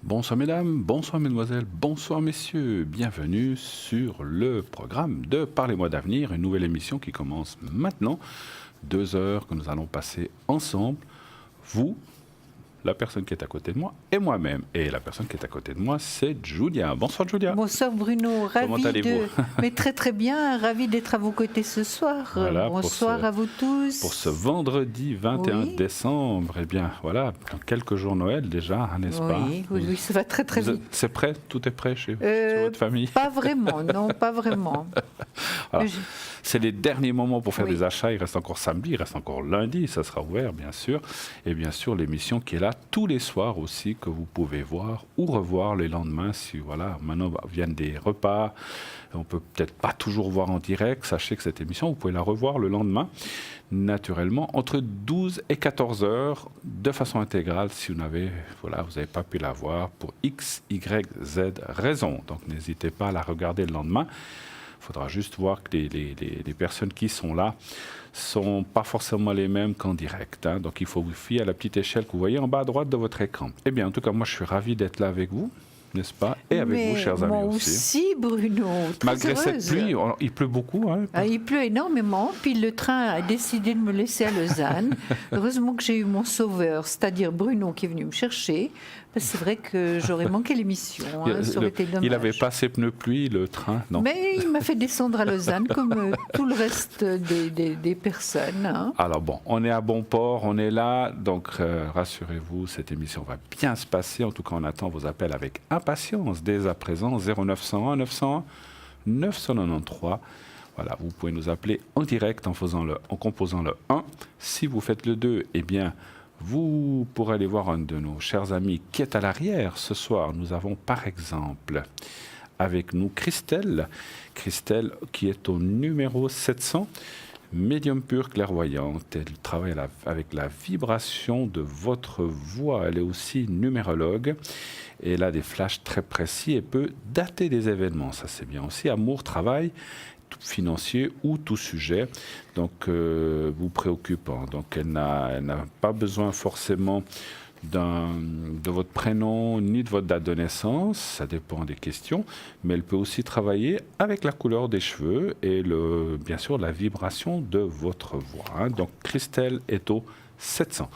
Bonsoir mesdames, bonsoir mesdemoiselles, bonsoir messieurs. Bienvenue sur le programme de Parlez-moi d'avenir, une nouvelle émission qui commence maintenant. 2 heures que nous allons passer ensemble, vous, la personne qui est à côté de moi et moi-même. Et la personne qui est à côté de moi, c'est Julia. Bonsoir Julia. Bonsoir Bruno, Comment allez-vous? Mais très très bien, ravi d'être à vos côtés ce soir. Voilà, bonsoir à vous tous. Pour ce vendredi 21 Oui. décembre, eh bien voilà, dans quelques jours Noël déjà, n'est-ce pas? Oui, ça va très très vite. C'est prêt? Tout est prêt chez votre famille? Pas vraiment, non, pas vraiment. Alors, c'est les derniers moments pour faire Oui. des achats. Il reste encore samedi, il reste encore lundi, ça sera ouvert bien sûr. Et bien sûr l'émission qui est là tous les soirs aussi, que vous pouvez voir ou revoir les lendemains. Si voilà, maintenant viennent des repas, on peut peut-être pas toujours voir en direct. Sachez que cette émission, vous pouvez la revoir le lendemain, naturellement, entre 12 et 14 heures, de façon intégrale, si vous n'avez pas pu la voir pour X, Y, Z raison. Donc n'hésitez pas à la regarder le lendemain. Il faudra juste voir que les personnes qui sont là ne sont pas forcément les mêmes qu'en direct. Donc il faut vous fier à la petite échelle que vous voyez en bas à droite de votre écran. Eh bien, en tout cas, moi, je suis ravi d'être là avec vous, n'est-ce pas? Et avec vous, chers amis moi aussi. Bruno, très Malgré heureuse. cette pluie, il pleut beaucoup. Hein. Il pleut énormément, puis le train a décidé de me laisser à Lausanne. Heureusement que j'ai eu mon sauveur, c'est-à-dire Bruno, qui est venu me chercher. Parce que c'est vrai que j'aurais manqué l'émission, ça aurait été dommage. Il n'avait pas ses pneus pluie, le train, non? Mais il m'a fait descendre à Lausanne, comme tout le reste des personnes. Hein. Alors bon, on est à bon port, on est là, donc rassurez-vous, cette émission va bien se passer. En tout cas, on attend vos appels avec impatience dès à présent. 0901 901 993. Voilà, vous pouvez nous appeler en direct en composant le 1. Si vous faites le 2, eh bien, vous pourrez aller voir un de nos chers amis qui est à l'arrière. Ce soir, nous avons par exemple avec nous Christelle qui est au numéro 700, médium pure clairvoyante. Elle travaille avec la vibration de votre voix. Elle est aussi numérologue et elle a des flashs très précis et peut dater des événements. Ça, c'est bien aussi. Amour, travail, financier ou tout sujet vous préoccupant. Donc elle n'a pas besoin forcément de votre prénom ni de votre date de naissance, ça dépend des questions, mais elle peut aussi travailler avec la couleur des cheveux et bien sûr la vibration de votre voix. Donc Christelle est au 700.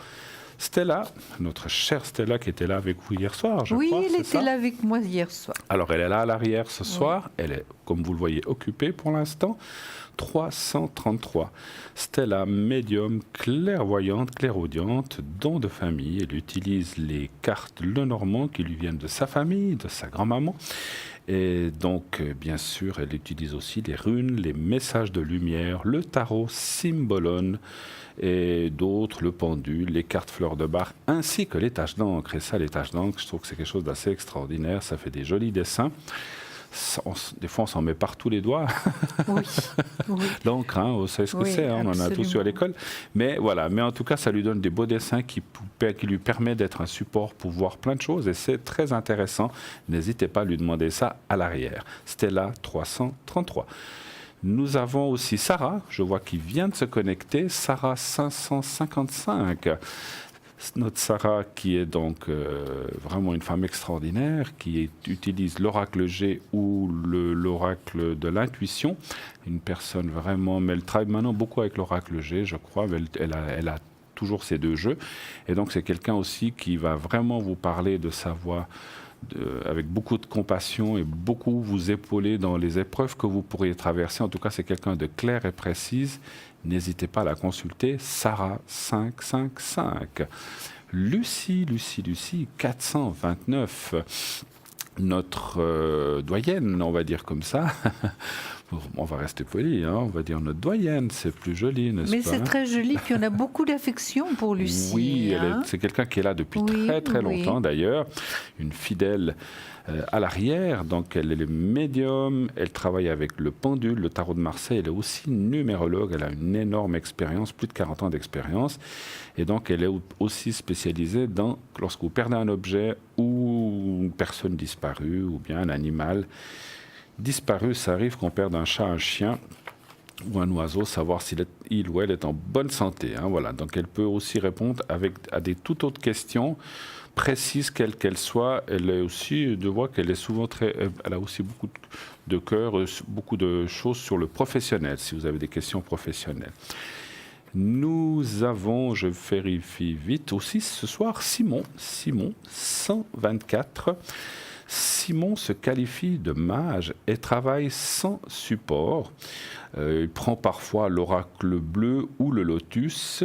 Stella, notre chère Stella qui était là avec vous hier soir, je crois. Oui, elle était ça là avec moi hier soir. Alors, elle est là à l'arrière ce soir. Elle est, comme vous le voyez, occupée pour l'instant. 333. Stella, médium, clairvoyante, clairaudiente, don de famille. Elle utilise les cartes Lenormand qui lui viennent de sa famille, de sa grand-maman. Et donc, bien sûr, elle utilise aussi les runes, les messages de lumière, le tarot, Symbolone, et d'autres, le pendule, les cartes fleurs de bar, ainsi que les taches d'encre. Et ça, les taches d'encre, je trouve que c'est quelque chose d'assez extraordinaire. Ça fait des jolis dessins. Des fois, on s'en met partout les doigts. Oui. L'encre, vous savez ce que c'est, on en a tous eu à l'école. Mais voilà, mais en tout cas, ça lui donne des beaux dessins qui lui permettent d'être un support pour voir plein de choses. Et c'est très intéressant. N'hésitez pas à lui demander ça à l'arrière. Stella 333. Nous avons aussi Sarah, je vois qu'il vient de se connecter, Sarah 555. Notre Sarah qui est donc vraiment une femme extraordinaire, qui utilise l'oracle G ou l'oracle de l'intuition. Une personne vraiment, mais elle travaille maintenant beaucoup avec l'oracle G, je crois, mais elle a toujours ces deux jeux. Et donc c'est quelqu'un aussi qui va vraiment vous parler de sa voix, avec beaucoup de compassion et beaucoup vous épauler dans les épreuves que vous pourriez traverser. En tout cas, c'est quelqu'un de clair et précise. N'hésitez pas à la consulter. Sarah 555. Lucie 429. Notre doyenne, on va dire comme ça. On va rester poli, on va dire notre doyenne, c'est plus joli, n'est-ce pas? Mais c'est très joli, puis on a beaucoup d'affection pour Lucie. Oui, c'est quelqu'un qui est là depuis très longtemps d'ailleurs, une fidèle à l'arrière, donc elle est médium, elle travaille avec le pendule, le tarot de Marseille, elle est aussi numérologue, elle a une énorme expérience, plus de 40 ans d'expérience, et donc elle est aussi spécialisée dans, lorsque vous perdez un objet ou une personne disparue ou bien un animal disparu, ça arrive qu'on perde un chat, un chien, ou un oiseau, savoir il ou elle est en bonne santé. Hein, voilà. Donc elle peut aussi répondre à des toutes autres questions précises, quelles qu'elles soient. Elle est aussi, je vois qu'elle est souvent elle a aussi beaucoup de cœur, beaucoup de choses sur le professionnel, si vous avez des questions professionnelles. Nous avons, je vérifie vite aussi ce soir, Simon 124. Simon se qualifie de mage et travaille sans support. Il prend parfois l'oracle bleu ou le lotus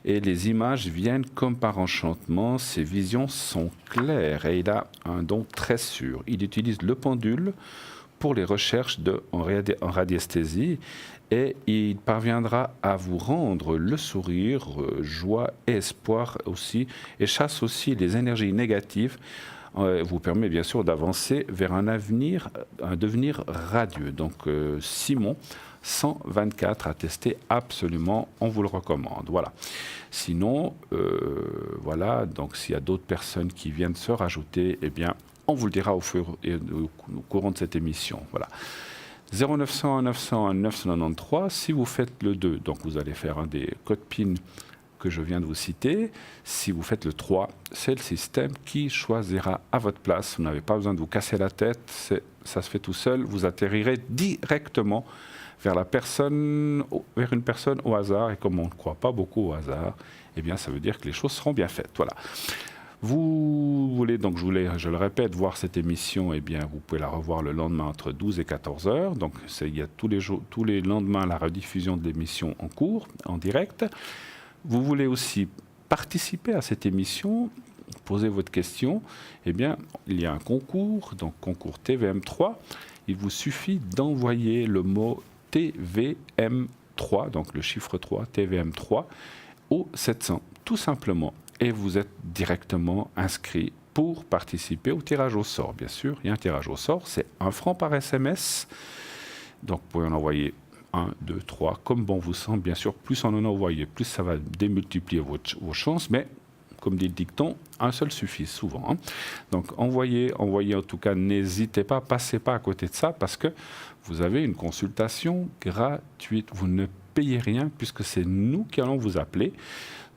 et les images viennent comme par enchantement. Ses visions sont claires et il a un don très sûr. Il utilise le pendule pour les recherches en radiesthésie et il parviendra à vous rendre le sourire, joie et espoir aussi, et chasse aussi les énergies négatives. Vous permet bien sûr d'avancer vers un devenir radieux. Donc Simon 124 à tester absolument, on vous le recommande. Voilà. Sinon, voilà, donc s'il y a d'autres personnes qui viennent se rajouter, eh bien, on vous le dira au courant de cette émission. Voilà. 0901 901 993, si vous faites le 2, donc vous allez faire un des codes PIN que je viens de vous citer. Si vous faites le 3, c'est le système qui choisira à votre place. Vous n'avez pas besoin de vous casser la tête, ça se fait tout seul. Vous atterrirez directement vers une personne au hasard. Et comme on ne croit pas beaucoup au hasard, eh bien, ça veut dire que les choses seront bien faites. Voilà. Vous voulez, donc je le répète, voir cette émission, eh bien, vous pouvez la revoir le lendemain entre 12 et 14 heures. Donc, il y a tous les lendemains la rediffusion de l'émission en cours, en direct. Vous voulez aussi participer à cette émission, poser votre question, eh bien, il y a un concours, donc concours TVM3. Il vous suffit d'envoyer le mot TVM3, donc le chiffre 3, TVM3, au 700, tout simplement. Et vous êtes directement inscrit pour participer au tirage au sort. Bien sûr, il y a un tirage au sort, c'est 1 franc par SMS. Donc, vous pouvez en envoyer 1, 2, 3, comme bon vous semble. Bien sûr, plus on en envoie, plus ça va démultiplier vos chances. Mais, comme dit le dicton, un seul suffit souvent. Hein. Donc, envoyez en tout cas, n'hésitez pas, passez pas à côté de ça parce que vous avez une consultation gratuite. Vous ne payez rien puisque c'est nous qui allons vous appeler.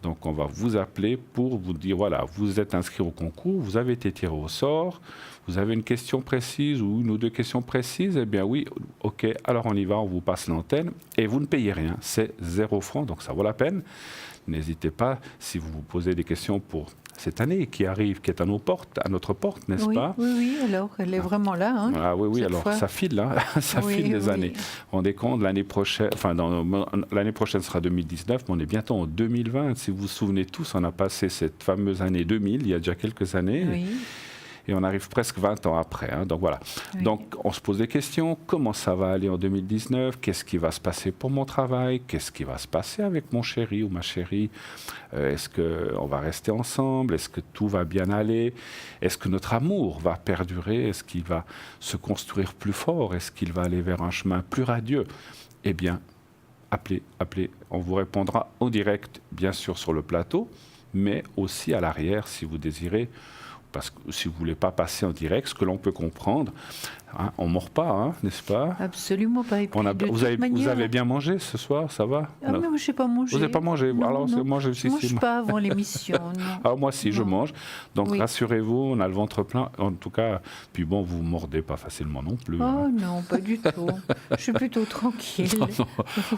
Donc, on va vous appeler pour vous dire, voilà, vous êtes inscrit au concours, vous avez été tiré au sort, vous avez une question précise ou une ou deux questions précises, eh bien oui, ok, alors on y va, on vous passe l'antenne et vous ne payez rien, c'est 0 francs, donc ça vaut la peine. N'hésitez pas, si vous vous posez des questions pour cette année qui arrive, qui est à notre porte, n'est-ce pas? Oui, alors elle est vraiment là. Hein, ah oui, alors ça file, hein, ça file les années. Rendez compte, l'année prochaine, l'année prochaine sera 2019, mais on est bientôt en 2020. Si vous vous souvenez tous, on a passé cette fameuse année 2000, il y a déjà quelques années. Oui. Et on arrive presque 20 ans après. Hein, donc voilà. Oui. Donc on se pose des questions. Comment ça va aller en 2019? Qu'est-ce qui va se passer pour mon travail? Qu'est-ce qui va se passer avec mon chéri ou ma chérie? Est-ce qu'on va rester ensemble? Est-ce que tout va bien aller? Est-ce que notre amour va perdurer? Est-ce qu'il va se construire plus fort? Est-ce qu'il va aller vers un chemin plus radieux? Eh bien, appelez. On vous répondra en direct, bien sûr, sur le plateau, mais aussi à l'arrière si vous désirez. Parce que si vous ne voulez pas passer en direct, ce que l'on peut comprendre, hein, on ne mord pas, hein, n'est-ce pas? Absolument pas. Vous avez bien mangé ce soir, ça va? Ah non, je n'ai pas mangé. Vous n'avez pas mangé? Non, alors, non. Moi, je ne mange pas avant l'émission. Alors, moi, si, je mange. Donc, rassurez-vous, on a le ventre plein. En tout cas, puis bon, vous ne mordez pas facilement non plus. Oh hein. non, pas du tout. Je suis plutôt tranquille. Non.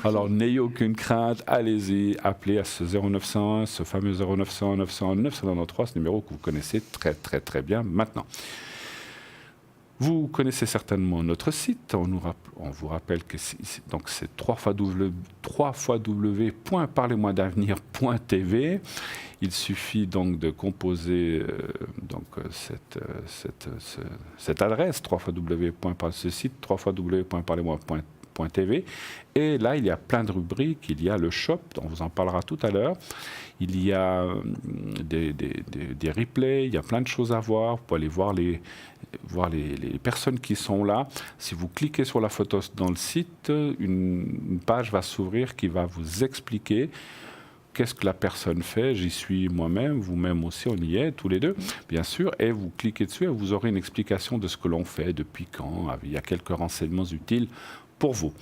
Alors, n'ayez aucune crainte. Allez-y, appelez à ce 0901, ce fameux 0901 901 993, ce numéro que vous connaissez très, très, très bien maintenant. Vous connaissez certainement notre site. On vous rappelle que c'est 3 www.parlez-moi-d'avenir.tv. Il suffit donc de composer cette adresse, ce site, www.parlez-moi.tv. Et là, il y a plein de rubriques. Il y a le shop, on vous en parlera tout à l'heure. Il y a des replays, il y a plein de choses à voir. Vous pouvez aller voir les personnes qui sont là. Si vous cliquez sur la photo dans le site, une page va s'ouvrir qui va vous expliquer qu'est-ce que la personne fait. J'y suis moi-même, vous-même aussi, on y est, tous les deux, bien sûr. Et vous cliquez dessus et vous aurez une explication de ce que l'on fait, depuis quand. Il y a quelques renseignements utiles pour vous.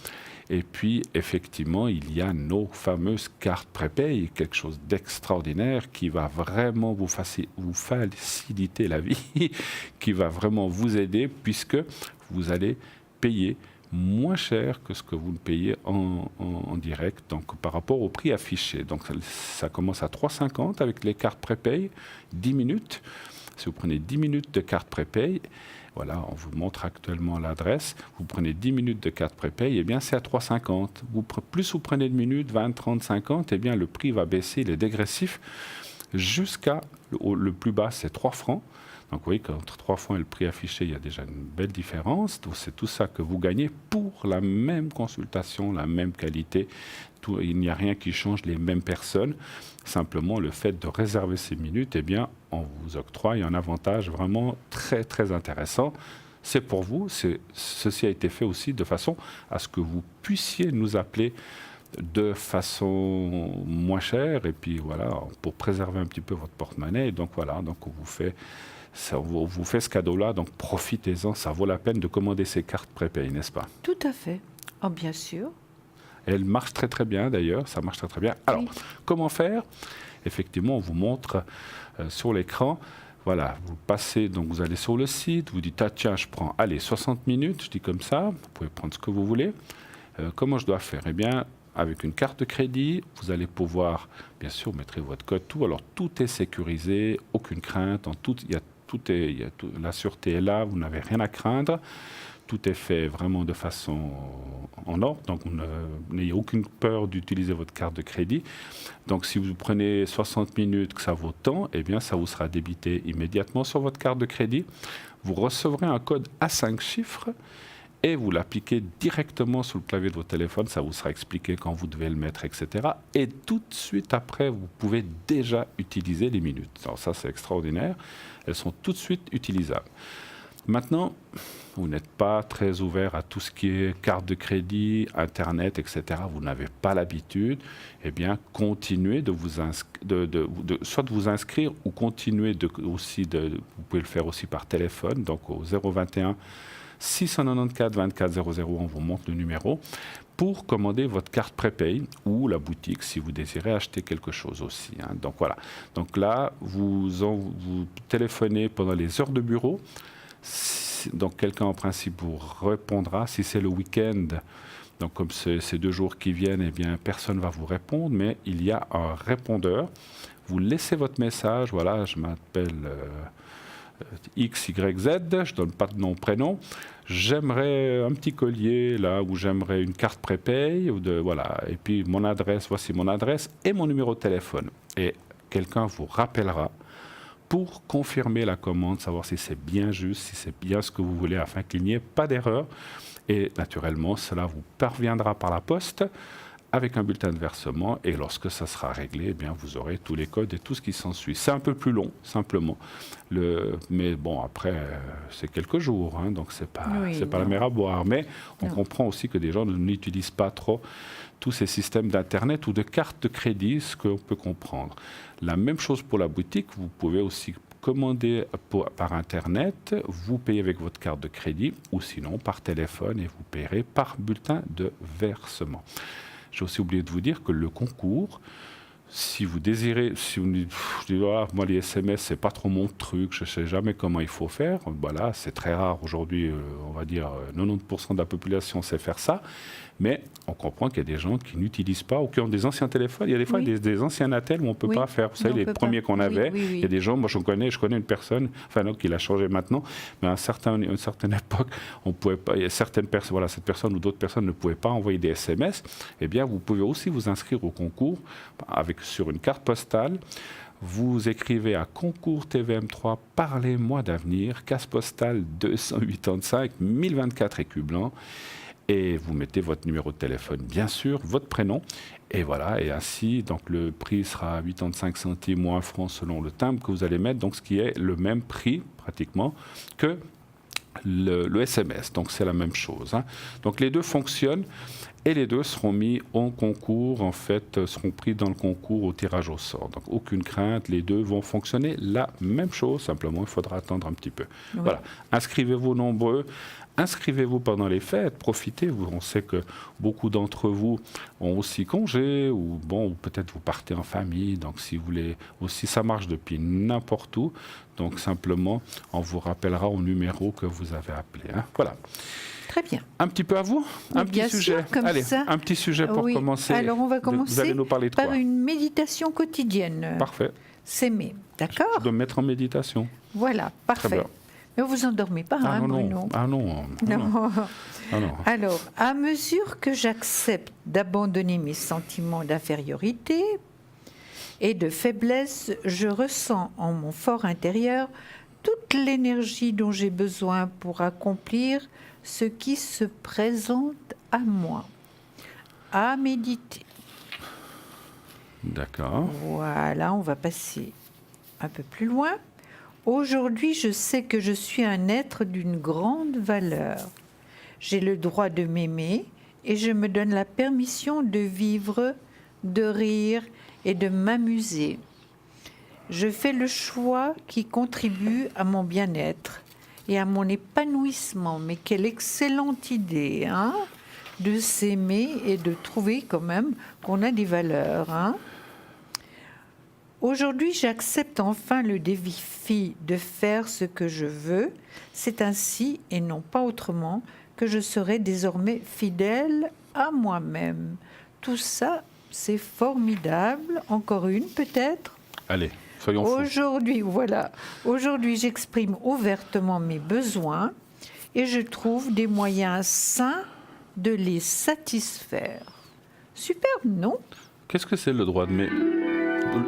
Et puis, effectivement, il y a nos fameuses cartes prépay, quelque chose d'extraordinaire qui va vraiment vous faciliter la vie, qui va vraiment vous aider puisque vous allez payer moins cher que ce que vous le payez en direct, donc par rapport au prix affiché. Donc ça commence à 3,50 avec les cartes prépay, 10 minutes. Si vous prenez 10 minutes de carte prépay, voilà, on vous montre actuellement l'adresse. Vous prenez 10 minutes de carte prépay, eh bien c'est à 3,50. Plus vous prenez de minutes, 20, 30, 50, eh bien le prix va baisser, il est dégressif jusqu'à le plus bas, c'est 3 francs. Donc vous voyez qu'entre 3 francs et le prix affiché, il y a déjà une belle différence. Donc c'est tout ça que vous gagnez pour la même consultation, la même qualité. Il n'y a rien qui change, les mêmes personnes. Simplement, le fait de réserver ces minutes, eh bien, on vous octroie un avantage vraiment très, très intéressant. C'est pour vous. Ceci a été fait aussi de façon à ce que vous puissiez nous appeler de façon moins chère. Et puis voilà, pour préserver un petit peu votre porte-monnaie. Et donc voilà, donc on vous fait ce cadeau-là. Donc profitez-en. Ça vaut la peine de commander ces cartes prépay, n'est-ce pas? Tout à fait. Oh, bien sûr. Elle marche très très bien d'ailleurs, ça marche très très bien. Alors, oui. Comment faire? Effectivement, on vous montre sur l'écran. Voilà, vous passez, donc vous allez sur le site, vous dites, ah tiens, je prends, allez, 60 minutes, je dis comme ça, vous pouvez prendre ce que vous voulez. Comment je dois faire? Eh bien, avec une carte de crédit, vous allez pouvoir, bien sûr, mettre votre code, tout. Alors, tout est sécurisé, aucune crainte, la sûreté est là, vous n'avez rien à craindre. Tout est fait vraiment de façon en ordre, donc n'ayez aucune peur d'utiliser votre carte de crédit. Donc si vous prenez 60 minutes que ça vaut tant, eh bien ça vous sera débité immédiatement sur votre carte de crédit. Vous recevrez un code à 5 chiffres et vous l'appliquez directement sur le clavier de votre téléphone. Ça vous sera expliqué quand vous devez le mettre, etc. Et tout de suite après, vous pouvez déjà utiliser les minutes. Alors ça, c'est extraordinaire. Elles sont tout de suite utilisables. Maintenant, vous n'êtes pas très ouvert à tout ce qui est carte de crédit, Internet, etc. Vous n'avez pas l'habitude. Eh bien, continuez de vous soit de vous inscrire ou continuez vous pouvez le faire aussi par téléphone, donc au 021 694 24 00, on vous montre le numéro, pour commander votre carte prépay ou la boutique si vous désirez acheter quelque chose aussi. Hein. Donc voilà. Donc là, vous téléphonez pendant les heures de bureau. Donc quelqu'un en principe vous répondra. Si c'est le week-end, donc comme ces 2 jours qui viennent, eh bien personne ne va vous répondre, mais il y a un répondeur. Vous laissez votre message, voilà, je m'appelle XYZ, je ne donne pas de nom, prénom. J'aimerais un petit collier là, ou j'aimerais une carte prépay, voilà. Et puis mon adresse, voici mon adresse et mon numéro de téléphone. Et quelqu'un vous rappellera pour confirmer la commande, savoir si c'est bien juste, si c'est bien ce que vous voulez, afin qu'il n'y ait pas d'erreur. Et naturellement, cela vous parviendra par la poste avec un bulletin de versement. Et lorsque ça sera réglé, eh bien, vous aurez tous les codes et tout ce qui s'ensuit. C'est un peu plus long, simplement. Mais bon, après, c'est quelques jours, hein, donc c'est pas la mer à boire. Mais on comprend aussi que des gens n'utilisent pas trop tous ces systèmes d'Internet ou de cartes de crédit, ce qu'on peut comprendre. La même chose pour la boutique, vous pouvez aussi commander par Internet, vous payez avec votre carte de crédit ou sinon par téléphone et vous payerez par bulletin de versement. J'ai aussi oublié de vous dire que le concours, si vous désirez, si vous dites, moi les SMS, c'est pas trop mon truc, je ne sais jamais comment il faut faire, voilà, c'est très rare aujourd'hui, on va dire 90% de la population sait faire ça, mais on comprend qu'il y a des gens qui n'utilisent pas ou qui ont des anciens téléphones. Il y a des fois des anciens Attell où on ne peut pas faire. Vous savez, les premiers qu'on avait, il y a des gens, moi je connais une personne, enfin non, qui l'a changé maintenant, mais à une certaine époque, on pouvait pas, il y a certaines personnes, voilà, cette personne ou d'autres personnes ne pouvaient pas envoyer des SMS. Eh bien, vous pouvez aussi vous inscrire au concours sur une carte postale. Vous écrivez à Concours TVM3, Parlez-moi d'avenir, case postale 285 1024 écus blancs. Et vous mettez votre numéro de téléphone, bien sûr, votre prénom. Et voilà, et ainsi, donc le prix sera 85 centimes ou 1 franc selon le timbre que vous allez mettre, donc ce qui est le même prix, pratiquement, que le SMS. Donc c'est la même chose. Hein. Donc les deux fonctionnent. Et les deux seront mis en concours, en fait, seront pris dans le concours au tirage au sort. Donc aucune crainte, les deux vont fonctionner la même chose, simplement il faudra attendre un petit peu. Oui. Voilà, inscrivez-vous nombreux. Inscrivez-vous pendant les fêtes, profitez. On sait que beaucoup d'entre vous ont aussi congé ou peut-être vous partez en famille. Donc si vous voulez aussi, ça marche depuis n'importe où. Donc simplement, on vous rappellera au numéro que vous avez appelé. Hein. Voilà. Très bien. Un petit peu à vous, un petit sujet. Allez, un petit sujet pour commencer. Alors on va commencer vous allez nous parler de par quoi? une méditation quotidienne. Parfait. S'aimer, d'accord? Je dois me mettre en méditation. Voilà, parfait. Ne vous endormez pas, Bruno. Ah non. Alors, à mesure que j'accepte d'abandonner mes sentiments d'infériorité et de faiblesse, je ressens en mon fort intérieur toute l'énergie dont j'ai besoin pour accomplir ce qui se présente à moi. À méditer. D'accord. Voilà, on va passer un peu plus loin. Aujourd'hui, je sais que je suis un être d'une grande valeur. J'ai le droit de m'aimer et je me donne la permission de vivre, de rire et de m'amuser. Je fais le choix qui contribue à mon bien-être et à mon épanouissement. Mais quelle excellente idée, hein, de s'aimer et de trouver quand même qu'on a des valeurs, hein. Aujourd'hui, j'accepte enfin le défi de faire ce que je veux. C'est ainsi, et non pas autrement, que je serai désormais fidèle à moi-même. Tout ça, c'est formidable. Encore une, peut-être? Allez, soyons fous. Aujourd'hui, j'exprime ouvertement mes besoins et je trouve des moyens sains de les satisfaire. Superbe, non? Qu'est-ce que c'est le droit de m'aimer?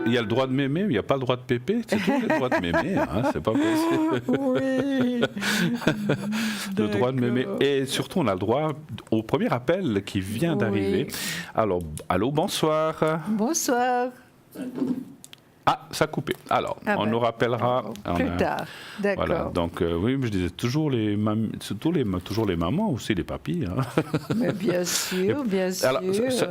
Il y a le droit de m'aimer, mais il n'y a pas le droit de péper. C'est tout le droit de m'aimer, hein, c'est pas possible. Oui. Le droit de m'aimer. Et surtout, on a le droit au premier appel qui vient d'arriver. Alors, allô, bonsoir. Bonsoir. Ah, ça a coupé. Alors, on nous rappellera plus tard. D'accord. Voilà. Donc, oui, je disais toujours les mamans, aussi les papis. Hein. Mais bien sûr, bien sûr. Alors,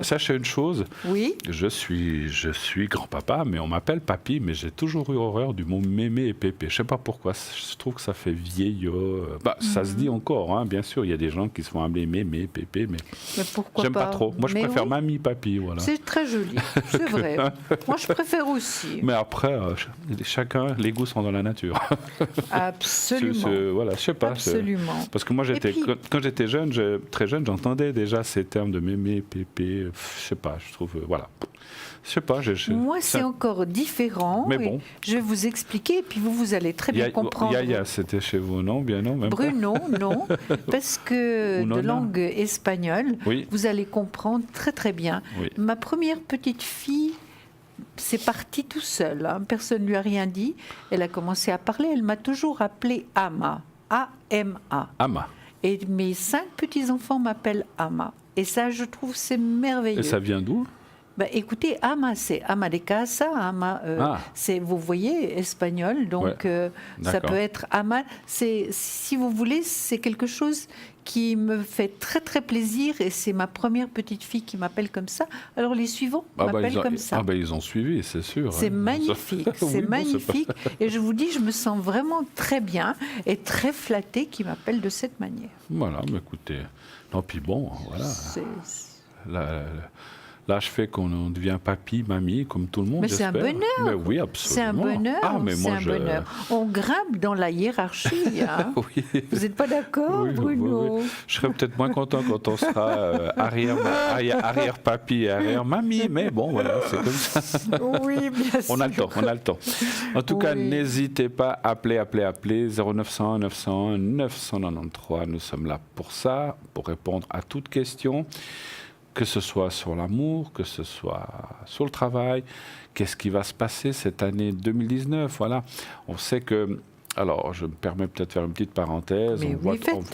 sachez une chose. Oui. Je suis grand-papa, mais on m'appelle papy, mais j'ai toujours eu horreur du mot mémé et pépé. Je ne sais pas pourquoi. Je trouve que ça fait vieillot. Ça se dit encore, hein, bien sûr. Il y a des gens qui se font appeler mémé, pépé, mais pourquoi j'aime pas trop. Moi, je préfère mamie, papy. Voilà. C'est très joli, c'est vrai. Moi, je préfère aussi. Mais après, chacun, les goûts sont dans la nature. Absolument. Voilà, je sais pas. Absolument. Parce que moi, quand j'étais jeune, très jeune, j'entendais déjà ces termes de mémé, pépé. Je sais pas, je trouve, voilà. Je sais pas. Moi, c'est encore différent. Mais bon. Je vais vous expliquer, et puis vous allez très bien comprendre. Yaya, c'était chez vous, non? Bien non, même Bruno, pas. Non. Parce que de langue espagnole, oui. Vous allez comprendre très très bien. Oui. Ma première petite fille, c'est parti tout seul. Hein. Personne ne lui a rien dit. Elle a commencé à parler. Elle m'a toujours appelée Ama. A-M-A. Ama. Et mes 5 petits-enfants m'appellent Ama. Et ça, je trouve, c'est merveilleux. Et ça vient d'où? Écoutez, Ama, c'est Ama de casa. Ama, c'est, vous voyez, espagnol. Donc, ça peut être Ama. Si vous voulez, c'est quelque chose qui me fait très très plaisir et c'est ma première petite fille qui m'appelle comme ça. Alors les suivants m'appellent comme ça. Ils ont suivi, c'est sûr. C'est magnifique, c'est magnifique. Et je vous dis, je me sens vraiment très bien et très flattée qu'ils m'appellent de cette manière. Voilà, mais écoutez, non puis bon, voilà. Là, je fais qu'on devient papy, mamie, comme tout le monde. Mais c'est un bonheur. Mais oui, absolument. C'est un bonheur. Ah, mais moi, un bonheur. On grimpe dans la hiérarchie. Hein. Oui. Vous n'êtes pas d'accord, Bruno? Oui. Je serais peut-être moins content quand on sera arrière-papy et arrière-mamie, mais bon, voilà, c'est comme ça. Oui, bien sûr. On a le temps. En tout cas, n'hésitez pas, appelez 0901 901 993. Nous sommes là pour ça, pour répondre à toutes questions. Que ce soit sur l'amour, que ce soit sur le travail, qu'est-ce qui va se passer cette année 2019, voilà. On sait que, alors je me permets peut-être de faire une petite parenthèse,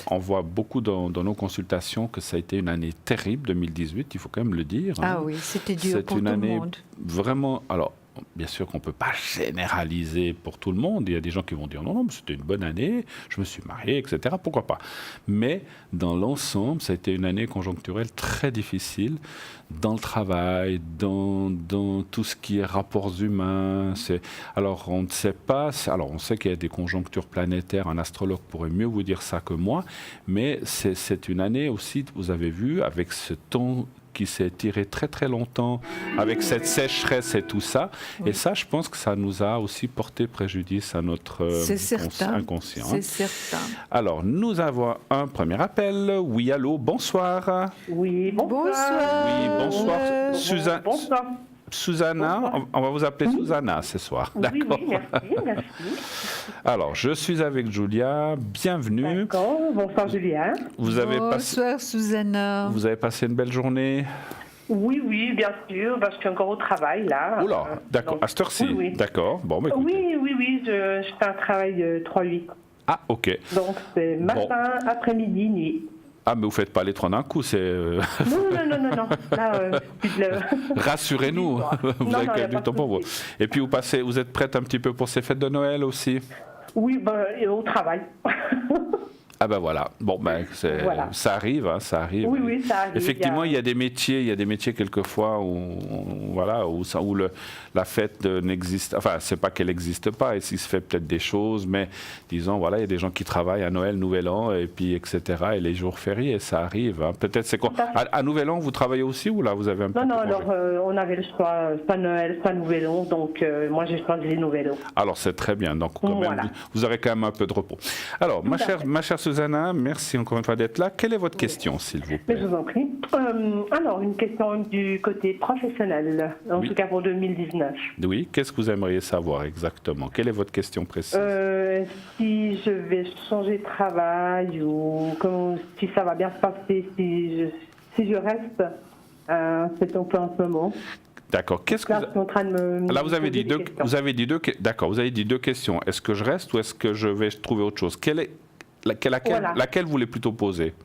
on voit beaucoup dans nos consultations que ça a été une année terrible, 2018, il faut quand même le dire. Ah oui, c'était dur pour tout le monde. C'est une année vraiment, alors bien sûr qu'on ne peut pas généraliser pour tout le monde. Il y a des gens qui vont dire non, mais c'était une bonne année, je me suis marié, etc. Pourquoi pas? Mais dans l'ensemble, ça a été une année conjoncturelle très difficile dans le travail, dans tout ce qui est rapports humains. Alors, on ne sait pas. Alors, on sait qu'il y a des conjonctures planétaires. Un astrologue pourrait mieux vous dire ça que moi. Mais c'est une année aussi, vous avez vu, avec ce temps qui s'est tiré très très longtemps, avec cette sécheresse et tout ça. Oui. Et ça, je pense que ça nous a aussi porté préjudice à notre inconscient. C'est certain. Alors, nous avons un premier appel. Oui, allô, bonsoir. Oui, bonsoir. Oui, bonsoir. Suzanne. Bonsoir. Susanna, on va vous appeler Susanna ce soir. D'accord. Oui, merci. Alors, je suis avec Julia. Bienvenue. D'accord. Bonsoir, Julia. Bonsoir, Susanna. Vous avez passé une belle journée? Oui, bien sûr. Je suis encore au travail, là. Oula, d'accord. À cette heure-ci? Oui. D'accord. Bon, bah, écoutez. Oui. Je fais un travail 3-8. Ah, ok. Donc, c'est matin, après-midi, nuit. Ah, mais vous ne faites pas les trois d'un coup, c'est... Non. Là, rassurez-nous, vous avez quand même du temps pour vous. Et puis vous êtes prête un petit peu pour ces fêtes de Noël aussi? Oui, au travail. Ah ben voilà, bon ben voilà. Ça arrive, ça arrive. Oui, ça arrive. Effectivement, il y a des métiers quelquefois où la fête n'existe, enfin c'est pas qu'elle n'existe pas, il se fait peut-être des choses, mais disons voilà, il y a des gens qui travaillent à Noël, Nouvel An et puis etc. et les jours fériés, ça arrive. Hein. Peut-être c'est quoi? À Nouvel An, vous travaillez aussi ou là vous avez un peu? Non, alors on avait le choix, pas Noël, pas Nouvel An, donc moi j'ai choisi les Nouvel An. Alors c'est très bien, donc quand même, vous aurez quand même un peu de repos. Alors ma chère Susanna, merci encore une fois d'être là. Quelle est votre question, s'il vous plaît? Je vous en prie. Alors, une question du côté professionnel, en tout cas pour 2019. Oui, qu'est-ce que vous aimeriez savoir exactement? Quelle est votre question précise? Si je vais changer de travail ou si ça va bien se passer, si je reste à cet emploi en ce moment. D'accord. Qu'est-ce que là, en train de me là, vous avez dit deux questions. Est-ce que je reste ou est-ce que je vais trouver autre chose? Laquelle vous voulez plutôt poser?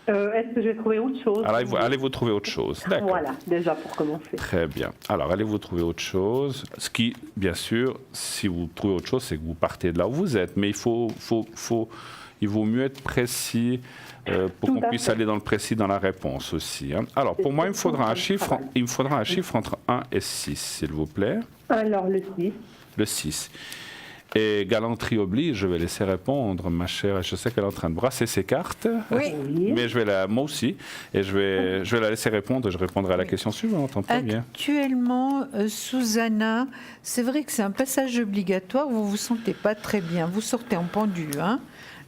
Est-ce que je vais trouver autre chose? Alors, allez-vous trouver autre chose? D'accord. Voilà, déjà pour commencer. Très bien. Alors, allez-vous trouver autre chose? Ce qui, bien sûr, si vous trouvez autre chose, c'est que vous partez de là où vous êtes. Mais il vaut mieux être précis pour qu'on puisse aller dans le précis dans la réponse aussi. Hein. Alors, pour moi, il me faudra un chiffre entre 1 et 6, s'il vous plaît. Alors, le 6. Le 6. Et galanterie oblige, je vais laisser répondre ma chère. Je sais qu'elle est en train de brasser ses cartes. Oui. Mais moi aussi. Et je vais la laisser répondre. Je répondrai à la question suivante en premier. Actuellement, Susanna, c'est vrai que c'est un passage obligatoire. Vous ne vous sentez pas très bien. Vous sortez en pendu. Hein.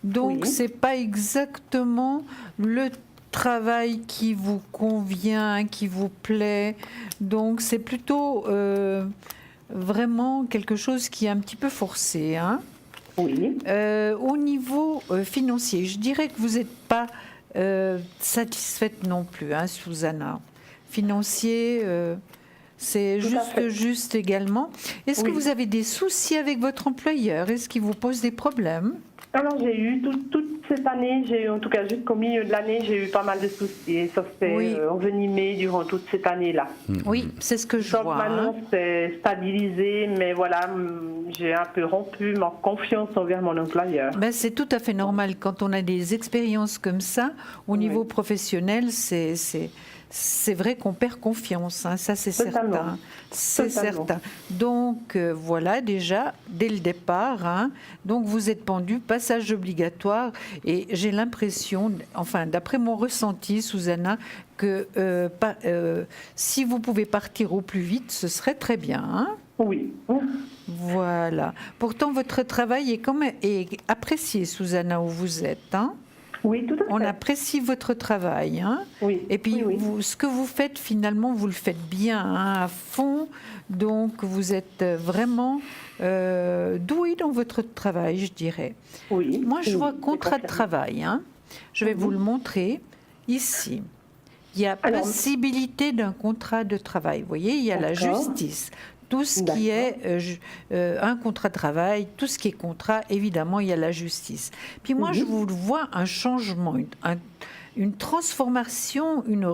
Donc, ce n'est pas exactement le travail qui vous convient, qui vous plaît. Donc, c'est plutôt... vraiment quelque chose qui est un petit peu forcé. Hein. Oui. Au niveau financier, je dirais que vous n'êtes pas satisfaite non plus, hein, Susanna. Financier, c'est juste également. Est-ce que vous avez des soucis avec votre employeur? Est-ce qu'il vous pose des problèmes? Alors, j'ai eu toute cette année, en tout cas jusqu'au milieu de l'année, j'ai eu pas mal de soucis. Et ça s'est envenimé durant toute cette année-là. Oui, c'est ce que je vois. Maintenant, c'est stabilisé, mais voilà, j'ai un peu rompu ma confiance envers mon employeur. Ben, c'est tout à fait normal. Quand on a des expériences comme ça, au niveau professionnel, c'est vrai qu'on perd confiance, hein, ça c'est certain. C'est certain. Donc voilà déjà, dès le départ, hein, donc vous êtes pendu, passage obligatoire, et j'ai l'impression, enfin d'après mon ressenti, Susanna, que si vous pouvez partir au plus vite, ce serait très bien. Hein. Oui. Voilà. Pourtant, votre travail est apprécié, Susanna, où vous êtes. Hein. Oui, tout à fait. On apprécie votre travail. Hein. Oui. Et puis, ce que vous faites, finalement, vous le faites bien, hein, à fond. Donc, vous êtes vraiment doué dans votre travail, je dirais. Oui. Moi, je vois contrat de travail. Hein. Je vais vous le montrer ici. Il y a possibilité d'un contrat de travail. Vous voyez, il y a la justice. Tout ce qui est un contrat de travail, tout ce qui est contrat, évidemment, il y a la justice. Puis moi, je vous vois un changement, une transformation, une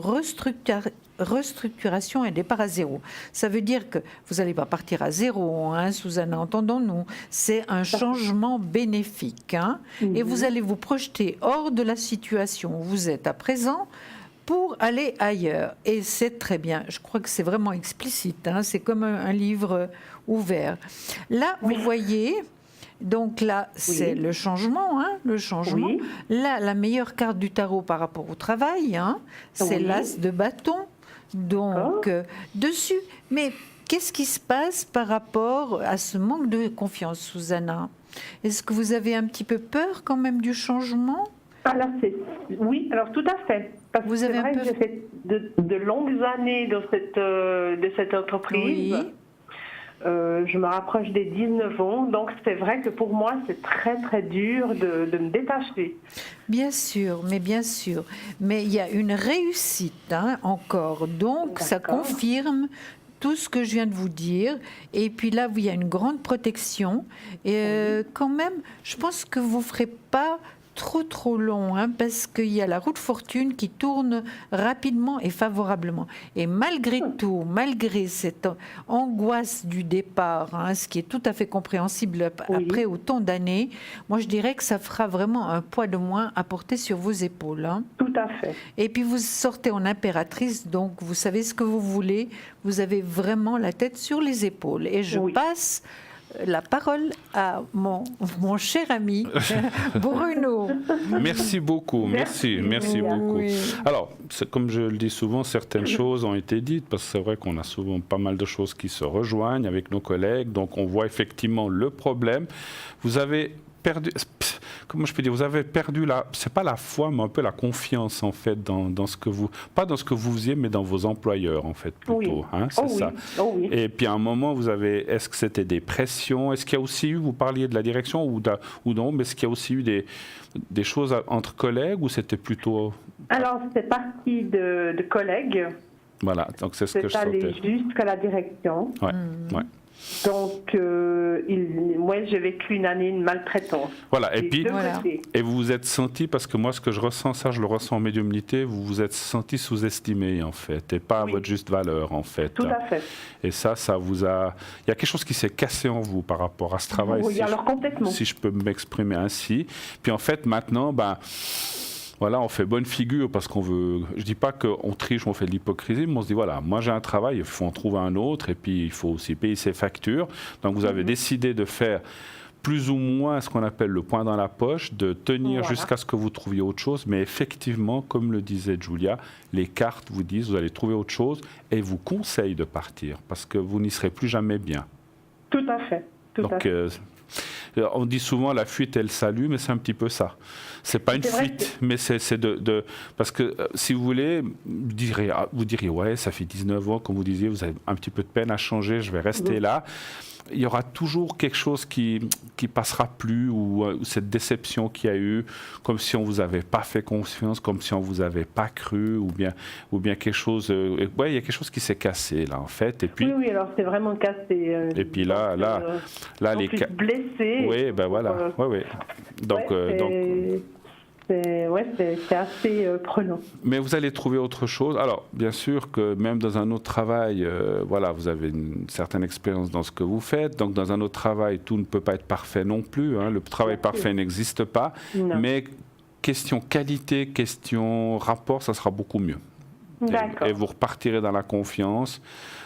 restructuration, un départ à zéro. Ça veut dire que vous n'allez pas partir à zéro, hein, Susanna, entendons-nous. C'est un changement bénéfique. Hein, et vous allez vous projeter hors de la situation où vous êtes à présent pour aller ailleurs. Et c'est très bien. Je crois que c'est vraiment explicite. Hein, c'est comme un livre ouvert. Là, vous voyez... Donc là, c'est le changement, hein, le changement. Oui. Là, la meilleure carte du tarot par rapport au travail, hein, c'est l'as de bâton. Donc, dessus. Mais qu'est-ce qui se passe par rapport à ce manque de confiance, Susanna? Est-ce que vous avez un petit peu peur quand même du changement? Alors, oui, alors tout à fait. Parce que c'est vrai que j'ai fait de longues années dans de cette entreprise. Oui. Je me rapproche des 19 ans, donc c'est vrai que pour moi, c'est très très dur de me détacher. Bien sûr, mais bien sûr. Mais il y a une réussite hein, encore, donc ça confirme tout ce que je viens de vous dire. Et puis là, il y a une grande protection. Et quand même, je pense que vous ne ferez pas trop long, hein, parce qu'il y a la roue de fortune qui tourne rapidement et favorablement. Et malgré tout, malgré cette angoisse du départ, hein, ce qui est tout à fait compréhensible après autant d'années, moi je dirais que ça fera vraiment un poids de moins à porter sur vos épaules. Hein. Tout à fait. Et puis vous sortez en impératrice, donc vous savez ce que vous voulez, vous avez vraiment la tête sur les épaules. Et je passe la parole à mon cher ami Bruno. Merci beaucoup, merci beaucoup. Oui. Alors, comme je le dis souvent, certaines choses ont été dites, parce que c'est vrai qu'on a souvent pas mal de choses qui se rejoignent avec nos collègues, donc on voit effectivement le problème. Vous avez perdu... Comment je peux dire, vous avez perdu c'est pas la foi, mais un peu la confiance en fait dans ce que vous, pas dans ce que vous faisiez, mais dans vos employeurs en fait plutôt. Hein, c'est ça. Oui. Et puis à un moment, vous avez, est-ce que c'était des pressions? Est-ce qu'il y a aussi eu, vous parliez de la direction ou non, mais est-ce qu'il y a aussi eu des choses entre collègues ou c'était plutôt? Alors c'est parti de collègues. Voilà, donc c'est ce que je sentais. C'est allé jusqu'à la direction. Ouais. Donc, moi, j'ai vécu une année de maltraitance. Voilà, et puis, et vous vous êtes senti, parce que moi, ce que je ressens, ça, je le ressens en médiumnité, vous vous êtes senti sous-estimé, en fait, et pas à votre juste valeur, en fait. Tout à fait. Et ça vous a... Il y a quelque chose qui s'est cassé en vous par rapport à ce travail, complètement. Si je peux m'exprimer ainsi. Puis, en fait, maintenant, voilà, on fait bonne figure parce qu'on veut... Je ne dis pas qu'on triche, on fait de l'hypocrisie, mais on se dit, voilà, moi j'ai un travail, il faut en trouver un autre, et puis il faut aussi payer ses factures. Donc vous avez décidé de faire plus ou moins ce qu'on appelle le point dans la poche, de tenir jusqu'à ce que vous trouviez autre chose. Mais effectivement, comme le disait Julia, les cartes vous disent, vous allez trouver autre chose, et vous conseillent de partir, parce que vous n'y serez plus jamais bien. Tout à fait. On dit souvent la fuite et le salut, mais c'est un petit peu ça. C'est pas une fuite, mais c'est parce que si vous voulez, vous diriez ouais, ça fait 19 ans, comme vous disiez, vous avez un petit peu de peine à changer, je vais rester là. Il y aura toujours quelque chose qui passera plus, ou cette déception qu'il y a eu, comme si on vous avait pas fait confiance, comme si on vous avait pas cru, ou bien quelque chose. Il y a quelque chose qui s'est cassé là en fait. Et puis, oui, alors c'est vraiment cassé. Et puis là, les blessés. Oui, ben voilà. Donc, c'est assez prenant. Mais vous allez trouver autre chose. Alors, bien sûr que même dans un autre travail, vous avez une certaine expérience dans ce que vous faites. Donc, dans un autre travail, tout ne peut pas être parfait non plus. Hein. Le travail parfait n'existe pas. Non. Mais question qualité, question rapport, ça sera beaucoup mieux. Et vous repartirez dans la confiance.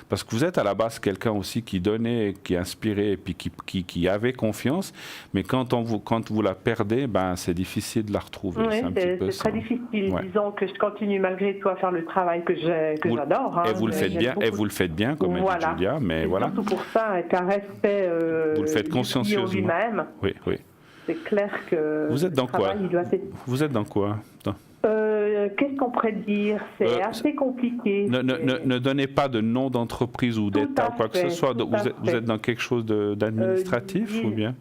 Parce que vous êtes à la base quelqu'un aussi qui donnait, qui inspirait, et puis qui avait confiance. Mais quand vous la perdez, c'est difficile de la retrouver. Oui, c'est très difficile. Disons que je continue malgré tout à faire le travail que j'adore. Et vous le faites bien, et vous le faites bien, comme a dit Julia. Mais voilà. Surtout pour ça, avec un respect. Vous le faites consciencieusement. Lui-même. Oui. C'est clair que. Vous êtes dans quoi? Vous êtes dans quoi? Qu'est-ce qu'on pourrait dire? C'est assez compliqué. Ne donnez pas de nom d'entreprise ou d'État ou quoi que ce soit. Vous êtes dans quelque chose d'administratif ou bien?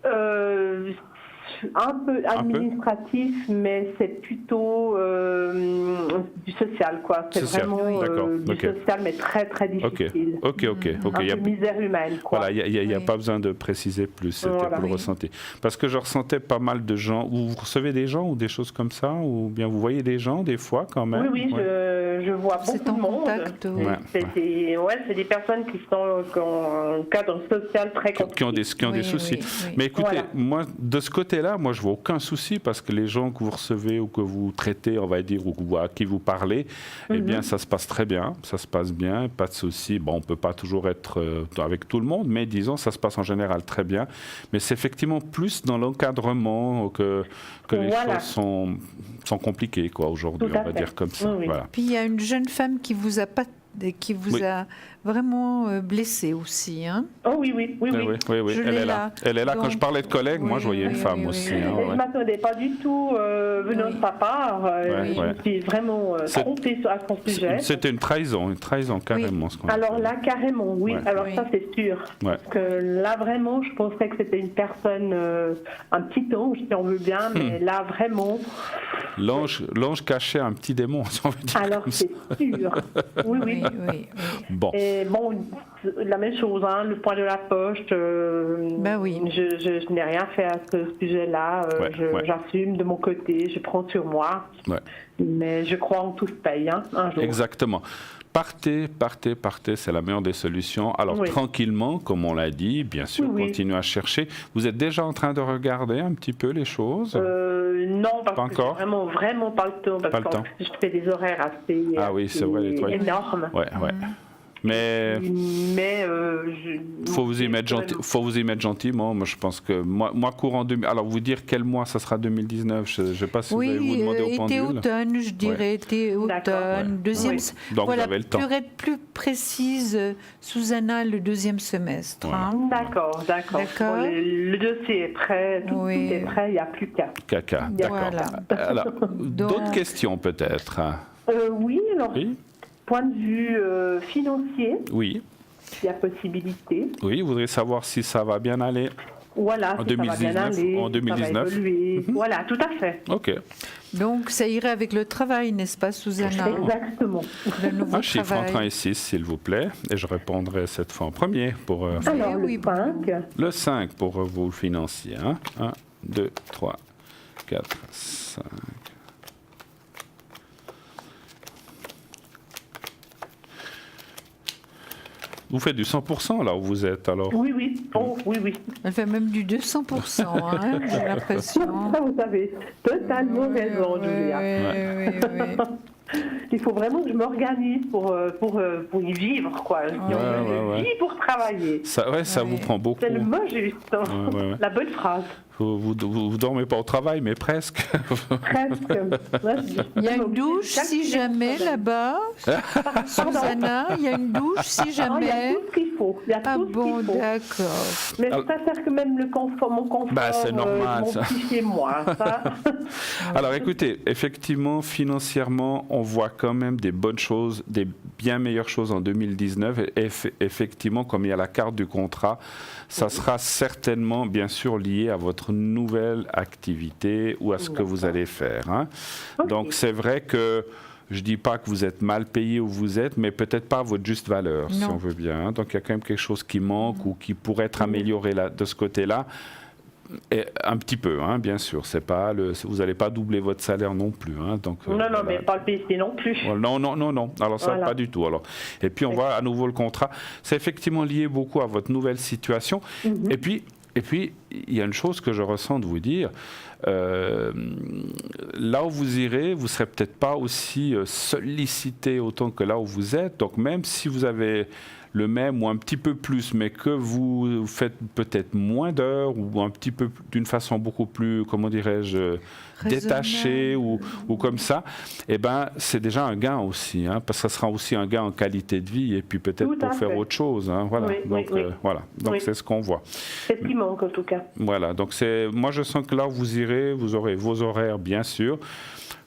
Un peu administratif, mais c'est plutôt du social, quoi. C'est vraiment du social, mais très, très difficile. Ok. Un peu misère humaine, quoi. Voilà, il n'y a pas besoin de préciser plus, c'était pour le ressentir. Parce que je ressentais pas mal de gens. Vous recevez des gens ou des choses comme ça? Ou bien vous voyez des gens, des fois, quand même? Oui, je vois beaucoup de monde. Contact, oui. C'est des personnes qui ont un cadre social très compliqué. Qui ont des soucis. Oui. Mais écoutez, moi, de ce côté-là, moi, je vois aucun souci parce que les gens que vous recevez ou que vous traitez, on va dire, ou à qui vous parlez, eh bien, ça se passe très bien. Ça se passe bien, pas de souci. Bon, on ne peut pas toujours être avec tout le monde, mais disons, ça se passe en général très bien. Mais c'est effectivement plus dans l'encadrement que les choses sont compliquées, quoi, aujourd'hui, on va dire comme ça. Oui. Voilà. Puis il y a une jeune femme qui vous a vraiment blessé aussi. Hein? Oh oui. Elle est là. Elle est là. Donc, quand je parlais de collègues, moi je voyais une femme aussi. Je ne m'attendais pas du tout venant de sa part. Je me suis vraiment trompée à son sujet. C'était une trahison carrément. Ce qu'on Alors là, carrément, oui. Ouais. Alors ça, c'est sûr. Ouais. Parce que là, vraiment, je pensais que c'était une personne, un petit ange, si on veut bien, mais là, vraiment... L'ange cachait un petit démon, si on veut dire. Alors, c'est sûr. Oui. Bon. Et bon, la même chose, hein, le point de la poche. Je n'ai rien fait à ce sujet-là. J'assume de mon côté, je prends sur moi. Ouais. Mais je crois en tout se paye, hein, un jour. Exactement. Partez, c'est la meilleure des solutions. Alors tranquillement, comme on l'a dit, bien sûr, continuez à chercher. Vous êtes déjà en train de regarder un petit peu les choses? Non, parce que j'ai vraiment pas le temps. Parce que je fais des horaires assez, énormes. Ouais. Mais faut vous y mettre gentiment. Moi, je pense que moi courant 2000. Alors vous dire quel mois ça sera 2019. Je ne sais pas si vous allez vous demander au pendule. Été-automne, je dirais été-automne. Deuxième. Donc vous avez le temps. Pour être plus précise, Susanna, le deuxième semestre. Hein. D'accord. Bon, le dossier est prêt, tout est prêt. Il n'y a plus qu'à. D'accord. Voilà. Alors, d'autres questions peut-être. Oui. Alors. Oui. Point de vue financier, il y a possibilité. Oui, vous voudrez savoir si ça va bien aller en 2019, en 2019. Voilà, tout à fait. OK. Donc, ça irait avec le travail, n'est-ce pas, Susanna? Exactement. Un chiffre entre 1 et 6, s'il vous plaît. Et je répondrai cette fois en premier. Alors, le 5. Le 5 pour vous, le financier. 1, 2, 3, 4, 5... Vous faites du 100% là où vous êtes alors? Oui. Elle fait même du 200%, hein, j'ai l'impression. Ça, vous avez totalement raison, Julia. Oui. Il faut vraiment que je m'organise pour y vivre, quoi. Je vis pour travailler. Ça vous prend beaucoup. C'est le mot juste. La bonne phrase. Vous dormez pas au travail, mais presque. Presque. Il y a une douche si jamais là-bas. Susanna, il y a une douche si jamais. Il y a tout ce qu'il faut. D'accord. Mais je préfère que même mon confort, c'est normal, mon petit chez moi. Ça. Alors écoutez, effectivement, financièrement, on voit quand même des bonnes choses, des bien meilleures choses en 2019. Et effectivement, comme il y a la carte du contrat, ça sera certainement, bien sûr, lié à votre nouvelle activité ou à ce que vous allez faire. Hein. Donc c'est vrai que je ne dis pas que vous êtes mal payé où vous êtes, mais peut-être pas à votre juste valeur, si on veut bien. Hein. Donc il y a quand même quelque chose qui manque ou qui pourrait être amélioré de ce côté-là. Et un petit peu, hein, bien sûr. C'est pas vous n'allez pas doubler votre salaire non plus. Hein, donc, non, mais pas le PC non plus. Non. Alors ça, pas du tout. Alors. Et puis on voit à nouveau le contrat. C'est effectivement lié beaucoup à votre nouvelle situation. Et puis, il y a une chose que je ressens de vous dire. Là où vous irez, vous ne serez peut-être pas aussi sollicité autant que là où vous êtes. Donc même si vous avez le même ou un petit peu plus, mais que vous faites peut-être moins d'heures ou un petit peu d'une façon beaucoup plus, comment dirais-je, détachée ou comme ça, eh ben c'est déjà un gain aussi, hein, parce que ça sera aussi un gain en qualité de vie et puis peut-être pour faire autre chose. Hein, voilà. Donc c'est ce qu'on voit. C'est ce qui manque en tout cas. Voilà, donc moi je sens que là où vous irez, vous aurez vos horaires bien sûr,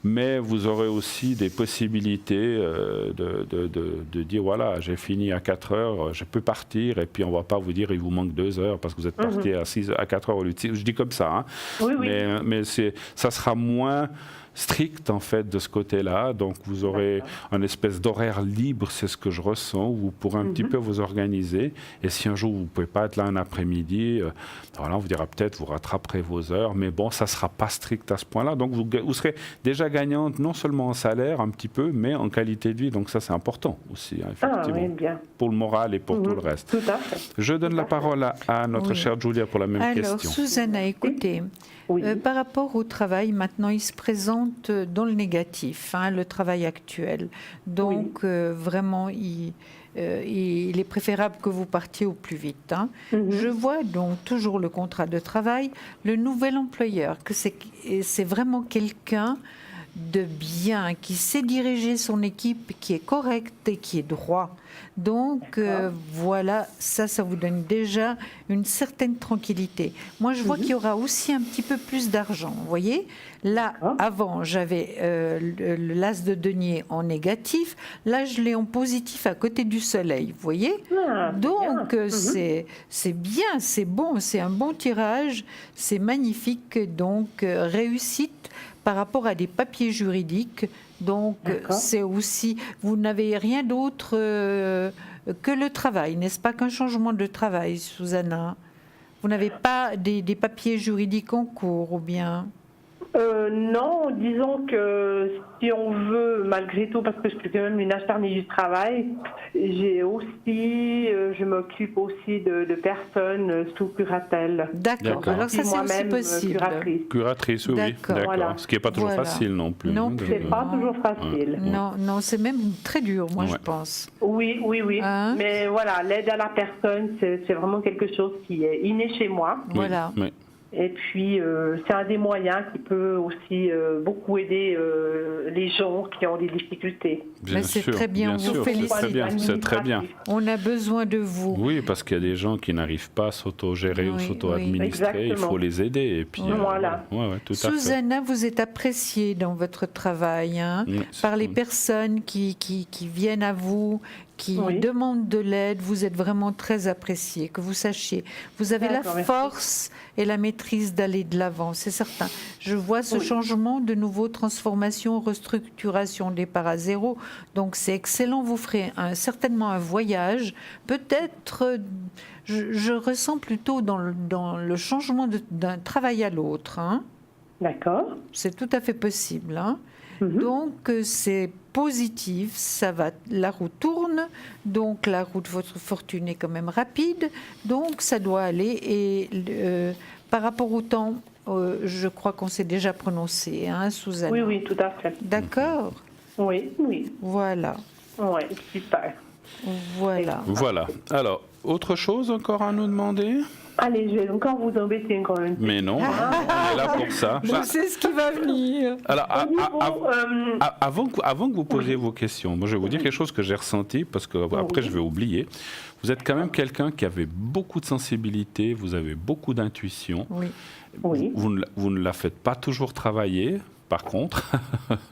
mais vous aurez aussi des possibilités de dire voilà, j'ai fini à 4 heures, je peux partir, et puis on ne va pas vous dire il vous manque 2 heures parce que vous êtes parti à 4 heures au lieu de 6. Je dis comme ça, hein. Mais ça sera moins strict en fait de ce côté-là, donc vous aurez un espèce d'horaire libre, c'est ce que je ressens, où vous pourrez un petit peu vous organiser, et si un jour vous ne pouvez pas être là un après-midi, voilà, on vous dira peut-être vous rattraperez vos heures, mais bon, ça ne sera pas strict à ce point-là, donc vous serez déjà gagnante non seulement en salaire un petit peu, mais en qualité de vie, donc ça c'est important aussi, hein, effectivement, pour le moral et pour tout le reste. Tout à fait. Je donne la parole à notre chère Julia pour la même question. Alors, Susanna, écoutez, par rapport au travail, maintenant, il se présente dans le négatif, hein, le travail actuel. Donc, vraiment, il est préférable que vous partiez au plus vite. Hein. Je vois donc toujours le contrat de travail, le nouvel employeur, que c'est vraiment quelqu'un de bien, qui sait diriger son équipe, qui est correct et qui est droit. Donc voilà, ça vous donne déjà une certaine tranquillité. Moi, je vois qu'il y aura aussi un petit peu plus d'argent. Vous voyez, là, avant, j'avais le l'as de denier en négatif. Là, je l'ai en positif à côté du soleil. Vous voyez, donc c'est bien, c'est bon, c'est un bon tirage, c'est magnifique. Donc réussite par rapport à des papiers juridiques. Donc, c'est aussi, vous n'avez rien d'autre que le travail, n'est-ce pas, qu'un changement de travail, Susanna? Vous n'avez pas des papiers juridiques en cours, ou bien? Non, disons que si on veut, malgré tout, parce que je suis quand même une acharnée du travail, je m'occupe aussi de personnes sous curatelle. D'accord. Alors ça, c'est aussi possible. Curatrice, oui. D'accord. Voilà. Ce qui n'est pas toujours facile non plus. Non, c'est pas toujours facile. Non, c'est même très dur, moi, je pense. Oui. Hein? Mais voilà, l'aide à la personne, c'est vraiment quelque chose qui est inné chez moi. Voilà. Oui. Et puis, c'est un des moyens qui peut aussi beaucoup aider les gens qui ont des difficultés. C'est très bien, on vous félicite. C'est très bien. On a besoin de vous. Oui, parce qu'il y a des gens qui n'arrivent pas à s'auto-gérer ou s'auto-administrer. Il faut les aider. Et puis, voilà. Tout à fait. Susanna, vous êtes appréciée dans votre travail par les personnes qui viennent à vous, qui demandent de l'aide. Vous êtes vraiment très appréciée, que vous sachiez. Vous avez la force et la maîtrise d'aller de l'avant, c'est certain. Je vois ce changement, de nouveau, transformation, restructuration, départ à zéro. Donc c'est excellent, vous ferez certainement un voyage. Peut-être, je ressens plutôt dans le changement d'un travail à l'autre. Hein. D'accord. C'est tout à fait possible. Hein. Donc c'est positif, ça va, la roue tourne, donc la roue de votre fortune est quand même rapide, donc ça doit aller. Et par rapport au temps, je crois qu'on s'est déjà prononcé, hein, Susanna? Oui, tout à fait. D'accord. Oui. Voilà. Oui, super. Voilà. Alors, autre chose encore à nous demander? Allez, je vais encore vous embêter encore une fois. Mais non, on est là pour ça. Je sais ce qui va venir. Alors, avant que vous posiez vos questions, moi je vais vous dire quelque chose que j'ai ressenti, parce que après je vais oublier. Vous êtes quand même quelqu'un qui avait beaucoup de sensibilité, vous avez beaucoup d'intuition. Oui. Vous ne la faites pas toujours travailler. Par contre.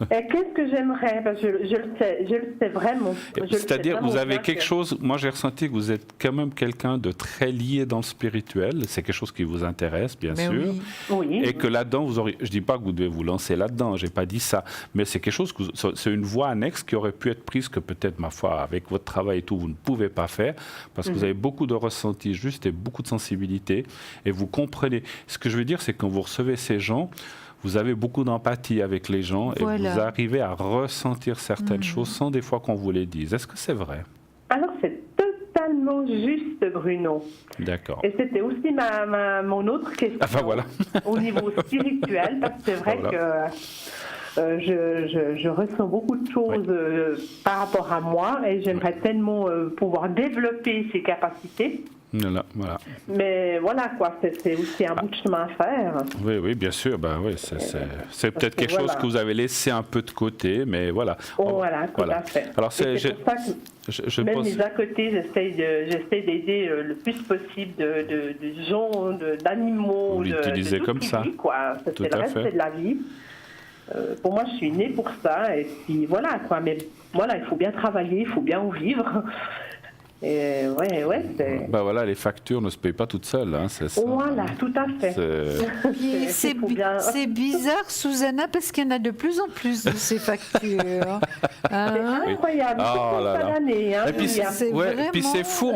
Qu'est-ce que j'aimerais? Parce que je le sais vraiment. C'est-à-dire, vous avez quelque chose. Moi, j'ai ressenti que vous êtes quand même quelqu'un de très lié dans le spirituel. C'est quelque chose qui vous intéresse, bien sûr. Oui. Et que là-dedans, vous auriez. Je dis pas que vous devez vous lancer là-dedans. J'ai pas dit ça. Mais c'est quelque chose c'est une voie annexe qui aurait pu être prise que peut-être, ma foi, avec votre travail et tout, vous ne pouvez pas faire parce que vous avez beaucoup de ressenti juste et beaucoup de sensibilité et vous comprenez. Ce que je veux dire, c'est que quand vous recevez ces gens. Vous avez beaucoup d'empathie avec les gens et vous arrivez à ressentir certaines choses sans des fois qu'on vous les dise. Est-ce que c'est vrai? Alors, c'est totalement juste, Bruno. D'accord. Et c'était aussi mon autre question au niveau spirituel, parce que c'est vrai que je ressens beaucoup de choses par rapport à moi et j'aimerais tellement pouvoir développer ces capacités. Voilà. Mais voilà, quoi, c'est aussi un bout de chemin à faire. Oui, bien sûr. C'est peut-être quelque chose que vous avez laissé un peu de côté, mais voilà. Voilà, tout à fait. Alors, c'est pour ça que même mes à côté, j'essaie d'aider le plus possible de gens, d'animaux, vous l'utilisez comme ça. Quoi. C'est le reste de la vie. Pour moi, je suis née pour ça, et puis voilà, quoi. Mais voilà, il faut bien travailler, il faut bien en vivre. Et bah voilà, les factures ne se payent pas toutes seules, hein, c'est ça. Voilà, tout à fait. C'est bizarre, Susanna, parce qu'il y en a de plus en plus de ces factures. Hein? C'est incroyable, Oh là là. l'année. Hein, Et puis c'est puis c'est vraiment- fou,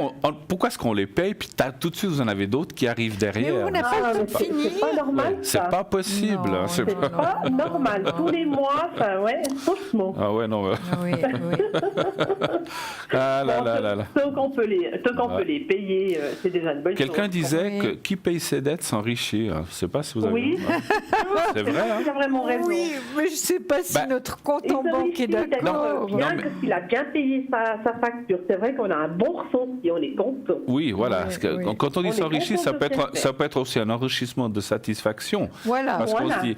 pourquoi est-ce qu'on les paye, puis tout de suite vous en avez d'autres qui arrivent derrière. Mais on n'a pas le temps de finir. C'est pas normal, C'est ça. pas possible. Non, hein, c'est non, pas- Pas normal. Tous les mois, franchement. Ah ouais, non. Oui, oui. Ah là là là là. Tant qu'on peut les payer, c'est déjà une bonne chose. Quelqu'un disait Oui. que qui paye ses dettes s'enrichit. Je ne sais pas si vous avez Oui. vu. C'est vrai, hein? Il a vraiment raison. Oui, mais je ne sais pas si Bah, notre compte Et en banque est celui-ci, d'accord. bien Non, mais- qu'il a bien payé sa facture. C'est vrai qu'on a un bon ressenti, on est content. Oui, voilà. Oui, Parce que oui. quand on dit On est s'enrichir, content ça de peut ce être, fait. ça peut être aussi un enrichissement de satisfaction. Voilà. Parce qu'on Voilà. se dit,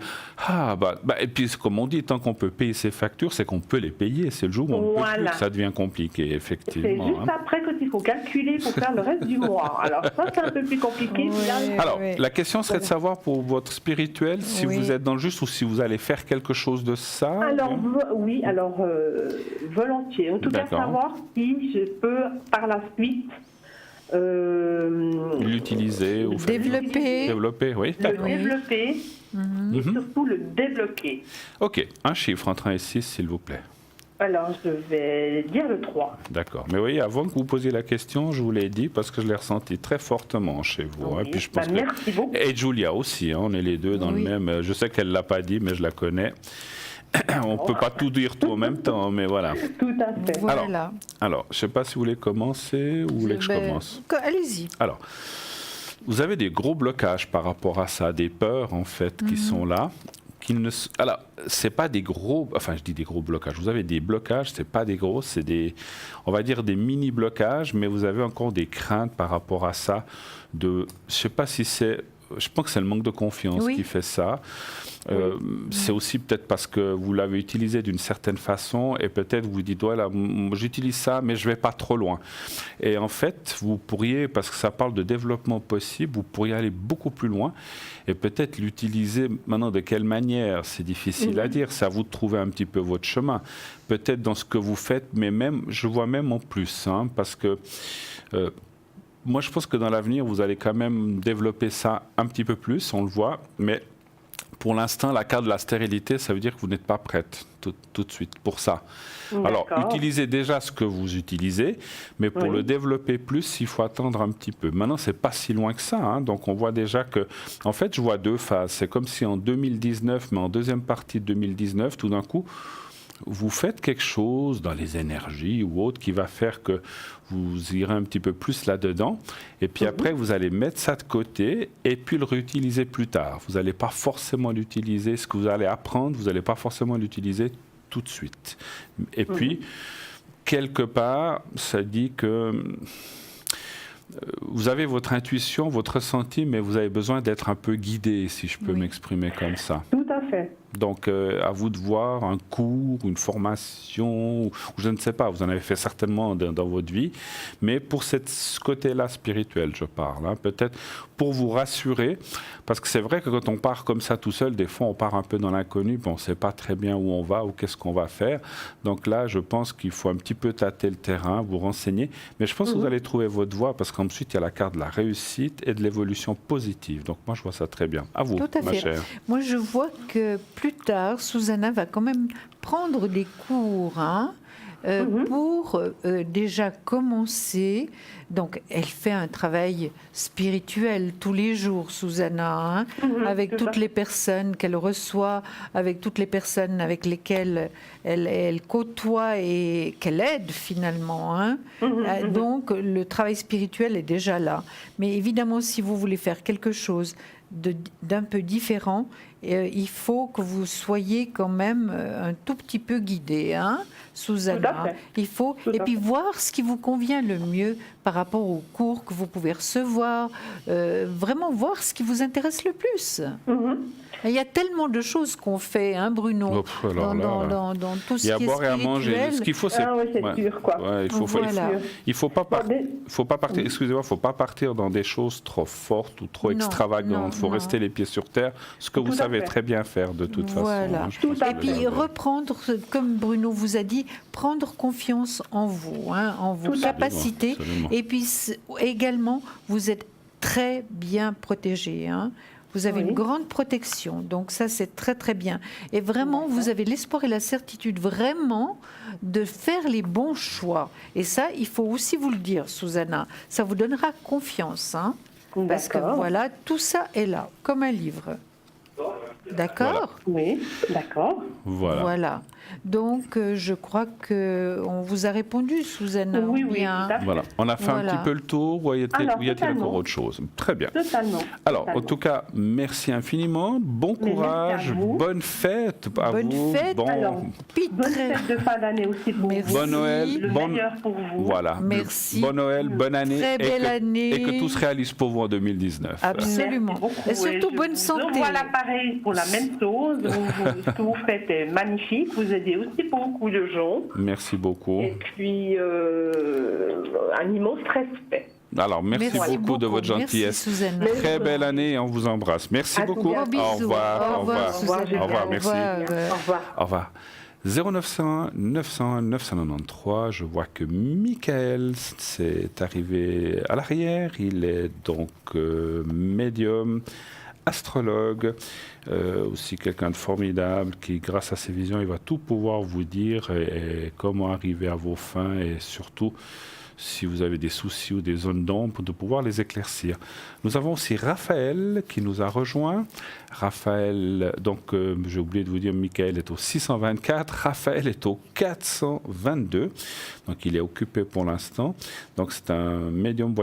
et puis comme on dit, tant qu'on peut payer ses factures, c'est qu'on peut les payer. C'est le jour où on ne peut plus Voilà. que ça devient compliqué, C'est effectivement. juste hein. après quand il faut calculer pour faire le reste du mois. Alors ça, c'est un peu plus compliqué. Oui. Là, Alors, oui. la question serait de savoir pour votre spirituel si Oui. vous êtes dans le juste ou si vous allez faire quelque chose de ça. Alors, volontiers. En tout cas, D'accord. savoir si je peux, par la suite, L'utiliser ou faire- Développer. oui. le développer et Mhm. surtout le débloquer. Ok, un chiffre entre 1 et 6, s'il vous plaît. Alors, je vais dire le 3. D'accord. Mais oui, avant que vous posiez la question, je vous l'ai dit parce que je l'ai ressenti très fortement chez vous. hein. Oui. Puis je pense que... Merci beaucoup. Et Julia aussi, hein, on est les deux dans Oui. le même. Je sais qu'elle ne l'a pas dit, mais je la connais. On ne peut pas tout dire tout en même temps, mais voilà. Tout à fait. Voilà. Alors, je ne sais pas si vous voulez commencer ou vous voulez que je Ben, commence. Allez-y. Alors, vous avez des gros blocages par rapport à ça, des peurs en fait qui sont là. Alors, c'est pas des gros, enfin je dis des gros blocages. Vous avez des blocages, c'est pas des gros, c'est des, on va dire des mini blocages, mais vous avez encore des craintes par rapport à ça. Je sais pas si c'est, je pense que c'est le manque de confiance Oui. qui fait ça. C'est aussi peut-être parce que vous l'avez utilisé d'une certaine façon et peut-être vous dites voilà, j'utilise ça mais je vais pas trop loin. Et en fait, vous pourriez, parce que ça parle de développement possible, vous pourriez aller beaucoup plus loin et peut-être l'utiliser maintenant. De quelle manière, c'est difficile à dire, c'est à vous de trouver un petit peu votre chemin. Peut-être dans ce que vous faites, mais même, je vois même en plus, hein, parce que moi je pense que dans l'avenir, vous allez quand même développer ça un petit peu plus, on le voit, mais pour l'instant, la carte de la stérilité, ça veut dire que vous n'êtes pas prête tout de suite pour ça. Alors, D'accord. utilisez déjà ce que vous utilisez, mais pour le développer plus, il faut attendre un petit peu. Maintenant, c'est pas si loin que ça, hein, donc on voit déjà que, en fait, je vois deux phases. C'est comme si en 2019, mais en deuxième partie de 2019, tout d'un coup, vous faites quelque chose dans les énergies ou autre qui va faire que vous irez un petit peu plus là-dedans. Et puis après, vous allez mettre ça de côté et puis le réutiliser plus tard. Vous n'allez pas forcément l'utiliser. Ce que vous allez apprendre, vous n'allez pas forcément l'utiliser tout de suite. Et puis, quelque part, ça dit que vous avez votre intuition, votre ressenti, mais vous avez besoin d'être un peu guidé, si je peux m'exprimer comme ça. Tout à fait. Donc, à vous de voir un cours, une formation, ou je ne sais pas, vous en avez fait certainement dans votre vie, mais pour ce côté-là spirituel, je parle, hein, peut-être pour vous rassurer, parce que c'est vrai que quand on part comme ça tout seul, des fois on part un peu dans l'inconnu, puis on ne sait pas très bien où on va ou qu'est-ce qu'on va faire. Donc là, je pense qu'il faut un petit peu tâter le terrain, vous renseigner, mais je pense que vous allez trouver votre voie, parce qu'ensuite, il y a la carte de la réussite et de l'évolution positive. Donc moi, je vois ça très bien. À vous, Tout à ma fait. chère. Moi, je vois que plus tard, Susanna va quand même prendre des cours pour déjà commencer. Donc, elle fait un travail spirituel tous les jours, Susanna, hein, avec toutes les personnes qu'elle reçoit, avec toutes les personnes avec lesquelles elle côtoie et qu'elle aide finalement. Hein. Donc, le travail spirituel est déjà là. Mais évidemment, si vous voulez faire quelque chose d'un peu différent, il faut que vous soyez quand même un tout petit peu guidé, hein, Susanna. Il faut, et puis voir ce qui vous convient le mieux par rapport aux cours que vous pouvez recevoir, vraiment voir ce qui vous intéresse le plus. Il y a tellement de choses qu'on fait, hein, Bruno, dans tout ce qui est spirituel. Il y a à boire et à manger. Ce qu'il faut, c'est... sûr, quoi. Il faut pas partir. Excusez-moi, faut pas partir dans des choses trop fortes ou trop extravagantes. Il faut rester les pieds sur terre, ce que vous savez très bien faire de toute façon. Hein, et puis reprendre, comme Bruno vous a dit, prendre confiance en vous, hein, en vos capacités. Absolument. Et puis également, vous êtes très bien protégé. Hein. Vous avez une grande protection, donc ça c'est très très bien. Et vraiment, vous avez l'espoir et la certitude vraiment de faire les bons choix. Et ça, il faut aussi vous le dire, Susanna. Ça vous donnera confiance, hein, parce que voilà, tout ça est là, comme un livre. D'accord ? Oui, d'accord. Voilà. Donc, je crois qu'on vous a répondu, Susanna. Oui. Voilà. On a fait un petit peu le tour. Ou y a-t-il encore autre chose ? Très bien. Totalement. Alors, en tout cas, merci infiniment. Bon courage. Bonne fête à vous. Bonne fête de fin d'année aussi pour vous. Bon Noël. Le meilleur pour vous. Voilà. Merci. Bon Noël, bonne année. Très belle année. Et que tout se réalise pour vous en 2019. Absolument. Et surtout, bonne santé. Voilà, pareil pour la même chose. Ce que vous faites est magnifique. Vous aidez aussi beaucoup de gens. Merci beaucoup. Et puis, un immense respect. Alors, merci beaucoup de votre gentillesse. Merci, très belle année et on vous embrasse. Merci beaucoup. Au revoir. Au revoir. Au revoir. Merci. Au revoir. 0901 901 993. Je vois que Michael s'est arrivé à l'arrière. Il est donc médium, astrologue, aussi quelqu'un de formidable qui, grâce à ses visions, il va tout pouvoir vous dire et comment arriver à vos fins et surtout, si vous avez des soucis ou des zones d'ombre, de pouvoir les éclaircir. Nous avons aussi Raphaël qui nous a rejoint. Raphaël, donc j'ai oublié de vous dire, Michael est au 624, Raphaël est au 422, donc il est occupé pour l'instant. Donc c'est un médium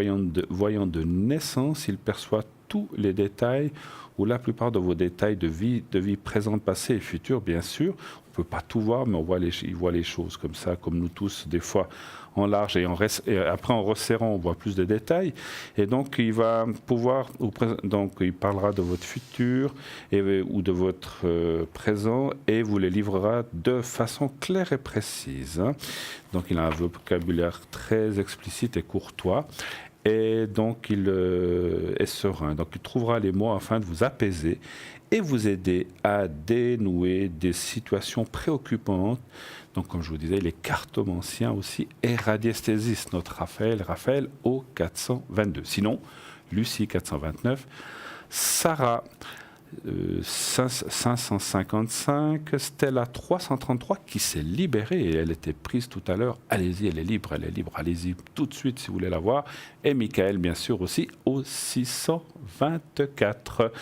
voyant de naissance, il perçoit tous les détails ou la plupart de vos détails de vie présente, passée et future, bien sûr. On ne peut pas tout voir, mais il voit les choses comme ça, comme nous tous, des fois en large et après en resserrant, on voit plus de détails. Et donc, il va pouvoir, donc il parlera de votre futur ou de votre présent et vous les livrera de façon claire et précise. Hein. Donc, il a un vocabulaire très explicite et courtois. Et donc, il est serein. Donc, il trouvera les mots afin de vous apaiser et vous aider à dénouer des situations préoccupantes. Donc, comme je vous disais, il est cartomancien aussi et radiesthésiste, notre Raphaël au 422. Sinon, Lucie 429, Sarah 555, Stella 333 qui s'est libérée et elle était prise tout à l'heure. Allez-y, elle est libre, allez-y tout de suite si vous voulez la voir. Et Michael, bien sûr, aussi au 624.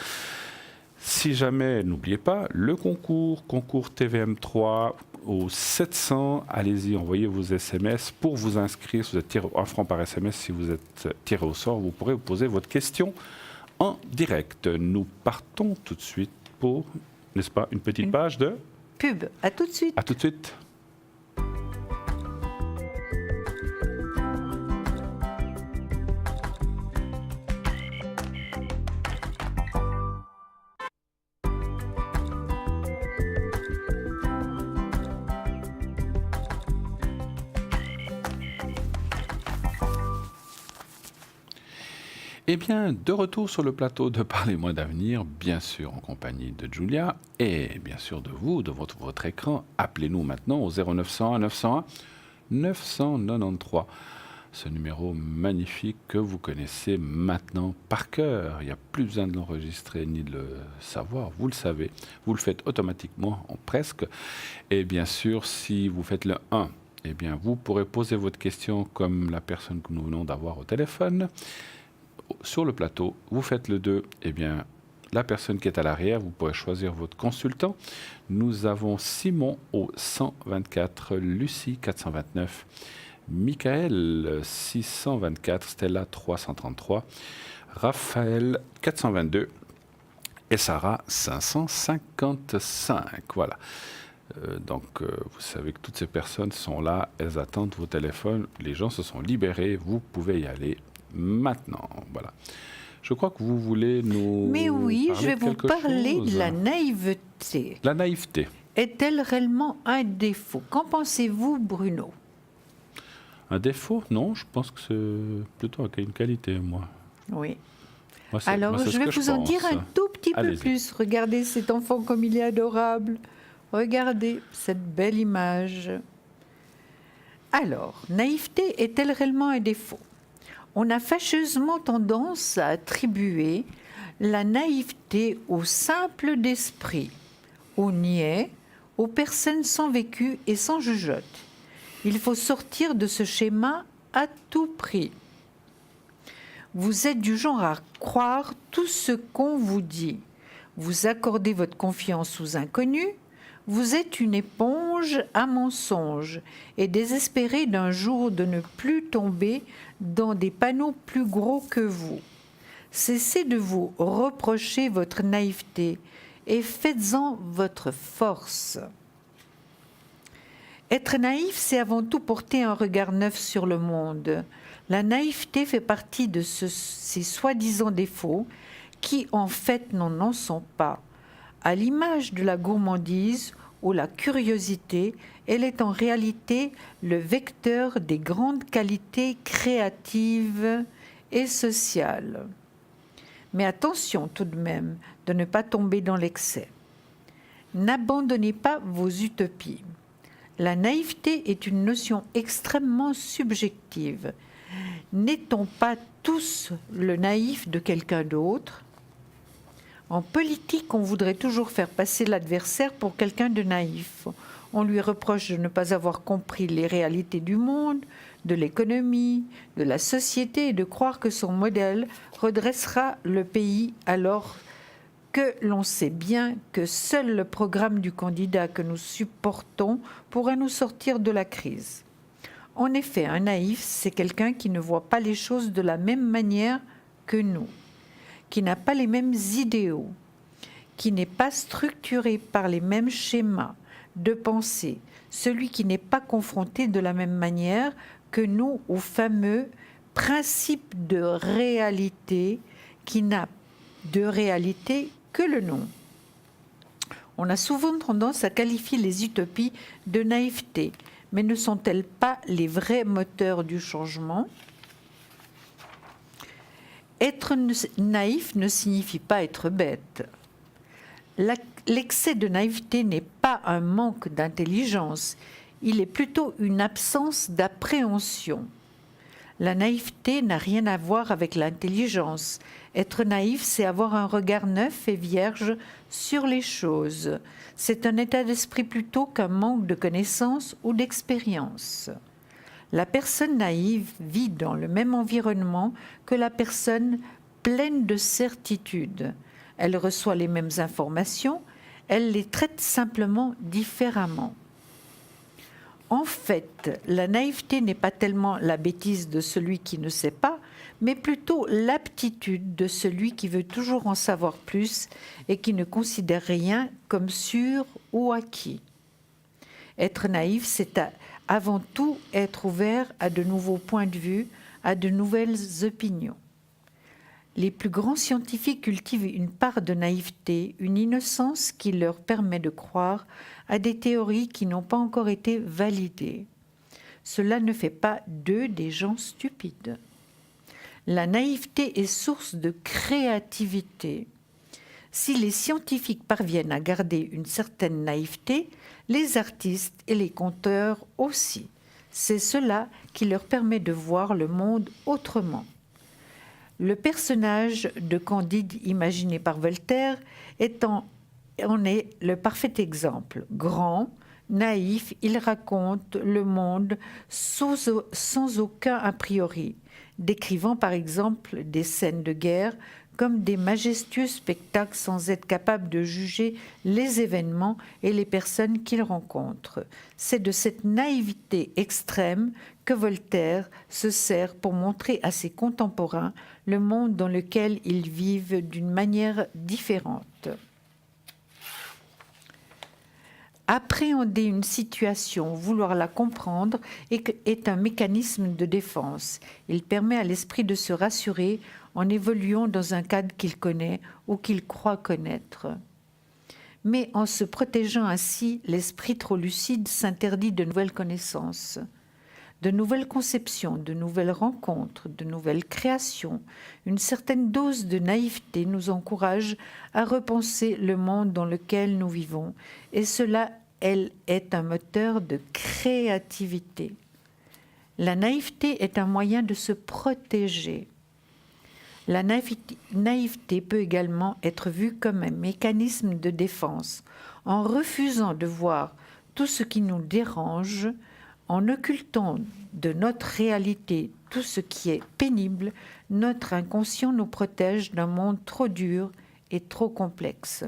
Si jamais, n'oubliez pas, le concours TVM3 au 700, allez-y, envoyez vos SMS pour vous inscrire. Si vous êtes tiré 1 franc par SMS, si vous êtes tiré au sort, vous pourrez vous poser votre question en direct. Nous partons tout de suite pour, n'est-ce pas, une petite page de pub. À tout de suite. À tout de suite. Eh bien, de retour sur le plateau de Parlez-moi d'avenir, bien sûr en compagnie de Julia et bien sûr de vous, de votre écran. Appelez-nous maintenant au 0901 901 993. Ce numéro magnifique que vous connaissez maintenant par cœur. Il n'y a plus besoin de l'enregistrer ni de le savoir, vous le savez. Vous le faites automatiquement, presque. Et bien sûr, si vous faites le 1, eh bien, vous pourrez poser votre question comme la personne que nous venons d'avoir au téléphone. Sur le plateau, vous faites le 2, eh bien, la personne qui est à l'arrière, vous pourrez choisir votre consultant. Nous avons Simon au 124, Lucie 429, Michael 624, Stella 333, Raphaël 422 et Sarah 555. Voilà. Vous savez que toutes ces personnes sont là, elles attendent vos téléphones. Les gens se sont libérés, vous pouvez y aller maintenant. Voilà. Je crois que vous voulez nous Mais oui, parler je vais de vous quelque parler chose. de la naïveté. La naïveté. Est-elle réellement un défaut? Qu'en pensez-vous, Bruno? Un défaut? Non, je pense que c'est plutôt une qualité, moi. Oui. Moi, Alors, moi, je vais vous en dire un tout petit peu Allez-y. plus. Regardez cet enfant comme il est adorable. Regardez cette belle image. Alors, naïveté est-elle réellement un défaut? On a fâcheusement tendance à attribuer la naïveté aux simples d'esprit, aux niais, aux personnes sans vécu et sans jugeote. Il faut sortir de ce schéma à tout prix. Vous êtes du genre à croire tout ce qu'on vous dit. Vous accordez votre confiance aux inconnus. Vous êtes une éponge à mensonges et désespérez d'un jour de ne plus tomber dans des panneaux plus gros que vous. Cessez de vous reprocher votre naïveté et faites-en votre force. Être naïf, c'est avant tout porter un regard neuf sur le monde. La naïveté fait partie de ces soi-disant défauts qui, en fait, n'en en sont pas. À l'image de la gourmandise ou la curiosité, elle est en réalité le vecteur des grandes qualités créatives et sociales. Mais attention tout de même de ne pas tomber dans l'excès. N'abandonnez pas vos utopies. La naïveté est une notion extrêmement subjective. N'est-on pas tous le naïf de quelqu'un d'autre? En politique, on voudrait toujours faire passer l'adversaire pour quelqu'un de naïf. On lui reproche de ne pas avoir compris les réalités du monde, de l'économie, de la société et de croire que son modèle redressera le pays alors que l'on sait bien que seul le programme du candidat que nous supportons pourra nous sortir de la crise. En effet, un naïf, c'est quelqu'un qui ne voit pas les choses de la même manière que nous, qui n'a pas les mêmes idéaux, qui n'est pas structuré par les mêmes schémas de pensée, celui qui n'est pas confronté de la même manière que nous au fameux principe de réalité qui n'a de réalité que le nom. On a souvent tendance à qualifier les utopies de naïveté, mais ne sont-elles pas les vrais moteurs du changement? Être naïf ne signifie pas être bête. L'excès de naïveté n'est pas un manque d'intelligence, il est plutôt une absence d'appréhension. La naïveté n'a rien à voir avec l'intelligence. Être naïf, c'est avoir un regard neuf et vierge sur les choses. C'est un état d'esprit plutôt qu'un manque de connaissance ou d'expérience. La personne naïve vit dans le même environnement que la personne pleine de certitudes. Elle reçoit les mêmes informations, elle les traite simplement différemment. En fait, la naïveté n'est pas tellement la bêtise de celui qui ne sait pas, mais plutôt l'aptitude de celui qui veut toujours en savoir plus et qui ne considère rien comme sûr ou acquis. Être naïf, c'est avant tout être ouvert à de nouveaux points de vue, à de nouvelles opinions. Les plus grands scientifiques cultivent une part de naïveté, une innocence qui leur permet de croire à des théories qui n'ont pas encore été validées. Cela ne fait pas d'eux des gens stupides. La naïveté est source de créativité. Si les scientifiques parviennent à garder une certaine naïveté, les artistes et les conteurs aussi. C'est cela qui leur permet de voir le monde autrement. Le personnage de Candide imaginé par Voltaire en est le parfait exemple. Grand, naïf, il raconte le monde sans aucun a priori, décrivant par exemple des scènes de guerre comme des majestueux spectacles sans être capable de juger les événements et les personnes qu'il rencontre. C'est de cette naïveté extrême que Voltaire se sert pour montrer à ses contemporains le monde dans lequel ils vivent d'une manière différente. Appréhender une situation, vouloir la comprendre, est un mécanisme de défense. Il permet à l'esprit de se rassurer en évoluant dans un cadre qu'il connaît ou qu'il croit connaître. Mais en se protégeant ainsi, l'esprit trop lucide s'interdit de nouvelles connaissances, de nouvelles conceptions, de nouvelles rencontres, de nouvelles créations. Une certaine dose de naïveté nous encourage à repenser le monde dans lequel nous vivons, et cela, elle, est un moteur de créativité. La naïveté est un moyen de se protéger. La naïveté peut également être vue comme un mécanisme de défense. En refusant de voir tout ce qui nous dérange, en occultant de notre réalité tout ce qui est pénible, notre inconscient nous protège d'un monde trop dur et trop complexe.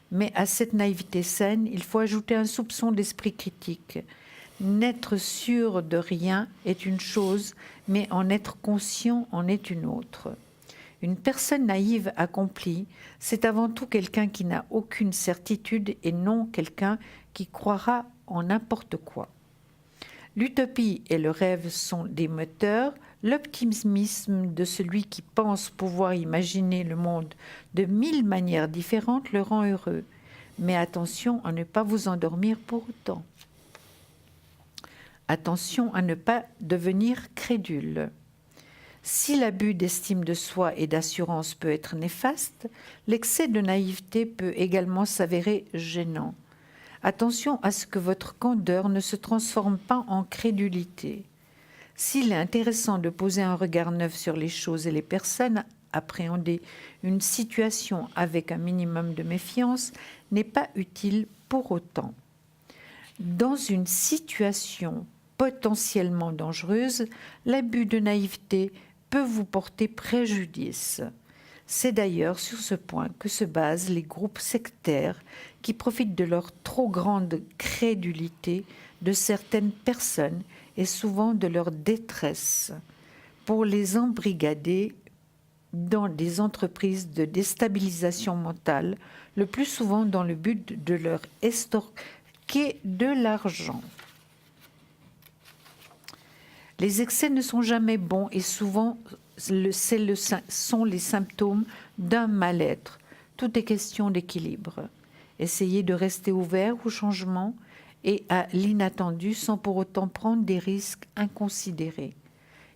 Mais à cette naïveté saine, il faut ajouter un soupçon d'esprit critique. N'être sûr de rien est une chose, mais en être conscient en est une autre. Une personne naïve accomplie, c'est avant tout quelqu'un qui n'a aucune certitude et non quelqu'un qui croira en n'importe quoi. L'utopie et le rêve sont des moteurs, l'optimisme de celui qui pense pouvoir imaginer le monde de 1000 manières différentes le rend heureux. Mais attention à ne pas vous endormir pour autant. Attention à ne pas devenir crédule. Si l'abus d'estime de soi et d'assurance peut être néfaste, l'excès de naïveté peut également s'avérer gênant. Attention à ce que votre candeur ne se transforme pas en crédulité. S'il est intéressant de poser un regard neuf sur les choses et les personnes, appréhender une situation avec un minimum de méfiance n'est pas utile pour autant. Dans une situation potentiellement dangereuse, l'abus de naïveté peut vous porter préjudice. C'est d'ailleurs sur ce point que se basent les groupes sectaires qui profitent de leur trop grande crédulité de certaines personnes et souvent de leur détresse pour les embrigader dans des entreprises de déstabilisation mentale, le plus souvent dans le but de leur estorquer de l'argent. Les excès ne sont jamais bons et souvent sont les symptômes d'un mal-être. Tout est question d'équilibre. Essayez de rester ouvert au changement et à l'inattendu sans pour autant prendre des risques inconsidérés.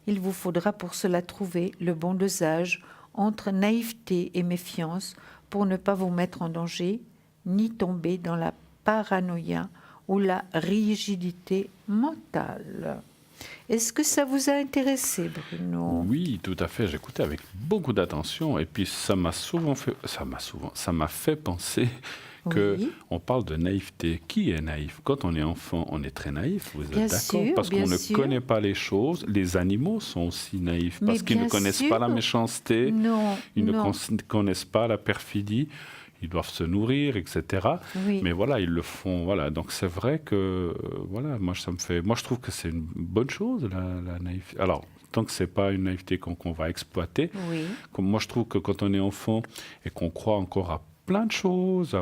Il vous faudra pour cela trouver le bon dosage entre naïveté et méfiance pour ne pas vous mettre en danger ni tomber dans la paranoïa ou la rigidité mentale. Est-ce que ça vous a intéressé, Bruno? Oui, tout à fait. J'écoutais avec beaucoup d'attention et puis ça m'a fait penser que on parle de naïveté. Qui est naïf? Quand on est enfant, on est très naïf, vous êtes d'accord? Parce qu'on ne connaît pas les choses. Les animaux sont aussi naïfs parce qu'ils ne connaissent pas la méchanceté, ils ne connaissent pas la perfidie. Ils doivent se nourrir, etc. Oui. Mais voilà, ils le font. Voilà. Donc c'est vrai que voilà, moi je trouve que c'est une bonne chose la naïveté. Alors tant que c'est pas une naïveté qu'on va exploiter. Oui. Comme moi je trouve que quand on est enfant et qu'on croit encore à plein de choses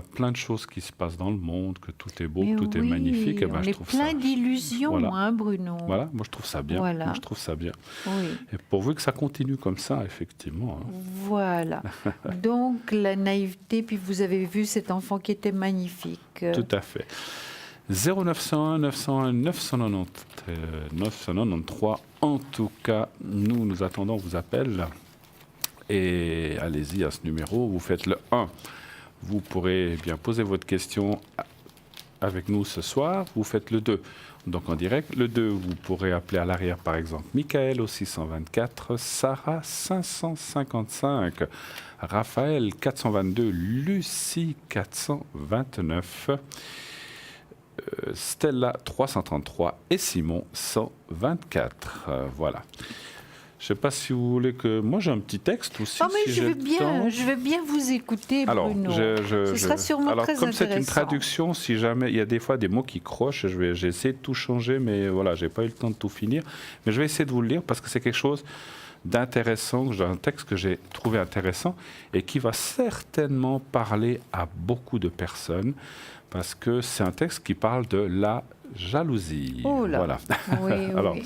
qui se passent dans le monde, que tout est beau, que tout est magnifique. Et ben, je trouve plein d'illusions, voilà. Hein, Bruno. Voilà, moi je trouve ça bien. Voilà. Moi, je trouve ça bien. Oui. Et pourvu que ça continue comme ça, effectivement. Hein. Voilà. Donc la naïveté, puis vous avez vu cet enfant qui était magnifique. Tout à fait. 0901 901 993. En tout cas, nous attendons vos appels. Et allez-y à ce numéro, vous faites le 1. Vous pourrez bien poser votre question avec nous ce soir. Vous faites le 2. Donc en direct, le 2, vous pourrez appeler à l'arrière par exemple Michael au 624, Sarah 555, Raphaël 422, Lucie 429, Stella 333 et Simon 124. Voilà. Je ne sais pas si vous voulez que... Moi, j'ai un petit texte aussi. Mais si je veux bien vous écouter, Bruno. Ce sera sûrement très intéressant. Comme c'est une traduction, si jamais... Il y a des fois des mots qui crochent. J'ai essayé de tout changer, mais voilà, je n'ai pas eu le temps de tout finir. Mais je vais essayer de vous le lire parce que c'est quelque chose d'intéressant, un texte que j'ai trouvé intéressant et qui va certainement parler à beaucoup de personnes parce que c'est un texte qui parle de la jalousie. Oh là. Voilà. Oui, Alors, oui.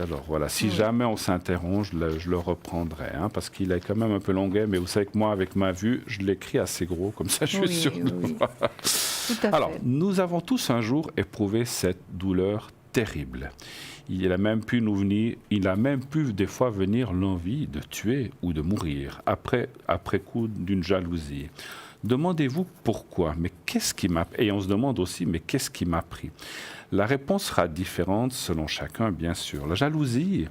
alors voilà, si jamais on s'interrompt, je le reprendrai, hein, parce qu'il est quand même un peu longuet, mais vous savez que moi, avec ma vue, je l'écris assez gros, comme ça je suis sûr. Oui. Tout à Alors, fait. nous avons tous un jour éprouvé cette douleur terrible. Il a même pu des fois venir l'envie de tuer ou de mourir après coup d'une jalousie. Demandez-vous pourquoi, mais qu'est-ce qui m'a... Et on se demande aussi, mais qu'est-ce qui m'a pris? La réponse sera différente selon chacun, bien sûr. La jalousie,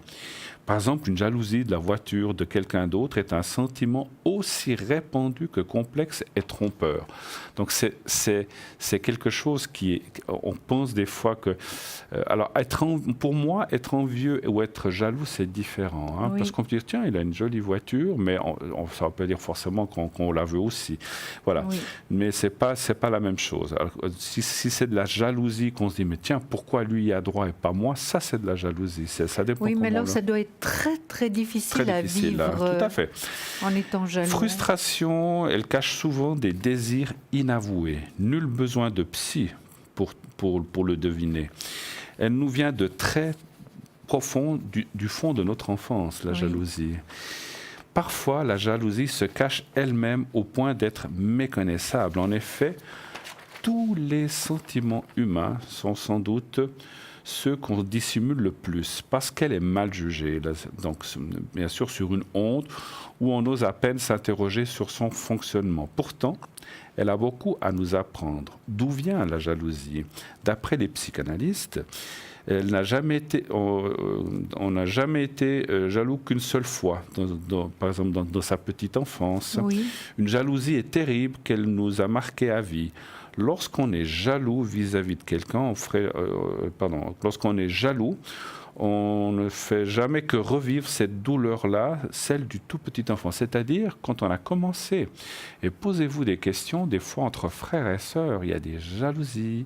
par exemple, une jalousie de la voiture de quelqu'un d'autre est un sentiment aussi répandu que complexe et trompeur. Donc c'est quelque chose on pense des fois que... alors pour moi, être envieux ou être jaloux, c'est différent. Hein, Oui. parce qu'on peut dire, tiens, il a une jolie voiture, mais ça ne veut pas dire forcément qu'on la veut aussi. Voilà. Oui. Mais c'est pas la même chose. Alors, si c'est de la jalousie qu'on se dit, mais tiens, pourquoi lui y a droit et pas moi, ça c'est de la jalousie. Ça dépend Oui, mais comment alors ça doit être très difficile, très difficile, à vivre tout à fait. en étant jaloux. Frustration, elle cache souvent des désirs inavoués. Nul besoin de psy pour le deviner. Elle nous vient de très profond, du fond de notre enfance, la jalousie. Parfois, la jalousie se cache elle-même au point d'être méconnaissable. En effet, tous les sentiments humains sont sans doute ceux qu'on dissimule le plus, parce qu'elle est mal jugée. Donc, bien sûr, sur une honte, où on ose à peine s'interroger sur son fonctionnement. Pourtant, elle a beaucoup à nous apprendre. D'où vient la jalousie? D'après les psychanalystes, on n'a jamais été jaloux qu'une seule fois, par exemple dans sa petite enfance. Oui. Une jalousie est terrible qu'elle nous a marqués à vie. Lorsqu'on est jaloux vis-à-vis de quelqu'un, lorsqu'on est jaloux, on ne fait jamais que revivre cette douleur-là, celle du tout petit enfant. C'est-à-dire, quand on a commencé, et posez-vous des questions, des fois entre frères et sœurs, il y a des jalousies.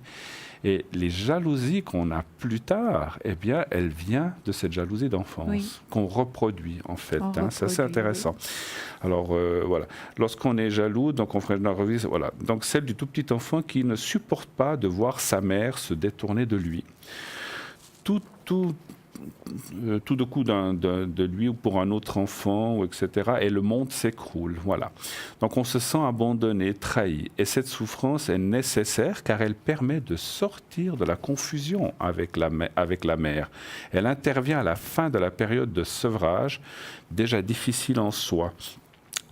Et les jalousies qu'on a plus tard, eh bien, elles viennent de cette jalousie d'enfance, qu'on reproduit en fait. Ça, c'est intéressant. Alors, voilà. Lorsqu'on est jaloux, donc on ferait une revue, voilà. Donc, celle du tout petit enfant qui ne supporte pas de voir sa mère se détourner de lui. Tout de coup de lui ou pour un autre enfant, etc. Et le monde s'écroule. Voilà. Donc on se sent abandonné, trahi. Et cette souffrance est nécessaire car elle permet de sortir de la confusion avec la mère. Elle intervient à la fin de la période de sevrage, déjà difficile en soi.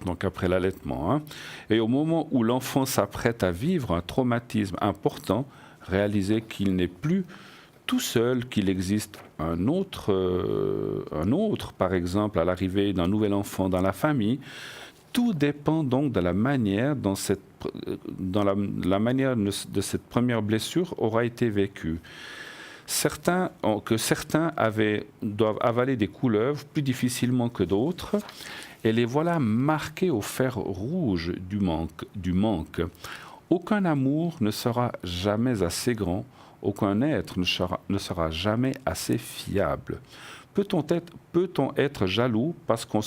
Donc après l'allaitement. Hein. Et au moment où l'enfant s'apprête à vivre un traumatisme important, réaliser qu'il n'est plus tout seul, qu'il existe un autre, par exemple, à l'arrivée d'un nouvel enfant dans la famille. Tout dépend donc de la manière dont la manière de cette première blessure aura été vécue. Certains doivent avaler des couleuvres plus difficilement que d'autres, et les voilà marqués au fer rouge du manque. Aucun amour ne sera jamais assez grand. Aucun être ne sera jamais assez fiable. Peut-on être jaloux parce qu'on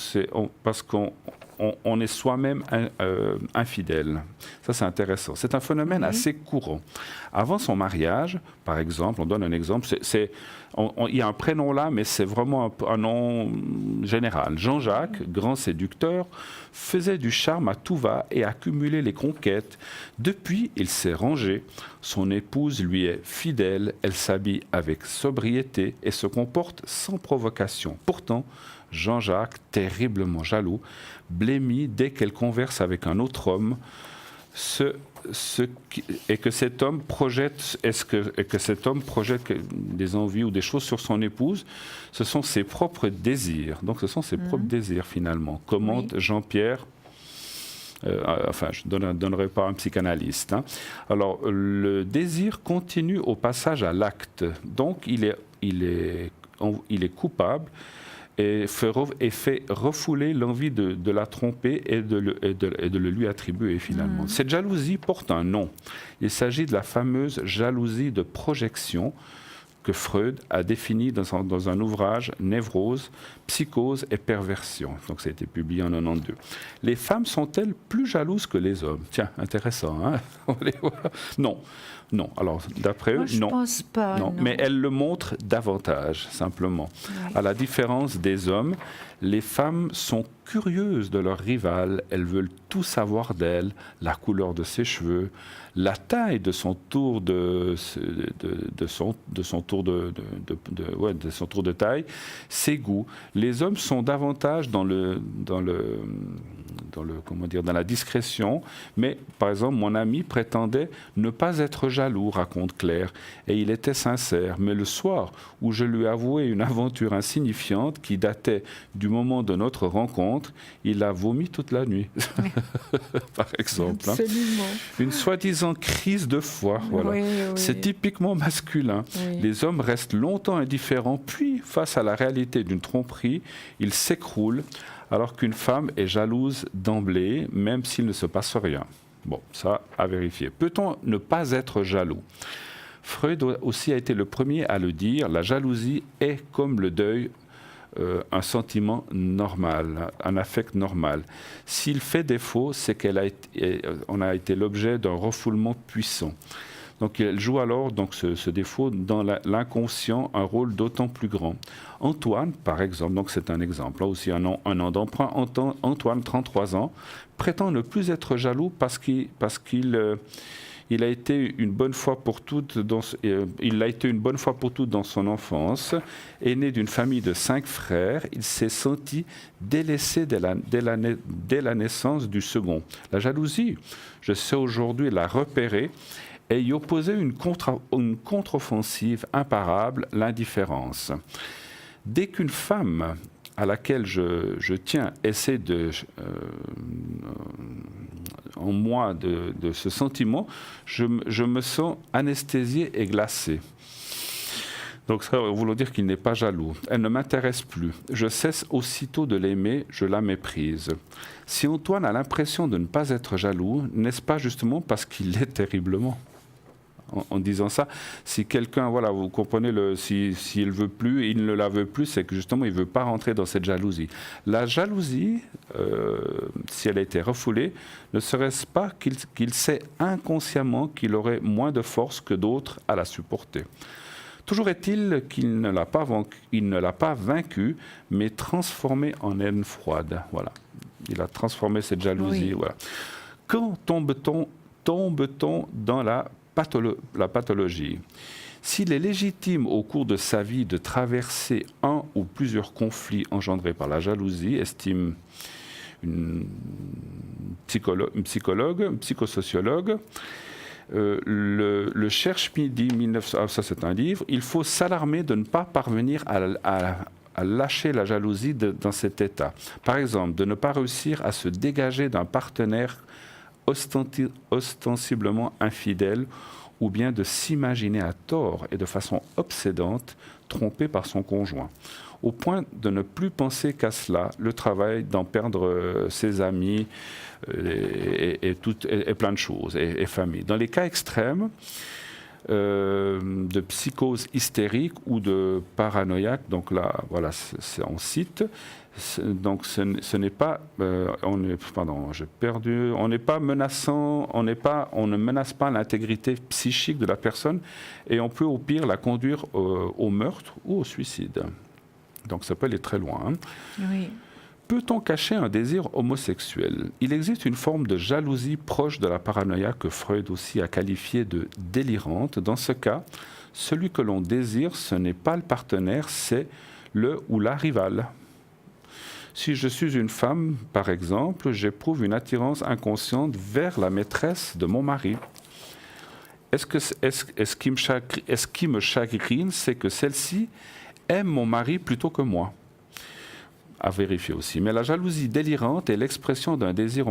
est soi-même infidèle? Ça, c'est intéressant. C'est un phénomène assez courant. Avant son mariage, par exemple, on donne un exemple, il y a un prénom là, mais c'est vraiment un nom général. Jean-Jacques, grand séducteur, faisait du charme à tout va et accumulait les conquêtes. Depuis, il s'est rangé. Son épouse lui est fidèle. Elle s'habille avec sobriété et se comporte sans provocation. Pourtant, Jean-Jacques, terriblement jaloux, blêmit dès qu'elle converse avec un autre homme. Et que cet homme projette des envies ou des choses sur son épouse, ce sont ses propres désirs. Donc ce sont ses propres désirs finalement. Commente Jean-Pierre, je ne donnerai pas un psychanalyste. Hein. Alors le désir continue au passage à l'acte. Donc il est coupable. Et fait refouler l'envie de la tromper et de le lui attribuer finalement. Cette jalousie porte un nom. Il s'agit de la fameuse jalousie de projection. que Freud a défini dans un ouvrage Névrose, psychose et perversion. Donc ça a été publié en 92. Les femmes sont-elles plus jalouses que les hommes? Tiens, intéressant, hein? Non. Non, alors d'après eux, non. Je pense pas, non. Mais elles le montrent davantage, simplement. Oui. À la différence des hommes, les femmes sont curieuses de leur rivale, elles veulent tout savoir d'elle, la couleur de ses cheveux, la taille de son tour de taille, ses goûts. Les hommes sont davantage dans la discrétion, mais par exemple, mon ami prétendait ne pas être jaloux, raconte Claire, et il était sincère. Mais le soir où je lui avouai une aventure insignifiante qui datait du moment de notre rencontre, il a vomi toute la nuit, par exemple. Absolument. Une soi-disant crise de foi, voilà. Oui. C'est typiquement masculin. Oui. Les hommes restent longtemps indifférents, puis, face à la réalité d'une tromperie, ils s'écroulent, alors qu'une femme est jalouse d'emblée, même s'il ne se passe rien. Bon, ça, à vérifier. Peut-on ne pas être jaloux? Freud aussi a été le premier à le dire, la jalousie est comme le deuil, un sentiment normal, un affect normal. S'il fait défaut, c'est qu'on a été l'objet d'un refoulement puissant. Donc elle joue alors ce défaut dans l'inconscient un rôle d'autant plus grand. Antoine, par exemple, donc c'est un exemple, là aussi un an d'emprunt, Antoine, 33 ans, prétend ne plus être jaloux parce qu'il a été une bonne fois pour toutes dans son enfance. Né d'une famille de 5 frères, il s'est senti délaissé dès la naissance du second. La jalousie, je sais aujourd'hui la repérer et y opposer une contre-offensive imparable, l'indifférence. Dès qu'une femme à laquelle je tiens essaie en moi de ce sentiment, je me sens anesthésié et glacé. Donc ça veut dire qu'il n'est pas jaloux. Elle ne m'intéresse plus. Je cesse aussitôt de l'aimer, je la méprise. Si Antoine a l'impression de ne pas être jaloux, n'est-ce pas justement parce qu'il l'est terriblement ? En disant ça, si quelqu'un, voilà, vous comprenez, s'il veut plus, il ne la veut plus, c'est que justement il ne veut pas rentrer dans cette jalousie. La jalousie, si elle a été refoulée, ne serait-ce pas qu'il sait inconsciemment qu'il aurait moins de force que d'autres à la supporter. Toujours est-il qu'il ne l'a pas vaincu, mais transformé en haine froide. Voilà. Il a transformé cette jalousie. Oui. Voilà. Quand tombe-t-on dans la pathologie? S'il est légitime au cours de sa vie de traverser un ou plusieurs conflits engendrés par la jalousie, estime une psychosociologue, le Cherche-Midi, ça c'est un livre, il faut s'alarmer de ne pas parvenir à lâcher la jalousie dans cet état. Par exemple, de ne pas réussir à se dégager d'un partenaire ostensiblement infidèle, ou bien de s'imaginer à tort et de façon obsédante trompé par son conjoint, au point de ne plus penser qu'à cela, le travail, d'en perdre ses amis et plein de choses, et famille. Dans les cas extrêmes de psychose hystérique ou de paranoïaque, donc là, voilà, on cite. Donc ce n'est pas, on n'est pas menaçant, on ne menace pas l'intégrité psychique de la personne et on peut au pire la conduire au meurtre ou au suicide. Donc ça peut aller très loin. Hein. Oui. Peut-on cacher un désir homosexuel? Il existe une forme de jalousie proche de la paranoïa que Freud aussi a qualifiée de délirante. Dans ce cas, celui que l'on désire, ce n'est pas le partenaire, c'est le ou la rivale. Si je suis une femme, par exemple, j'éprouve une attirance inconsciente vers la maîtresse de mon mari. Est-ce qui me chagrine, c'est que celle-ci aime mon mari plutôt que moi? À vérifier aussi. Mais la jalousie délirante est l'expression d'un désir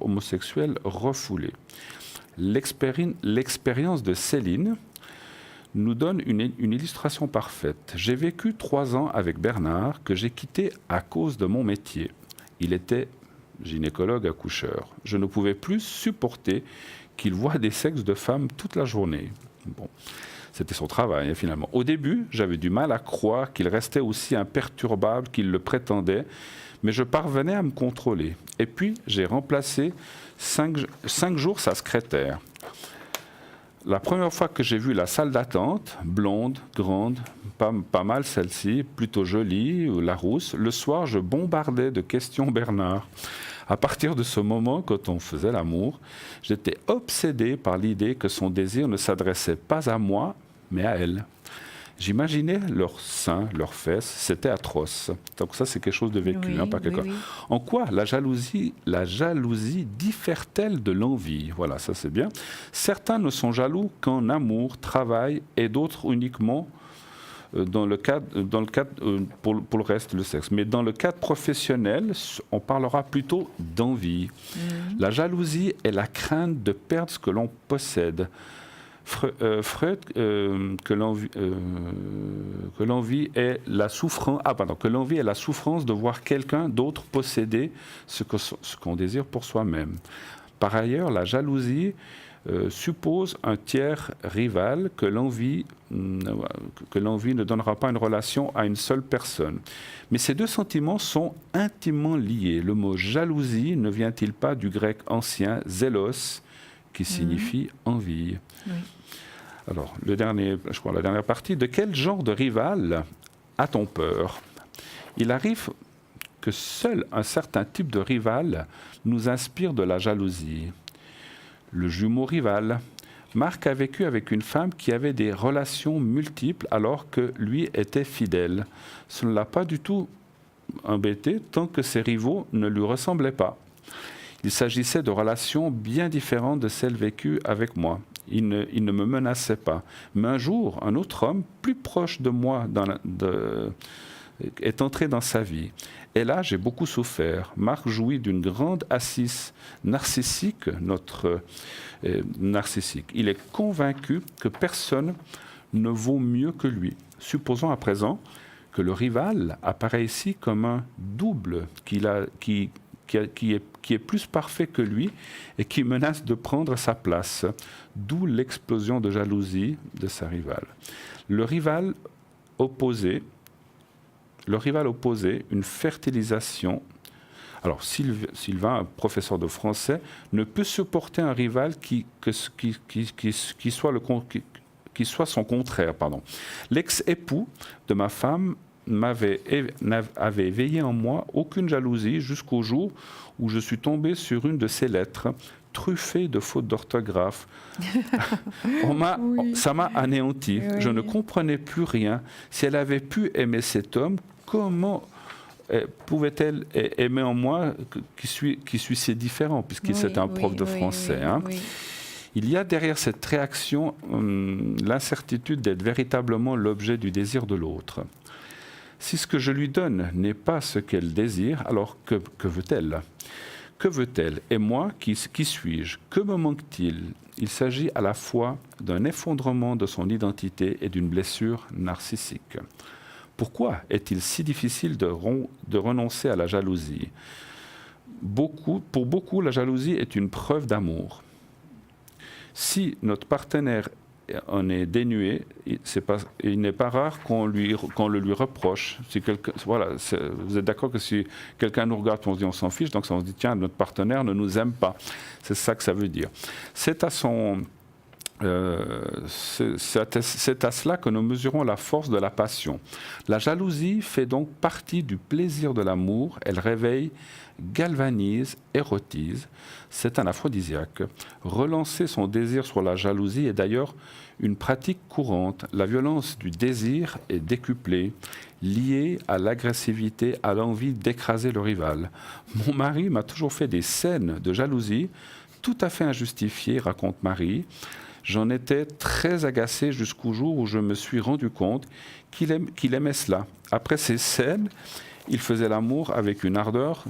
homosexuel refoulé. L'expérience de Céline nous donne une illustration parfaite. J'ai vécu 3 ans avec Bernard, que j'ai quitté à cause de mon métier. Il était gynécologue accoucheur. Je ne pouvais plus supporter qu'il voie des sexes de femmes toute la journée. Bon. C'était son travail, finalement. Au début, j'avais du mal à croire qu'il restait aussi imperturbable qu'il le prétendait, mais je parvenais à me contrôler. Et puis, j'ai remplacé 5 jours sa secrétaire. La première fois que j'ai vu la salle d'attente, blonde, grande, pas mal celle-ci, plutôt jolie, la rousse, le soir, je bombardais de questions Bernard. À partir de ce moment, quand on faisait l'amour, j'étais obsédé par l'idée que son désir ne s'adressait pas à moi, mais à elle. J'imaginais leurs seins, leurs fesses, c'était atroce. Donc ça, c'est quelque chose de vécu, Oui, pas quelque oui, oui. En quoi la jalousie diffère-t-elle de l'envie? Voilà, ça c'est bien. Certains ne sont jaloux qu'en amour, travail, et d'autres uniquement pour le reste, le sexe. Mais dans le cadre professionnel, on parlera plutôt d'envie. La jalousie est la crainte de perdre ce que l'on possède. Freud, que l'envie est la souffrance. Que l'envie est la souffrance de voir quelqu'un d'autre posséder ce qu'on désire pour soi-même. Par ailleurs, la jalousie suppose un tiers rival que l'envie ne donnera pas une relation à une seule personne. Mais ces deux sentiments sont intimement liés. Le mot jalousie ne vient-il pas du grec ancien zélos, qui signifie envie? Oui. Alors, la dernière partie. De quel genre de rival a-t-on peur? Il arrive que seul un certain type de rival nous inspire de la jalousie. Le jumeau rival. Marc a vécu avec une femme qui avait des relations multiples alors que lui était fidèle. Ce ne l'a pas du tout embêté tant que ses rivaux ne lui ressemblaient pas. Il s'agissait de relations bien différentes de celles vécues avec moi. Il ne me menaçait pas. Mais un jour, un autre homme, plus proche de moi, est entré dans sa vie. Et là, j'ai beaucoup souffert. Marc jouit d'une grande assise narcissique, narcissique. Il est convaincu que personne ne vaut mieux que lui. Supposons à présent que le rival apparaît ici comme un double qui est plus parfait que lui et qui menace de prendre sa place, d'où l'explosion de jalousie de sa rivale. Le rival opposé, une fertilisation. Alors Sylvain, un professeur de français, ne peut supporter un rival qui soit son contraire. L'ex-époux de ma femme avait éveillé en moi aucune jalousie jusqu'au jour où je suis tombé sur une de ses lettres truffée de fautes d'orthographe. Ça m'a anéanti. Oui. Je ne comprenais plus rien. Si elle avait pu aimer cet homme, comment pouvait-elle aimer en moi qui suis si différent, puisqu'il c'était un prof de français. Il y a derrière cette réaction l'incertitude d'être véritablement l'objet du désir de l'autre. Si ce que je lui donne n'est pas ce qu'elle désire, alors que veut-elle? Que veut-elle? Et moi, qui suis-je? Que me manque-t-il? Il s'agit à la fois d'un effondrement de son identité et d'une blessure narcissique. Pourquoi est-il si difficile de renoncer à la jalousie? Pour beaucoup, la jalousie est une preuve d'amour. Si notre partenaire en est dénué, il n'est pas rare qu'on le lui reproche. Vous êtes d'accord que si quelqu'un nous regarde, on se dit on s'en fiche, donc ça on se dit tiens, notre partenaire ne nous aime pas. C'est ça que ça veut dire. C'est à cela que nous mesurons la force de la passion. La jalousie fait donc partie du plaisir de l'amour. Elle réveille, galvanise, érotise. C'est un aphrodisiaque. Relancer son désir sur la jalousie est d'ailleurs une pratique courante. La violence du désir est décuplée, liée à l'agressivité, à l'envie d'écraser le rival. Mon mari m'a toujours fait des scènes de jalousie tout à fait injustifiées, raconte Marie. J'en étais très agacé jusqu'au jour où je me suis rendu compte qu'il aimait cela. Après ces scènes, il faisait l'amour avec une ardeur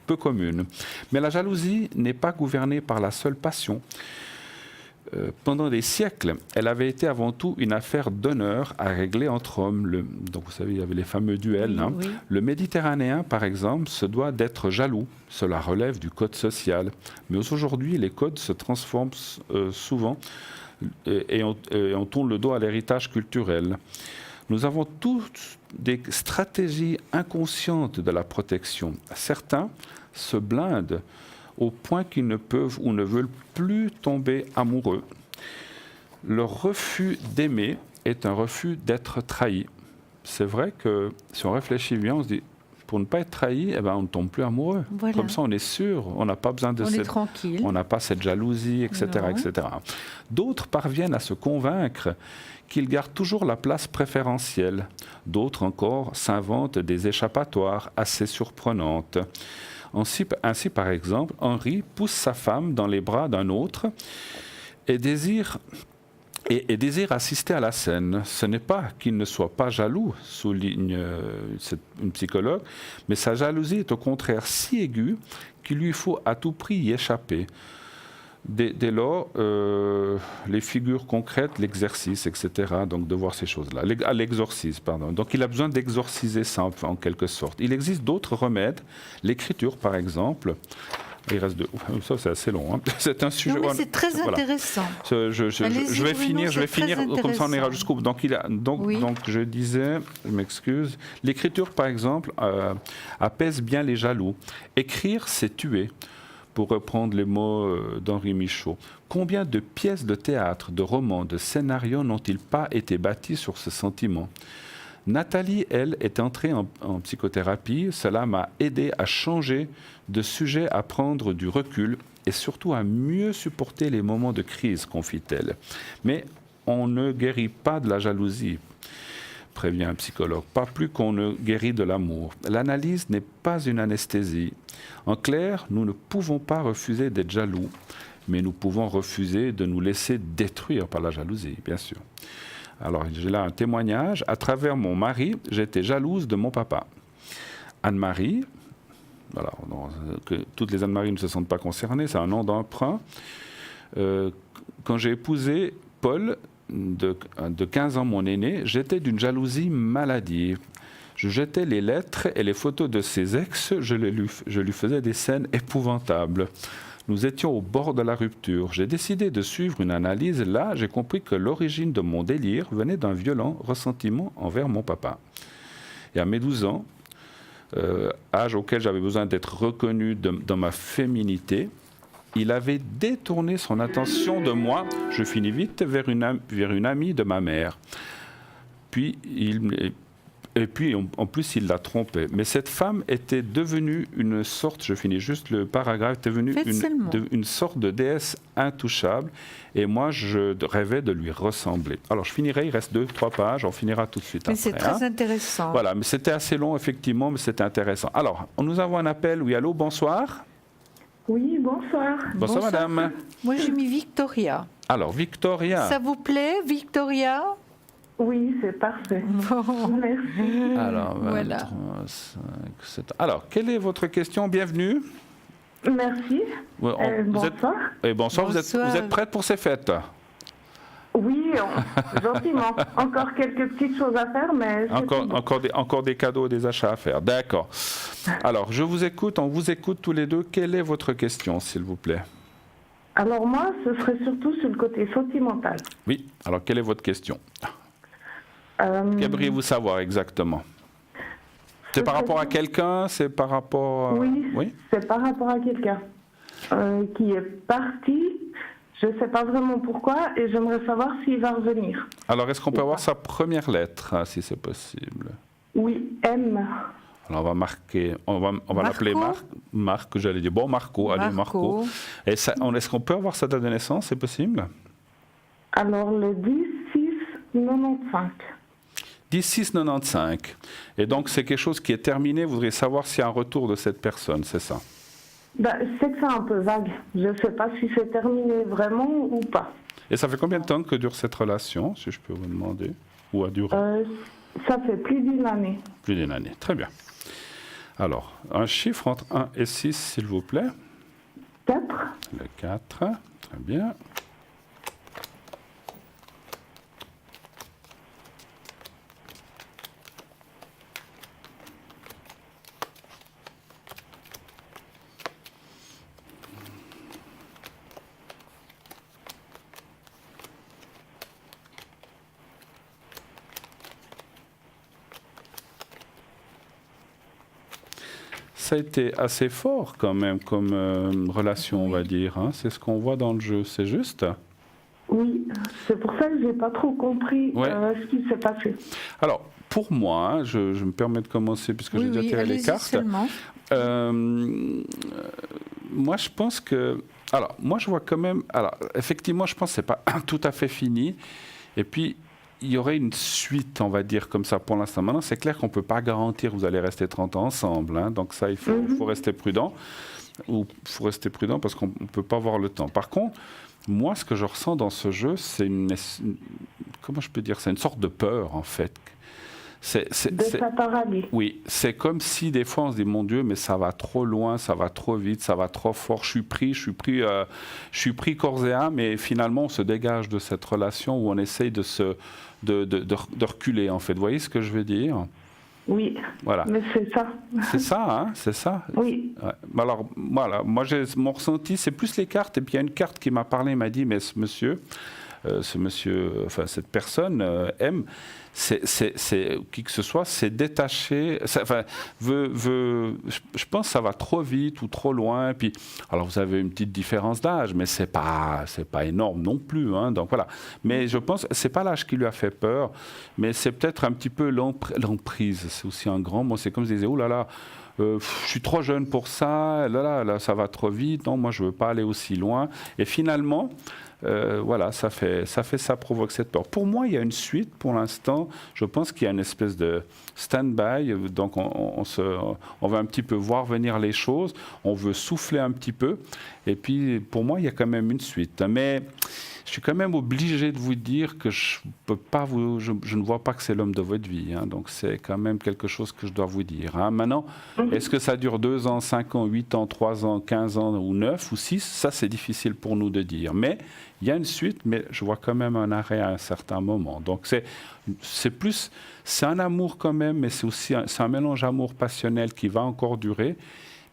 peu commune. Mais la jalousie n'est pas gouvernée par la seule passion. Pendant des siècles, elle avait été avant tout une affaire d'honneur à régler entre hommes. Donc vous savez, il y avait les fameux duels. Oui. Le Méditerranéen, par exemple, se doit d'être jaloux. Cela relève du code social. Mais aujourd'hui, les codes se transforment souvent et on tourne le dos à l'héritage culturel. Nous avons tous des stratégies inconscientes de la protection. Certains se blindent au point qu'ils ne peuvent ou ne veulent plus tomber amoureux. Leur refus d'aimer est un refus d'être trahi. C'est vrai que si on réfléchit bien, on se dit, pour ne pas être trahi, eh ben, on ne tombe plus amoureux. Voilà. Comme ça, on est sûr, on n'a pas besoin de est tranquille. On n'a pas cette jalousie, etc., etc. D'autres parviennent à se convaincre qu'ils gardent toujours la place préférentielle. D'autres encore s'inventent des échappatoires assez surprenantes. Ainsi, par exemple, Henri pousse sa femme dans les bras d'un autre et désire assister à la scène. Ce n'est pas qu'il ne soit pas jaloux, souligne une psychologue, mais sa jalousie est au contraire si aiguë qu'il lui faut à tout prix y échapper. Dès lors, les figures concrètes, l'exercice, etc., donc de voir ces choses-là. L'exorcisme, pardon. Donc il a besoin d'exorciser ça en quelque sorte. Il existe d'autres remèdes, l'écriture par exemple. Il reste ça c'est assez long. Hein. C'est un sujet. Non, mais c'est très intéressant. Je vais finir, comme ça on ira jusqu'au bout. Donc je disais, je m'excuse, l'écriture par exemple apaise bien les jaloux. Écrire, c'est tuer. Pour reprendre les mots d'Henri Michaud. Combien de pièces de théâtre, de romans, de scénarios n'ont-ils pas été bâtis sur ce sentiment ? Nathalie, elle, est entrée en psychothérapie. Cela m'a aidé à changer de sujet, à prendre du recul et surtout à mieux supporter les moments de crise, confie-t-elle. Mais on ne guérit pas de la jalousie, prévient un psychologue, pas plus qu'on ne guérit de l'amour. L'analyse n'est pas une anesthésie. En clair, nous ne pouvons pas refuser d'être jaloux, mais nous pouvons refuser de nous laisser détruire par la jalousie, bien sûr. Alors, j'ai là un témoignage. À travers mon mari, j'étais jalouse de mon papa. Anne-Marie, voilà, que toutes les Anne-Marie ne se sentent pas concernées, c'est un nom d'emprunt. Quand j'ai épousé Paul, de 15 ans, mon aîné, j'étais d'une jalousie maladive. Je jetais les lettres et les photos de ses ex, je lui faisais des scènes épouvantables. Nous étions au bord de la rupture. J'ai décidé de suivre une analyse. Là, j'ai compris que l'origine de mon délire venait d'un violent ressentiment envers mon papa. Et à mes 12 ans, âge auquel j'avais besoin d'être reconnu dans ma féminité, il avait détourné son attention de moi, je finis vite, vers une amie de ma mère. Et puis, en plus, il l'a trompée. Mais cette femme était devenue une sorte, je finis juste le paragraphe, était devenue une sorte de déesse intouchable. Et moi, je rêvais de lui ressembler. Alors, je finirai, il reste 2-3 pages, on finira tout de suite après. Mais c'est très intéressant. Voilà, mais c'était assez long, effectivement, mais c'était intéressant. Alors, nous avons un appel. Oui, allô, bonsoir. Oui, bonsoir. Bonsoir, madame. Moi, j'ai mis Victoria. Alors, Victoria. Ça vous plaît, Victoria ? Oui, c'est parfait. Bon. Merci. Alors, 23, voilà. 5, 7. Alors, quelle est votre question ? Bienvenue. Merci. Bonsoir. Bonsoir. Vous êtes prête pour ces fêtes ? Oui, gentiment. Encore quelques petites choses à faire, mais... Encore des cadeaux, des achats à faire. D'accord. Alors, on vous écoute tous les deux. Quelle est votre question, s'il vous plaît ? Alors moi, ce serait surtout sur le côté sentimental. Oui. Alors, quelle est votre question ? Qu'aimeriez-vous savoir exactement ? C'est par rapport à quelqu'un ? C'est par rapport à... Oui, c'est par rapport à quelqu'un qui est parti. Je ne sais pas vraiment pourquoi et j'aimerais savoir s'il va revenir. Alors, est-ce qu'on peut avoir sa première lettre, si c'est possible ? Oui, M. Alors, on va l'appeler Marc, j'allais dire. Bon, Marco, allez, Marco. Est-ce qu'on peut avoir sa date de naissance, c'est possible ? Alors, le 10-6-95. 10-6-95. Et donc, c'est quelque chose qui est terminé. Vous voudriez savoir s'il y a un retour de cette personne, c'est ça ? C'est que c'est un peu vague. Je ne sais pas si c'est terminé vraiment ou pas. Et ça fait combien de temps que dure cette relation, si je peux vous demander ? Ou a duré ? Ça fait plus d'une année. Plus d'une année, très bien. Alors, un chiffre entre 1 et 6, s'il vous plaît. 4. Le 4, très bien. ça a été assez fort quand même comme relation, on va dire. Hein. C'est ce qu'on voit dans le jeu, c'est juste? Oui, c'est pour ça que je n'ai pas trop compris ce qui s'est passé. Alors, pour moi, hein, je me permets de commencer puisque j'ai déjà tiré les cartes. Moi, je pense que... Alors, moi, je vois quand même... Alors, effectivement, je pense que ce n'est pas tout à fait fini. Et puis, il y aurait une suite, on va dire, comme ça pour l'instant. Maintenant, c'est clair qu'on ne peut pas garantir que vous allez rester 30 ans ensemble. Hein. Donc ça, il faut rester prudent. Ou il faut rester prudent parce qu'on ne peut pas avoir le temps. Par contre, moi, ce que je ressens dans ce jeu, c'est comment je peux dire, c'est une sorte de peur, en fait. De sa paradis. Oui, c'est comme si des fois on se dit, mon Dieu, mais ça va trop loin, ça va trop vite, ça va trop fort, je suis pris corps et âme, et finalement on se dégage de cette relation où on essaye de reculer, en fait. Vous voyez ce que je veux dire? Oui, voilà. Mais c'est ça. C'est ça, hein, c'est ça. Oui. Ouais. Alors, voilà, moi, mon ressenti, c'est plus les cartes. Et puis, il y a une carte qui m'a parlé, m'a dit, mais ce monsieur, enfin, cette personne, M, qui que ce soit, s'est détaché, je pense que ça va trop vite ou trop loin. Puis, alors, vous avez une petite différence d'âge, mais c'est pas énorme non plus. Hein, donc, voilà. Mais je pense que ce n'est pas l'âge qui lui a fait peur, mais c'est peut-être un petit peu l'emprise. C'est aussi un grand mot. C'est comme je disais, oh là là, je suis trop jeune pour ça, là, ça va trop vite, non, moi je ne veux pas aller aussi loin. Et finalement, voilà, ça provoque cette peur. Pour moi, il y a une suite pour l'instant. Je pense qu'il y a une espèce de stand-by. Donc, on va un petit peu voir venir les choses. On veut souffler un petit peu. Et puis, pour moi, il y a quand même une suite. Mais je suis quand même obligé de vous dire que je ne vois pas que c'est l'homme de votre vie. Hein, donc, c'est quand même quelque chose que je dois vous dire. Hein. Maintenant, est-ce que ça dure 2 ans, 5 ans, 8 ans, 3 ans, 15 ans ou 9 ou 6? Ça, c'est difficile pour nous de dire. Mais il y a une suite, mais je vois quand même un arrêt à un certain moment. Donc, c'est un amour quand même, mais c'est aussi un mélange amour passionnel qui va encore durer,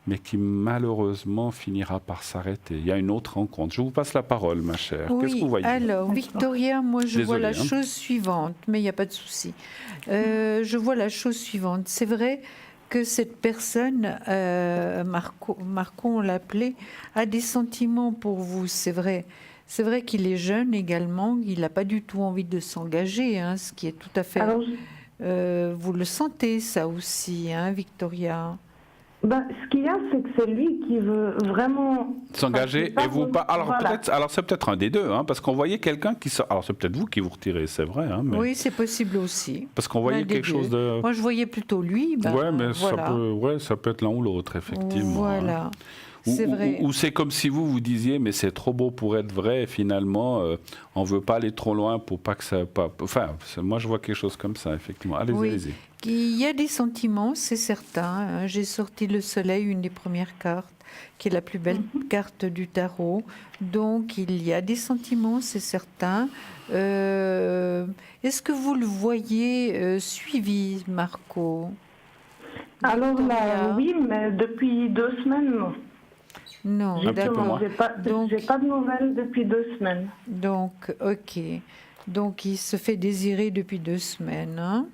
mais qui malheureusement finira par s'arrêter. Il y a une autre rencontre. Je vous passe la parole, ma chère. Oui, qu'est-ce que vous voyez? Alors, Victoria, moi je vois la chose suivante, mais il n'y a pas de souci. Je vois la chose suivante. C'est vrai que cette personne, Marco, on l'appelait, a des sentiments pour vous, c'est vrai. C'est vrai qu'il est jeune également, il n'a pas du tout envie de s'engager, hein, ce qui est tout à fait... Alors, vous le sentez, ça aussi, hein, Victoria? Ce qu'il y a, c'est que c'est lui qui veut vraiment s'engager et vous pas. Alors, voilà. C'est peut-être un des deux, hein, parce qu'on voyait quelqu'un qui. Alors c'est peut-être vous qui vous retirez, c'est vrai. Hein, mais... Oui, c'est possible aussi. Parce qu'on voyait quelque chose de. Moi, je voyais plutôt lui. Ouais, mais voilà. ça peut être l'un ou l'autre, effectivement. Voilà. Hein. C'est vrai. Ou c'est comme si vous disiez, mais c'est trop beau pour être vrai, et finalement, on ne veut pas aller trop loin pour pas que ça... Enfin, moi, je vois quelque chose comme ça, effectivement. Allez-y. Il y a des sentiments, c'est certain. J'ai sorti le soleil, une des premières cartes, qui est la plus belle carte du tarot. Donc, il y a des sentiments, c'est certain. Est-ce que vous le voyez suivi, Marco? Alors là, oui, mais depuis 2 semaines, non. Non, d'accord. J'ai pas de nouvelles depuis 2 semaines. Donc, ok. Donc, il se fait désirer depuis 2 semaines. Hein?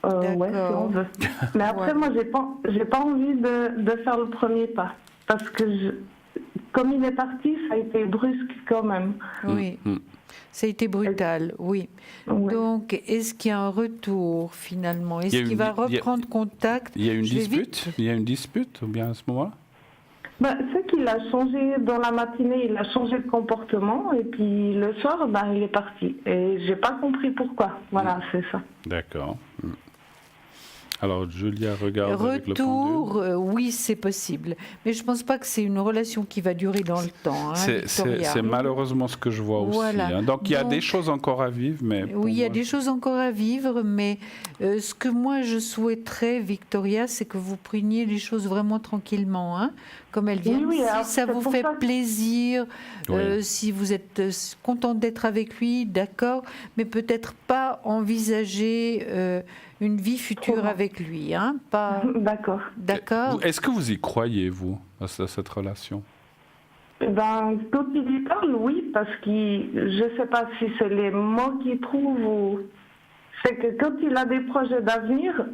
Ouais, si on veut. Mais après, moi, j'ai pas envie de faire le premier pas. Parce que, comme il est parti, ça a été brusque quand même. Oui. Ça a été brutal, oui. Ouais. Donc, est-ce qu'il y a un retour finalement? Est-ce qu'il va reprendre contact? Il y a une dispute? Il y a une dispute ou bien à ce moment-là? C'est qu'il a changé dans la matinée, il a changé de comportement et puis le soir, il est parti. Et j'ai pas compris pourquoi. Voilà, c'est ça. D'accord. Alors, Julia regarde avec le pendule. Oui, c'est possible. Mais je ne pense pas que c'est une relation qui va durer dans le temps. Hein, c'est malheureusement ce que je vois aussi. Hein. Donc, il y a des choses encore à vivre. Mais oui, il y a des choses encore à vivre. Mais ce que moi, je souhaiterais, Victoria, c'est que vous preniez les choses vraiment tranquillement. Hein, comme elles viennent. Oui, si ça vous fait plaisir, si vous êtes contente d'être avec lui, d'accord. Mais peut-être pas envisager... une vie future avec lui, hein, pas... D'accord. D'accord. Est-ce que vous y croyez, vous, à cette relation? Quand il y parle, oui, parce que je ne sais pas si c'est les mots qu'il trouve ou... C'est que quand il a des projets d'avenir,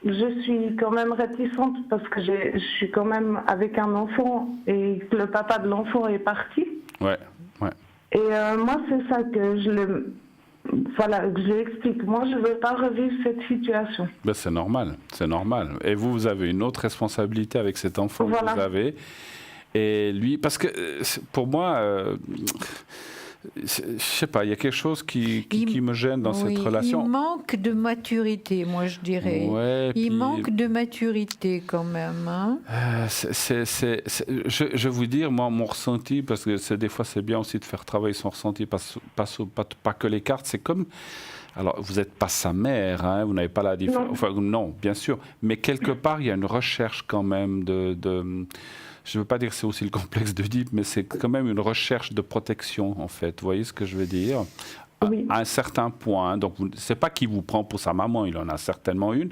je suis quand même réticente parce que je suis quand même avec un enfant et que le papa de l'enfant est parti. Ouais. Et moi, c'est ça que que je lui explique. Moi, je ne veux pas revivre cette situation. Ben, c'est normal. Et vous avez une autre responsabilité avec cet enfant que vous avez. Et lui, parce que pour moi, je sais pas, il y a quelque chose qui me gêne dans cette relation. Il manque de maturité, moi je dirais. Ouais, il manque de maturité quand même. Hein. Je vais vous dire, moi, mon ressenti, parce que des fois c'est bien aussi de faire travailler son ressenti, pas que les cartes, c'est comme... Alors, vous n'êtes pas sa mère, hein, vous n'avez pas la différence. Enfin, non, bien sûr. Mais quelque part, il y a une recherche quand même je ne veux pas dire que c'est aussi le complexe d'Oedipe, mais c'est quand même une recherche de protection, en fait. Vous voyez ce que je veux dire ? Oui. À un certain point. Donc, c'est pas qu'il vous prend pour sa maman, il en a certainement une,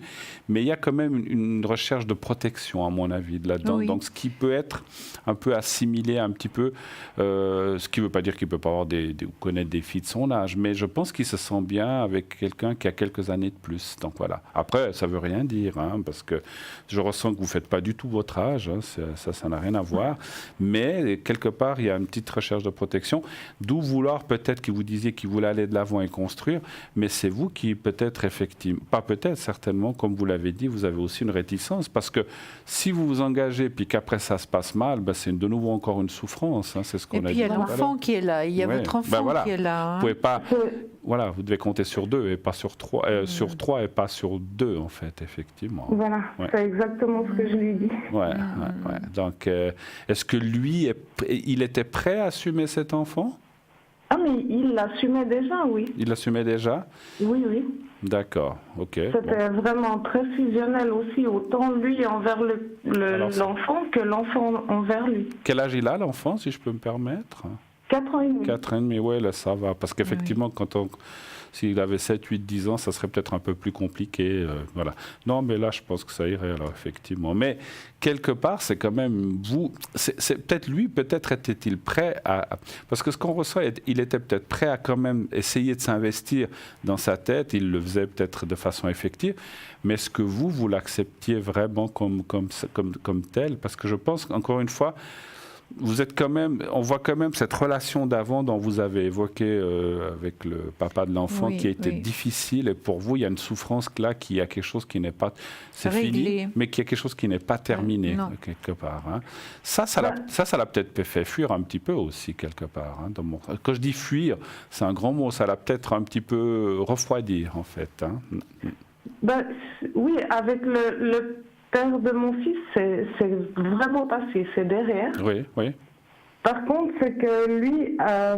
mais il y a quand même une recherche de protection, à mon avis, là-dedans. Oui. Donc, ce qui peut être un peu assimilé un petit peu, ce qui ne veut pas dire qu'il ne peut pas avoir connaître des filles de son âge, mais je pense qu'il se sent bien avec quelqu'un qui a quelques années de plus. Donc, voilà. Après, ça ne veut rien dire, hein, parce que je ressens que vous ne faites pas du tout votre âge, hein, ça n'a rien à voir, mais quelque part, il y a une petite recherche de protection, d'où vouloir peut-être que vous disiez qu'il voulait aller de l'avant et construire, mais c'est vous qui peut-être effectivement, pas peut-être, certainement, comme vous l'avez dit, vous avez aussi une réticence, parce que si vous vous engagez puis qu'après ça se passe mal, ben c'est de nouveau encore une souffrance, hein, c'est ce qu'on a dit. Et puis il y a l'enfant qui est là, il y a votre enfant qui est là. Hein. Vous pouvez pas, voilà, vous devez compter sur 2 et pas sur 3, sur 3 et pas sur 2 en fait, effectivement. Voilà, c'est exactement ce que je lui dis. Ouais. Donc, est-ce que lui, il était prêt à assumer cet enfant ? Ah, mais il l'assumait déjà, oui. Il l'assumait déjà ? Oui. D'accord, ok. C'était vraiment très fusionnel aussi, autant lui envers l'enfant que l'enfant envers lui. Quel âge il a, l'enfant, si je peux me permettre ? 4 ans et demi. 4 ans et demi, ouais, là, ça va. Parce qu'effectivement, s'il avait 7, 8, 10 ans, ça serait peut-être un peu plus compliqué. Voilà. Non, mais là, je pense que ça irait, alors, effectivement. Mais quelque part, c'est quand même vous. C'est peut-être lui, peut-être était-il prêt à. Parce que ce qu'on ressent, il était peut-être prêt à quand même essayer de s'investir dans sa tête. Il le faisait peut-être de façon effective. Mais est-ce que vous l'acceptiez vraiment comme tel ? Parce que je pense qu'encore une fois, vous êtes quand même, on voit quand même cette relation d'avant dont vous avez évoqué avec le papa de l'enfant qui a été difficile, et pour vous il y a une souffrance là, qui a quelque chose qui n'est pas, c'est fini, mais qui a quelque chose qui n'est pas terminé quelque part. Hein. Ça l'a peut-être fait fuir un petit peu aussi quelque part. Hein, quand je dis fuir, c'est un grand mot, ça l'a peut-être un petit peu refroidir en fait. Hein. Ben, oui, avec le père de mon fils, c'est vraiment passé, c'est derrière. Oui. Par contre, c'est que lui a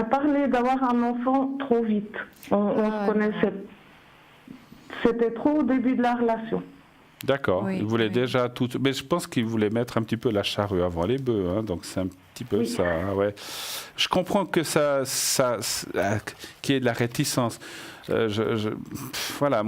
parlé d'avoir un enfant trop vite. On se connaissait. C'était trop au début de la relation. D'accord, il voulait déjà tout... Mais je pense qu'il voulait mettre un petit peu la charrue avant les bœufs, hein, donc c'est un petit peu ça. Hein, ouais. Je comprends que qu'il y ait de la réticence. Voilà,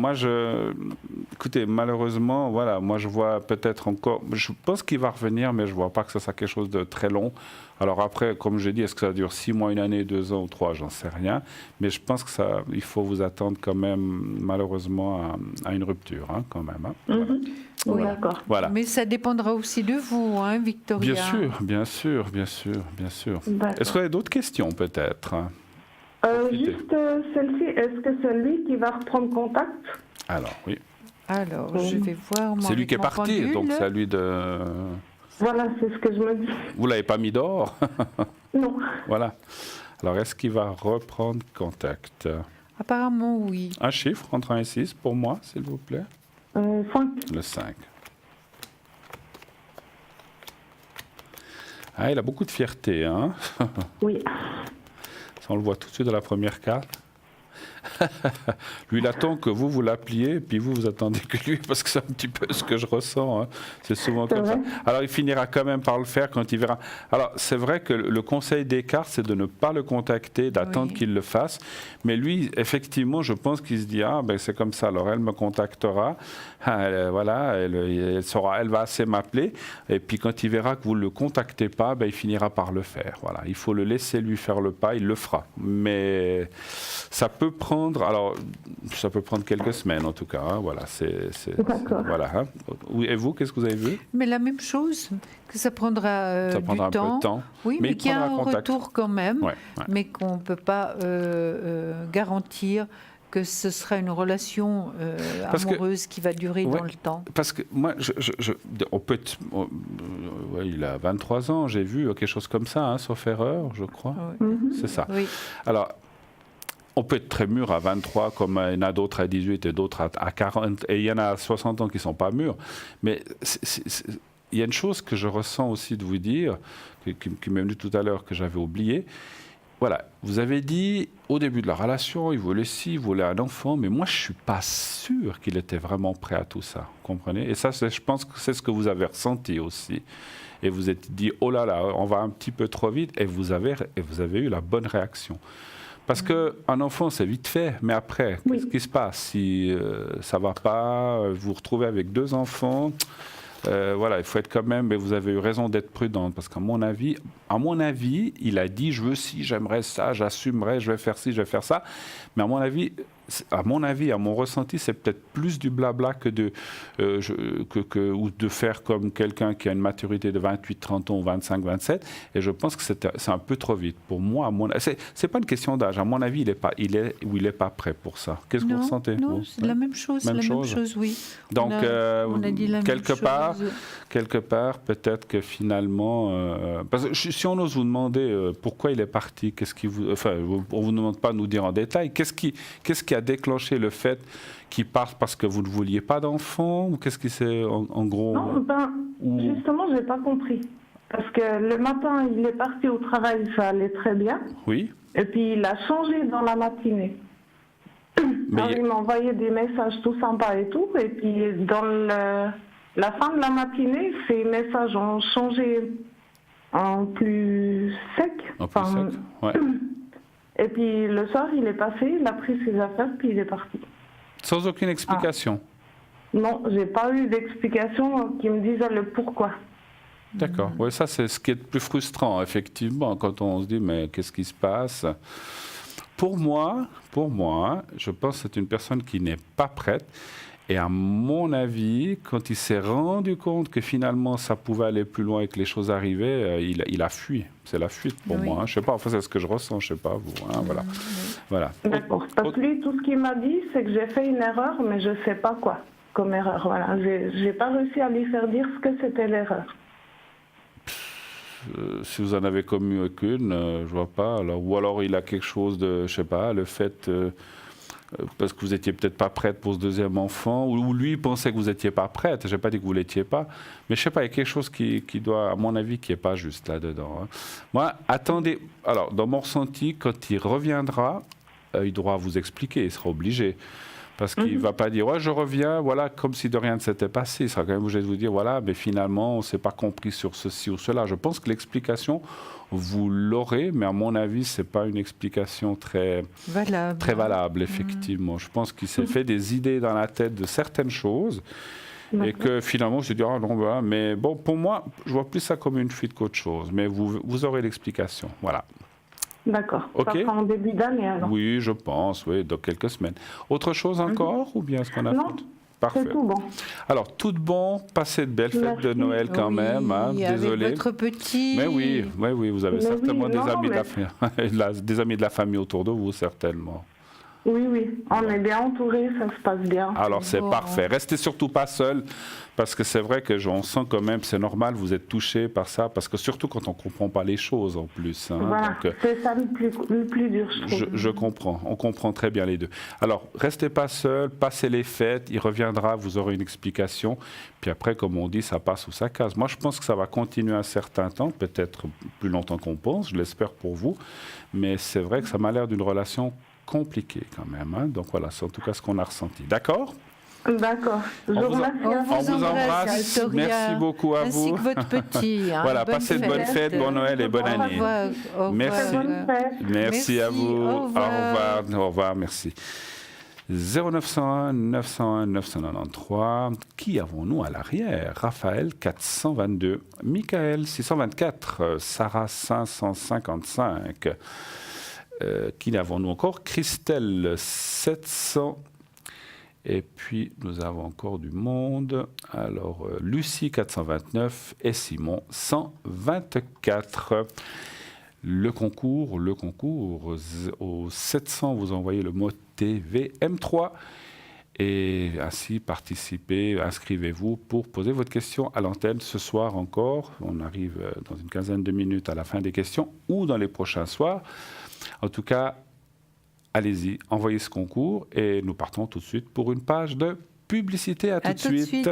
écoutez, malheureusement, voilà, moi je vois peut-être encore, je pense qu'il va revenir, mais je ne vois pas que ça soit quelque chose de très long. Alors après, comme j'ai dit, est-ce que ça dure 6 mois, 1 année, 2 ans ou 3, j'en sais rien. Mais je pense que il faut vous attendre quand même, malheureusement, à une rupture, hein, quand même. Hein. Oui, d'accord. Voilà. Mais ça dépendra aussi de vous, hein, Victoria. Bien sûr. Est-ce qu'il y a d'autres questions, peut-être ? Juste celle-ci, est-ce que c'est lui qui va reprendre contact ? Alors, oui. Alors, je vais voir. C'est lui qui est parti, donc c'est à lui de... Voilà, c'est ce que je me dis. Vous ne l'avez pas mis dehors ? Non. Voilà. Alors, est-ce qu'il va reprendre contact ? Apparemment, oui. Un chiffre entre 1 et 6 pour moi, s'il vous plaît. 5. Le 5. Ah, il a beaucoup de fierté, hein ? Oui. Ça, on le voit tout de suite dans la première carte. Lui, il attend que vous l'appeliez, et puis vous attendez que lui, parce que c'est un petit peu ce que je ressens. Hein. C'est souvent comme ça. Alors, il finira quand même par le faire quand il verra. Alors, c'est vrai que le conseil des cartes, c'est de ne pas le contacter, d'attendre qu'il le fasse. Mais lui, effectivement, je pense qu'il se dit, c'est comme ça, alors elle me contactera. Voilà, elle va assez m'appeler. Et puis, quand il verra que vous ne le contactez pas, il finira par le faire. Voilà. Il faut le laisser lui faire le pas, il le fera. Mais ça peut prendre prendre, alors ça peut prendre quelques semaines en tout cas, hein, voilà. Voilà, hein. Et vous, qu'est-ce que vous avez vu? Mais la même chose, que ça prendra, ça prendra du un peu de temps. Oui, mais qu'il y a un retour quand même, mais qu'on ne peut pas garantir que ce sera une relation amoureuse qui va durer dans le temps. Parce que moi, il a 23 ans, j'ai vu quelque chose comme ça, hein, sauf erreur, je crois. C'est ça. Oui. Alors, on peut être très mûr à 23, comme il y en a d'autres à 18 et d'autres à 40, et il y en a à 60 ans qui ne sont pas mûrs. Mais il y a une chose que je ressens aussi de vous dire, qui m'est venue tout à l'heure, que j'avais oublié. Voilà, vous avez dit, au début de la relation, il voulait ci, il voulait un enfant, mais moi, je ne suis pas sûr qu'il était vraiment prêt à tout ça, vous comprenez? Et ça, je pense que c'est ce que vous avez ressenti aussi. Et vous êtes dit, oh là là, on va un petit peu trop vite, et vous avez eu la bonne réaction. Parce qu'un enfant, c'est vite fait, mais après, qu'est-ce qui se passe? Si ça ne va pas, vous vous retrouvez avec 2 enfants... voilà, il faut être quand même, mais vous avez eu raison d'être prudente, parce qu'à mon avis, il a dit, je veux ci, j'aimerais ça, j'assumerai, je vais faire ci, je vais faire ça, mais à mon avis, à mon ressenti, c'est peut-être plus du blabla que ou de faire comme quelqu'un qui a une maturité de 28, 30 ans ou 25, 27, et je pense que c'est un peu trop vite. Pour moi, c'est pas une question d'âge, à mon avis, il est pas prêt pour ça. Qu'est-ce que vous ressentez? Non, c'est la même chose, même chose, oui. Donc, on a dit la quelque part, peut-être que finalement, parce que si on ose vous demander pourquoi il est parti, on vous demande pas de nous dire en détail, qu'est-ce qui a déclenché le fait qu'il parte parce que vous ne vouliez pas d'enfant, ou qu'est-ce qui c'est en gros? Non, justement, j'ai pas compris. Parce que le matin, il est parti au travail, ça allait très bien. Oui. Et puis il a changé dans la matinée. Alors, il m'a envoyé des messages tout sympas et tout, et puis dans la fin de la matinée, ces messages ont changé en plus sec. Ouais. Et puis le soir, il est passé, il a pris ses affaires, puis il est parti. Sans aucune explication? Non, j'ai pas eu d'explication qui me disait le pourquoi. D'accord. Oui, ça c'est ce qui est le plus frustrant, effectivement, quand on se dit mais qu'est-ce qui se passe? Pour moi, je pense que c'est une personne qui n'est pas prête. Et à mon avis, quand il s'est rendu compte que finalement ça pouvait aller plus loin et que les choses arrivaient, il a fui. C'est la fuite pour moi. Hein. Je sais pas, enfin c'est ce que je ressens, je sais pas vous. Hein, voilà. Voilà. D'accord. Parce que lui, tout ce qu'il m'a dit, c'est que j'ai fait une erreur, mais je sais pas quoi comme erreur. Voilà. J'ai pas réussi à lui faire dire ce que c'était l'erreur. Si vous en avez commis aucune, je vois pas. Alors, ou alors il a quelque chose de, je sais pas, le fait parce que vous étiez peut-être pas prête pour ce deuxième enfant, ou lui pensait que vous étiez pas prête. J'ai pas dit que vous l'étiez pas, mais je sais pas, il y a quelque chose qui doit, à mon avis, qui est pas juste là-dedans. Hein. Moi, attendez. Alors, dans mon ressenti, quand il reviendra, il devra vous expliquer. Il sera obligé. Parce qu'il ne va pas dire, ouais, je reviens, voilà, comme si de rien ne s'était passé. Il sera quand même obligé de vous dire, voilà, mais finalement, on ne s'est pas compris sur ceci ou cela. Je pense que l'explication, vous l'aurez, mais à mon avis, ce n'est pas une explication très valable, effectivement. Je pense qu'il s'est fait des idées dans la tête de certaines choses et que finalement, je dis, ah non, voilà. Mais bon, pour moi, je vois plus ça comme une fuite qu'autre chose. Mais vous aurez l'explication, voilà. D'accord. Okay. Ça sera en début d'année alors? Oui, je pense, oui, dans quelques semaines. Autre chose encore ou bien ce qu'on a fait? Parfait. C'est tout bon. Alors, tout bon, passez de belles fêtes de Noël quand même. Hein, désolé. Avec votre petit. Mais oui, vous avez certainement des amis de la famille autour de vous, certainement. Oui, on est bien entourés, ça se passe bien. Alors c'est parfait. Restez surtout pas seul, parce que c'est vrai que on sent quand même, c'est normal, vous êtes touché par ça, parce que surtout quand on comprend pas les choses en plus. Hein, voilà, c'est ça le plus dur, je trouve. Je comprends, on comprend très bien les deux. Alors restez pas seul, passez les fêtes, il reviendra, vous aurez une explication, puis après, comme on dit, ça passe ou ça casse. Moi je pense que ça va continuer un certain temps, peut-être plus longtemps qu'on pense, je l'espère pour vous, mais c'est vrai que ça m'a l'air d'une relation compliqué quand même. Hein? Donc voilà, c'est en tout cas ce qu'on a ressenti. D'accord? D'accord. On vous embrasse. Merci beaucoup à vous. Ainsi que votre petit. Hein, voilà, passez de bonnes fêtes, bon Noël et bonne année. Merci. Merci à vous. Au revoir. Merci. 0901 901 993. Qui avons-nous à l'arrière? Raphaël 422, Michael 624, Sarah 555. Qui avons-nous encore? Christelle, 700. Et puis, nous avons encore du monde. Alors, Lucie, 429 et Simon, 124. Le concours, au 700, vous envoyez le mot TVM3 et ainsi participez, inscrivez-vous pour poser votre question à l'antenne ce soir encore. On arrive dans une quinzaine de minutes à la fin des questions ou dans les prochains soirs. En tout cas, allez-y, envoyez ce concours et nous partons tout de suite pour une page de publicité. À tout de suite.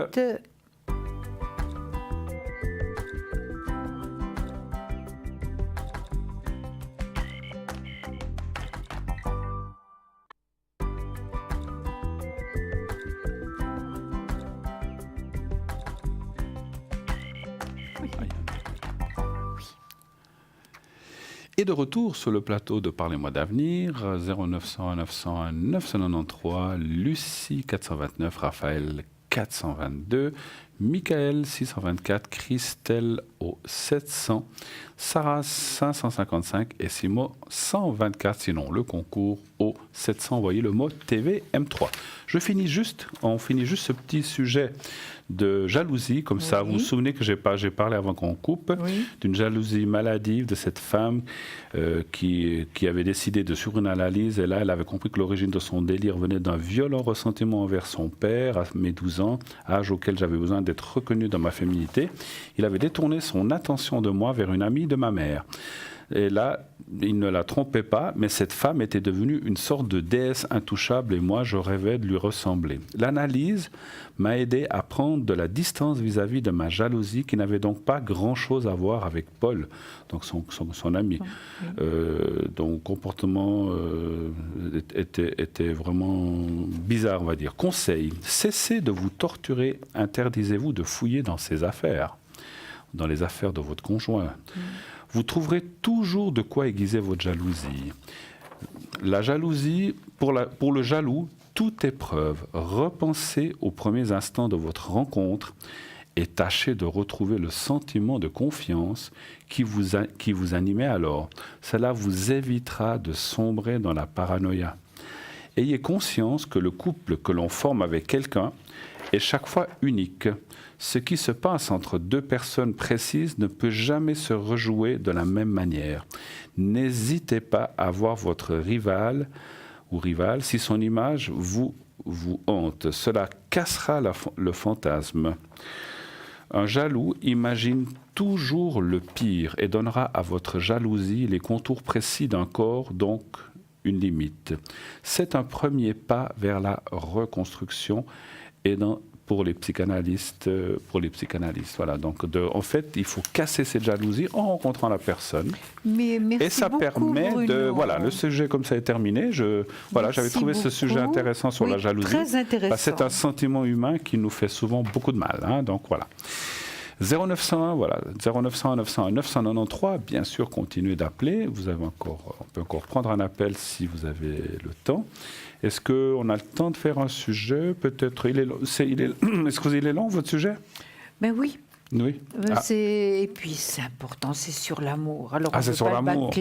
Et de retour sur le plateau de Parlez-moi d'avenir, 0901 901 993, Lucie 429, Raphaël 422, Michael 624, Christelle au 700, Sarah 555 et Simon 124. Sinon, le concours au 700, envoyez le mot TV M3. On finit juste ce petit sujet de jalousie, comme ça, vous vous souvenez que j'ai parlé avant qu'on coupe, d'une jalousie maladive de cette femme qui avait décidé de suivre une analyse, et là, elle avait compris que l'origine de son délire venait d'un violent ressentiment envers son père, à mes 12 ans, âge auquel j'avais besoin d'être reconnu dans ma féminité. Il avait détourné son attention de moi vers une amie de ma mère. Et là, il ne la trompait pas, mais cette femme était devenue une sorte de déesse intouchable et moi, je rêvais de lui ressembler. L'analyse m'a aidé à prendre de la distance vis-à-vis de ma jalousie qui n'avait donc pas grand-chose à voir avec Paul, donc son ami. Donc, le comportement était vraiment bizarre, on va dire. Conseil, cessez de vous torturer, interdisez-vous de fouiller dans ses affaires, dans les affaires de votre conjoint. Vous trouverez toujours de quoi aiguiser votre jalousie. La jalousie, pour le jaloux, toute épreuve. Repensez aux premiers instants de votre rencontre et tâchez de retrouver le sentiment de confiance qui vous animait alors. Cela vous évitera de sombrer dans la paranoïa. Ayez conscience que le couple que l'on forme avec quelqu'un est chaque fois unique. Ce qui se passe entre deux personnes précises ne peut jamais se rejouer de la même manière. N'hésitez pas à voir votre rival ou rivale si son image vous hante. Cela cassera le fantasme. Un jaloux imagine toujours le pire et donnera à votre jalousie les contours précis d'un corps, donc une limite. C'est un premier pas vers la reconstruction et pour les psychanalystes. Voilà. Donc, en fait, il faut casser cette jalousie en rencontrant la personne. Mais merci et ça beaucoup, permet Bruno. de... Voilà, le sujet comme ça est terminé. J'avais trouvé ce sujet intéressant sur la jalousie. Très intéressant. C'est un sentiment humain qui nous fait souvent beaucoup de mal. Hein, donc, voilà. 0901, voilà, 0901 901 993, bien sûr, continuez d'appeler. On peut encore prendre un appel si vous avez le temps. Est-ce qu'on a le temps de faire un sujet? Peut-être. Est-ce qu'il est long, votre sujet? Ben oui. Oui. Et puis, c'est important, c'est sur l'amour. Alors, c'est sur l'amour.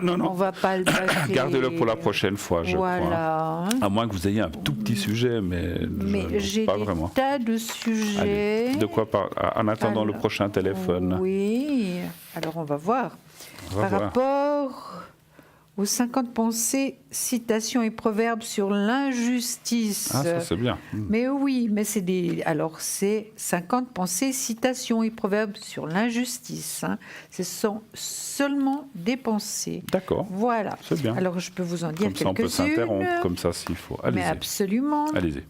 Non. On ne va pas le bâcler. Gardez-le pour la prochaine fois, je crois. À moins que vous ayez un tout petit sujet, mais j'ai pas vraiment. Des tas de sujets. Allez, de quoi en attendant le prochain téléphone? Oui. Alors, on va voir. Par rapport aux 50 pensées, citations et proverbes sur l'injustice. Ah, ça c'est bien. Mais oui, mais c'est 50 pensées, citations et proverbes sur l'injustice. Hein. Ce sont seulement des pensées. D'accord. Voilà. C'est bien. Alors, je peux vous en dire quelques-unes. On peut s'interrompre comme ça s'il faut. Allez-y. Mais absolument. Allez-y.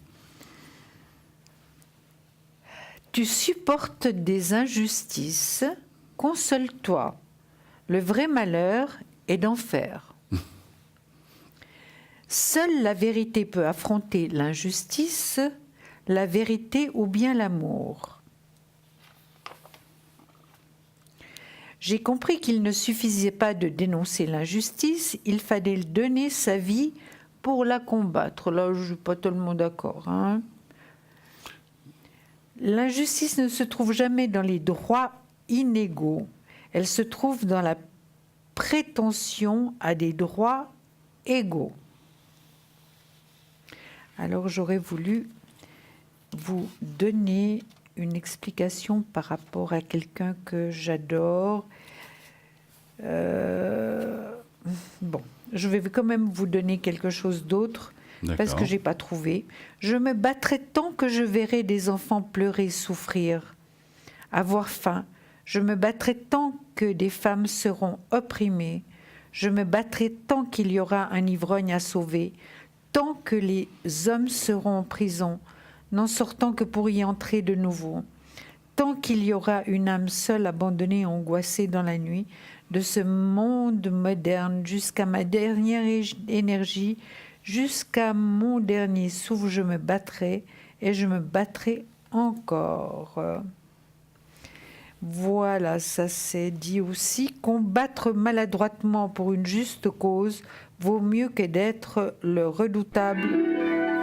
Tu supportes des injustices, console-toi. Le vrai malheur est d'en faire. Seule la vérité peut affronter l'injustice, la vérité ou bien l'amour. J'ai compris qu'il ne suffisait pas de dénoncer l'injustice, il fallait donner sa vie pour la combattre. Là, je ne suis pas tellement d'accord. Hein. L'injustice ne se trouve jamais dans les droits inégaux. Elle se trouve dans la prétention à des droits égaux. Alors j'aurais voulu vous donner une explication par rapport à quelqu'un que j'adore. Bon, je vais quand même vous donner quelque chose d'autre parce que je n'ai pas trouvé. Je me battrai tant que je verrai des enfants pleurer, souffrir, avoir faim. Je me battrai tant que des femmes seront opprimées. Je me battrai tant qu'il y aura un ivrogne à sauver, tant que les hommes seront en prison, n'en sortant que pour y entrer de nouveau. Tant qu'il y aura une âme seule, abandonnée, angoissée dans la nuit, de ce monde moderne, jusqu'à ma dernière énergie, jusqu'à mon dernier souffle, je me battrai et je me battrai encore. Voilà, ça c'est dit aussi. Combattre maladroitement pour une juste cause vaut mieux que d'être le redoutable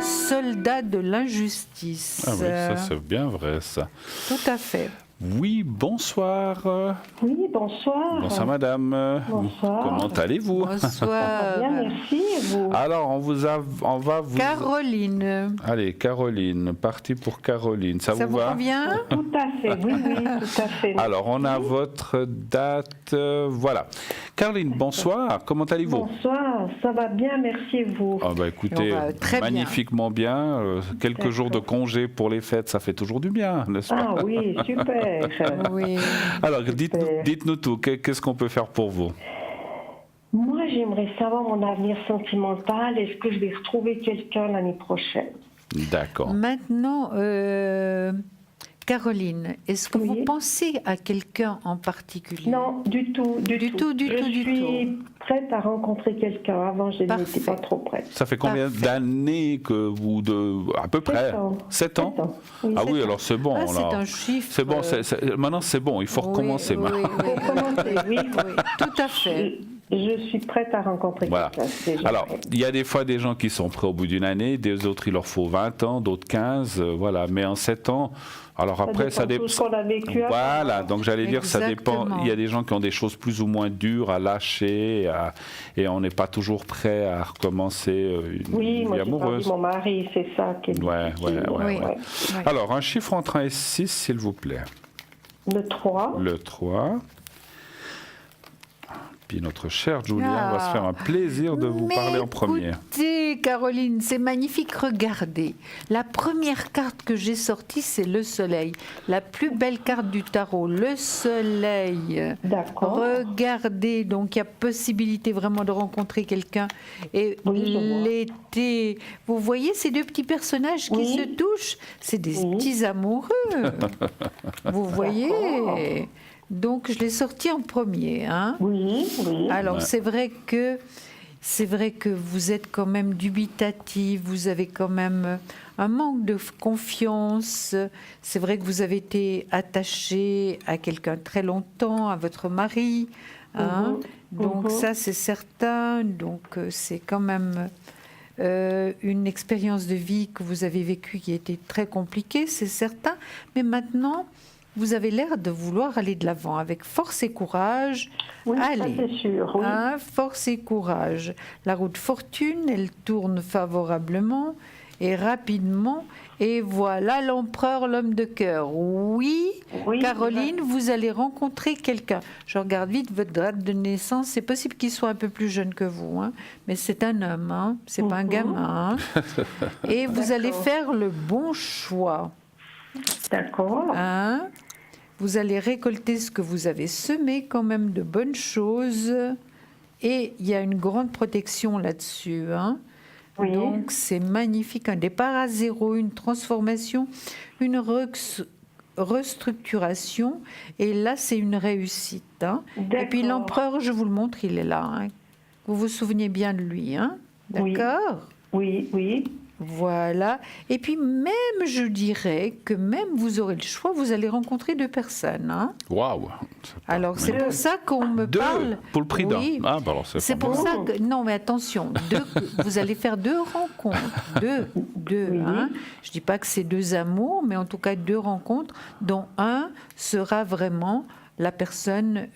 soldat de l'injustice. Ah oui, ça c'est bien vrai ça. Tout à fait. Oui, bonsoir. Oui, bonsoir. Bonsoir madame. Bonsoir. Comment allez-vous? Bonsoir. Bien, merci. Et vous? Alors, on va vous... Caroline. Allez, Caroline, parti pour Caroline. Ça vous va? convient? Tout à fait, oui, tout à fait. Alors, on a votre date. Voilà. Caroline, bonsoir. Comment allez-vous? Bonsoir, ça va bien, merci et vous? Ah bah écoutez, très magnifiquement bien. Quelques jours de congé pour les fêtes, ça fait toujours du bien, n'est-ce pas? Ah oui, super. Oui. Alors, dites-nous tout. Qu'est-ce qu'on peut faire pour vous? Moi, j'aimerais savoir mon avenir sentimental. Est-ce que je vais retrouver quelqu'un l'année prochaine? D'accord. Maintenant, Caroline, est-ce que Oui. vous pensez à quelqu'un en particulier? Non, du tout. Je suis prête à rencontrer quelqu'un. Avant, je n'étais pas trop prête. Ça fait combien d'années que vous... À peu près 7 ans. Oui, Ah oui, 7 ans. alors c'est bon. Ah, là. c'est un chiffre. C'est bon, maintenant c'est bon, il faut recommencer. Oui, maintenant. oui, Pour commencer, oui. tout à fait. Je suis prête à rencontrer Voilà. quelqu'un. Alors, il y a des fois des gens qui sont prêts au bout d'une année, des autres il leur faut 20 ans, d'autres 15, voilà. Mais en 7 ans, alors après ça dépend. Tout ce qu'on a vécu. Voilà, donc j'allais dire ça dépend. Exactement. Il y a des gens qui ont des choses plus ou moins dures à lâcher et on n'est pas toujours prêt à recommencer une Oui, vie moi j'ai amoureuse. perdu mon mari, c'est ça qui est Ouais. Oui. Alors, un chiffre entre 1 et 6, s'il vous plaît. Le 3. Le 3. Puis notre chère Julien va se faire un plaisir de vous parler en premier. Écoutez, Caroline, c'est magnifique. Regardez. La première carte que j'ai sortie, c'est le soleil. La plus belle carte du tarot, le soleil. D'accord. Regardez, donc il y a possibilité vraiment de rencontrer quelqu'un. Et Oui, je vois. l'été, vous voyez ces deux petits personnages qui Oui. se touchent? C'est des Oui. petits amoureux. Vous voyez? Donc je l'ai sorti en premier, hein. Oui. Alors Ouais. c'est vrai que vous êtes quand même dubitatif, vous avez quand même un manque de confiance. C'est vrai que vous avez été attaché à quelqu'un très longtemps, à votre mari, hein. Donc ça c'est certain. Donc c'est quand même une expérience de vie que vous avez vécue qui a été très compliquée, c'est certain. Mais maintenant, vous avez l'air de vouloir aller de l'avant avec force et courage. Oui, ça Allez, c'est sûr. Oui. hein, force et courage. La roue de fortune, elle tourne favorablement et rapidement. Et voilà l'empereur, l'homme de cœur. Oui, Oui, Caroline, vous allez rencontrer quelqu'un. Je regarde vite votre date de naissance. C'est possible qu'il soit un peu plus jeune que vous, hein, mais c'est un homme, hein, c'est pas un gamin. Hein. Et vous allez faire le bon choix. D'accord. Hein? Vous allez récolter ce que vous avez semé, quand même de bonnes choses. Et il y a une grande protection là-dessus. Hein? Oui. Donc c'est magnifique. Un départ à zéro, une transformation, une restructuration. Et là, c'est une réussite. Hein? Et puis D'accord. l'empereur, je vous le montre, il est là. Hein? Vous vous souvenez bien de lui. Hein? Oui. D'accord? Oui. Voilà. Et puis même, je dirais que même vous aurez le choix, vous allez rencontrer deux personnes. Hein. Waouh! Alors c'est pour ça qu'on me Deux parle. pour le prix d'un. Oui. Ah, bah alors C'est pour ça que non, mais attention, vous allez faire deux rencontres, deux. Oui. Hein. Je dis pas que c'est deux amours, mais en tout cas deux rencontres, dont un sera vraiment la personne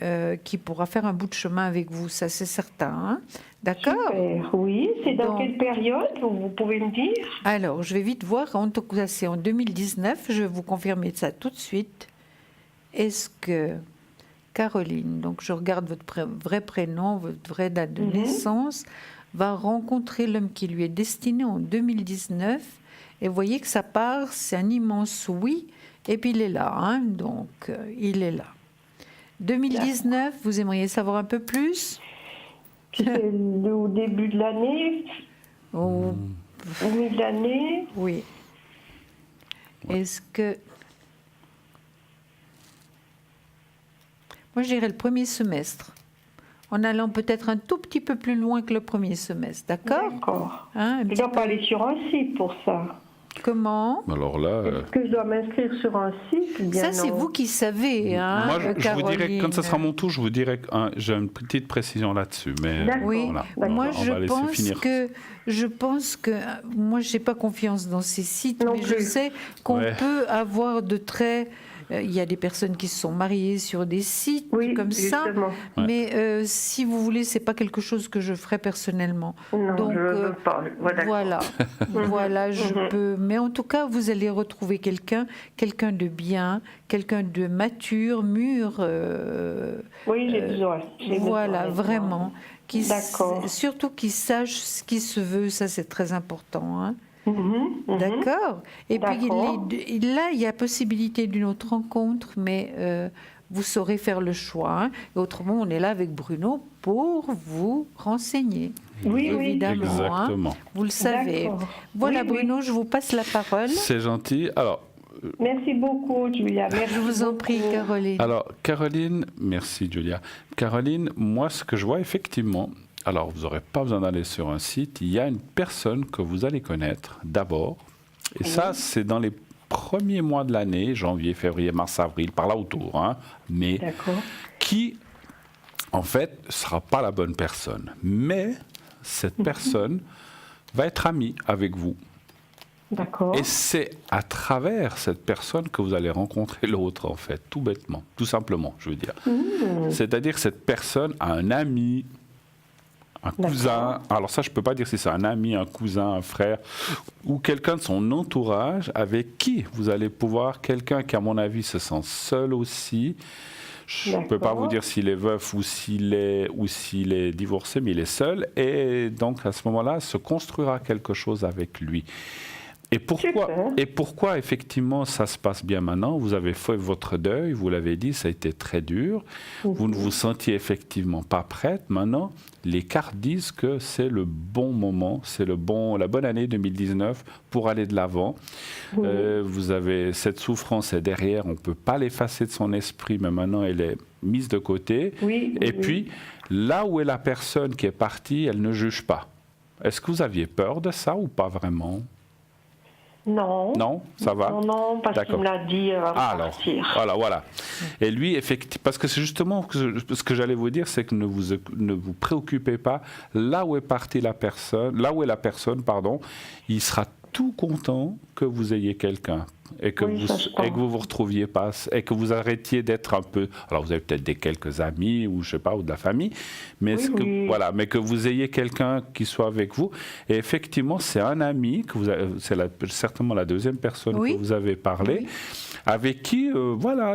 qui pourra faire un bout de chemin avec vous, ça c'est certain. Hein? D'accord? Super. Oui, c'est dans quelle période, vous pouvez me dire? Alors, je vais vite voir, en tout cas c'est en 2019, je vais vous confirmer ça tout de suite. Est-ce que Caroline, donc je regarde votre vrai prénom, votre vraie date de naissance, va rencontrer l'homme qui lui est destiné en 2019, et vous voyez que ça part, c'est un immense oui, et puis il est là, hein, donc il est là. 2019, vous aimeriez savoir un peu plus? C'est au début de l'année? Au milieu de l'année? Oui. Est-ce que... Moi, je dirais le premier semestre, en allant peut-être un tout petit peu plus loin que le premier semestre, d'accord? D'accord. Hein, je ne dois pas aller sur un site pour ça. Comment? Alors là... Est-ce que je dois m'inscrire sur un site? Bien ça, c'est vous qui savez, hein, moi, je vous dirais, quand ça sera Caroline. mon tour, je vous dirai que j'ai une petite précision là-dessus. Mais Oui, voilà, moi on va laisser finir. je pense que moi je n'ai pas confiance dans ces sites, Non mais je plus. sais qu'on peut avoir de très... Il y a des personnes qui se sont mariées sur des sites comme ça, justement. mais si vous voulez, c'est pas quelque chose que je ferais personnellement. Non, donc je ne veux pas. voilà, voilà, je peux. Mais en tout cas, vous allez retrouver quelqu'un de bien, quelqu'un de mature, mûr. Oui, j'ai besoin. Voilà, vraiment. D'accord. Surtout qui sache ce qui se veut, ça c'est très important. Hein. D'accord. Et puis là, il y a possibilité d'une autre rencontre, mais vous saurez faire le choix. Hein. Et autrement, on est là avec Bruno pour vous renseigner. Oui, évidemment. Exactement. Hein. Vous le savez. Voilà, oui, Bruno, je vous passe la parole. C'est gentil. Alors, merci beaucoup, Julia. Merci je vous en prie, beaucoup. Caroline. Alors, Caroline, merci Julia. Caroline, moi, ce que je vois effectivement, alors vous n'aurez pas besoin d'aller sur un site, il y a une personne que vous allez connaître d'abord, et ça, c'est dans les premiers mois de l'année, janvier, février, mars, avril, par là autour, hein, mais qui, en fait, ne sera pas la bonne personne. Mais cette personne va être amie avec vous. D'accord. Et c'est à travers cette personne que vous allez rencontrer l'autre, en fait, tout bêtement, tout simplement, je veux dire. C'est-à-dire que cette personne a un ami, un cousin, alors ça je ne peux pas dire si c'est un ami, un cousin, un frère, ou quelqu'un de son entourage avec qui vous allez pouvoir, quelqu'un qui à mon avis se sent seul aussi. Je ne peux pas vous dire s'il est veuf ou s'il est divorcé, mais il est seul, et donc à ce moment-là se construira quelque chose avec lui. Et pourquoi effectivement ça se passe bien maintenant? Vous avez fait votre deuil, vous l'avez dit, ça a été très dur. Vous ne vous sentiez effectivement pas prête. Maintenant, les cartes disent que c'est le bon moment, c'est la bonne année 2019 pour aller de l'avant. Vous avez cette souffrance est derrière, on ne peut pas l'effacer de son esprit, mais maintenant elle est mise de côté. Puis, là où est la personne qui est partie, elle ne juge pas. Est-ce que vous aviez peur de ça ou pas vraiment? Non. Non, ça va. Non, parce qu'il me l'a dit alors, voilà. Et lui, effectivement, parce que c'est justement ce que j'allais vous dire, c'est que ne vous préoccupez pas. Là où est partie la personne, il sera tout content que vous ayez quelqu'un. Et que vous vous retrouviez pas, et que vous arrêtiez d'être un peu. Alors vous avez peut-être quelques amis ou je sais pas, ou de la famille, mais mais que vous ayez quelqu'un qui soit avec vous. Et effectivement, c'est un ami que c'est certainement la deuxième personne que vous avez parlé, avec qui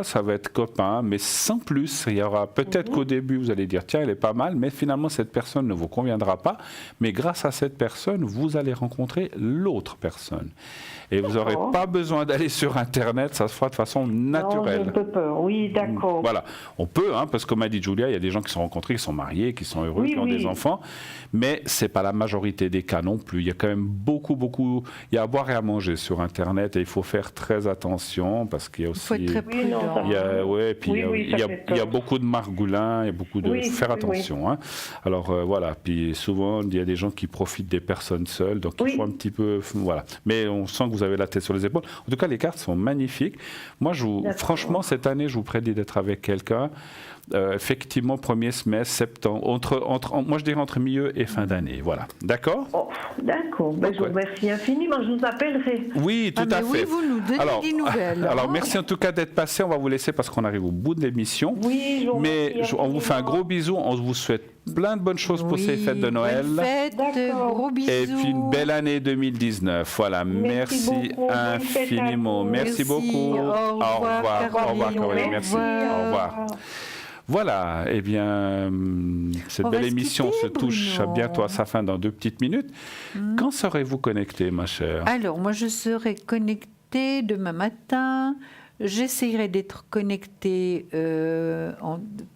ça va être copain, mais sans plus. Il y aura peut-être qu'au début vous allez dire tiens, elle est pas mal, mais finalement cette personne ne vous conviendra pas. Mais grâce à cette personne, vous allez rencontrer l'autre personne. Et vous n'aurez pas besoin d'aller sur Internet, ça se fera de façon naturelle. Non, j'ai un peu peur, oui, d'accord. Voilà, on peut, parce que comme a dit Julia, il y a des gens qui sont rencontrés, qui sont mariés, qui sont heureux, qui ont des enfants, mais ce n'est pas la majorité des cas non plus. Il y a quand même beaucoup, il y a à boire et à manger sur Internet, et il faut faire très attention, parce qu'il y a aussi... Il faut être très prudent. Il y a beaucoup de margoulins, il y a beaucoup de... Il faut faire attention. Hein. Alors voilà, puis souvent, il y a des gens qui profitent des personnes seules, donc il faut un petit peu... Voilà. Mais on sent que vous avez la tête sur les épaules. En tout cas, les cartes sont magnifiques. Moi, franchement, cette année, je vous prédis d'être avec quelqu'un. Effectivement, premier semestre, septembre, moi je dirais entre milieu et fin d'année. Voilà. D'accord ? D'accord. Je vous remercie infiniment. Je vous appellerai. Oui, tout à fait. Oui, vous nous donnez des nouvelles. Alors, merci en tout cas d'être passé. On va vous laisser parce qu'on arrive au bout de l'émission. Oui, je vous remercie. Mais on vous fait un gros bisou. On vous souhaite plein de bonnes choses pour ces fêtes de Noël. Gros bisous. Et puis une belle année 2019. Voilà, merci infiniment. Merci beaucoup. Au revoir, Caroline. Merci. Au revoir. Voilà, eh bien, cette belle émission se touche bientôt à sa fin dans 2 petites minutes. Quand serez-vous connectée, ma chère ? Alors, moi, je serai connectée demain matin. J'essayerai d'être connectée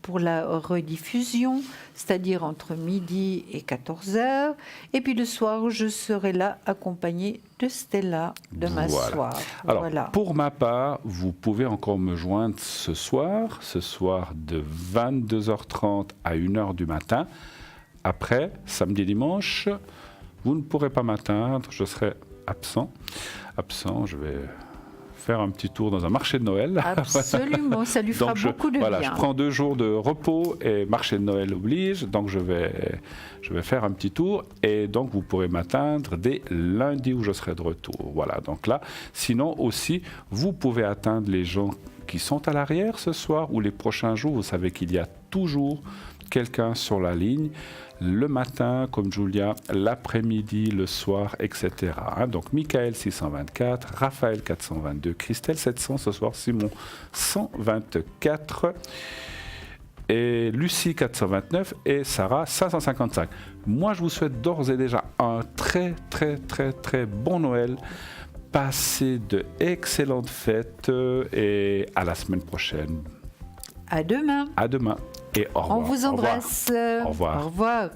pour la rediffusion, c'est-à-dire entre midi et 14h. Et puis le soir, je serai là accompagnée de Stella demain soir. Alors, pour ma part, vous pouvez encore me joindre ce soir de 22h30 à 1h du matin. Après, samedi et dimanche, vous ne pourrez pas m'atteindre, je serai absent, je vais faire un petit tour dans un marché de Noël. Absolument, ça lui fera beaucoup de bien. Je prends 2 jours de repos et marché de Noël oblige, donc je vais faire un petit tour et donc vous pourrez m'atteindre dès lundi où je serai de retour. Voilà, donc là, sinon aussi, vous pouvez atteindre les gens qui sont à l'arrière ce soir ou les prochains jours. Vous savez qu'il y a toujours quelqu'un sur la ligne, le matin comme Julia, l'après-midi, le soir, etc. Donc Michael 624, Raphaël 422, Christelle 700 ce soir, Simon 124 et Lucie 429 et Sarah 555. Moi je vous souhaite d'ores et déjà un très très très très bon Noël. Passez de excellentes fêtes et à la semaine prochaine. À demain. À demain et au revoir. On vous embrasse. Au revoir. Au revoir.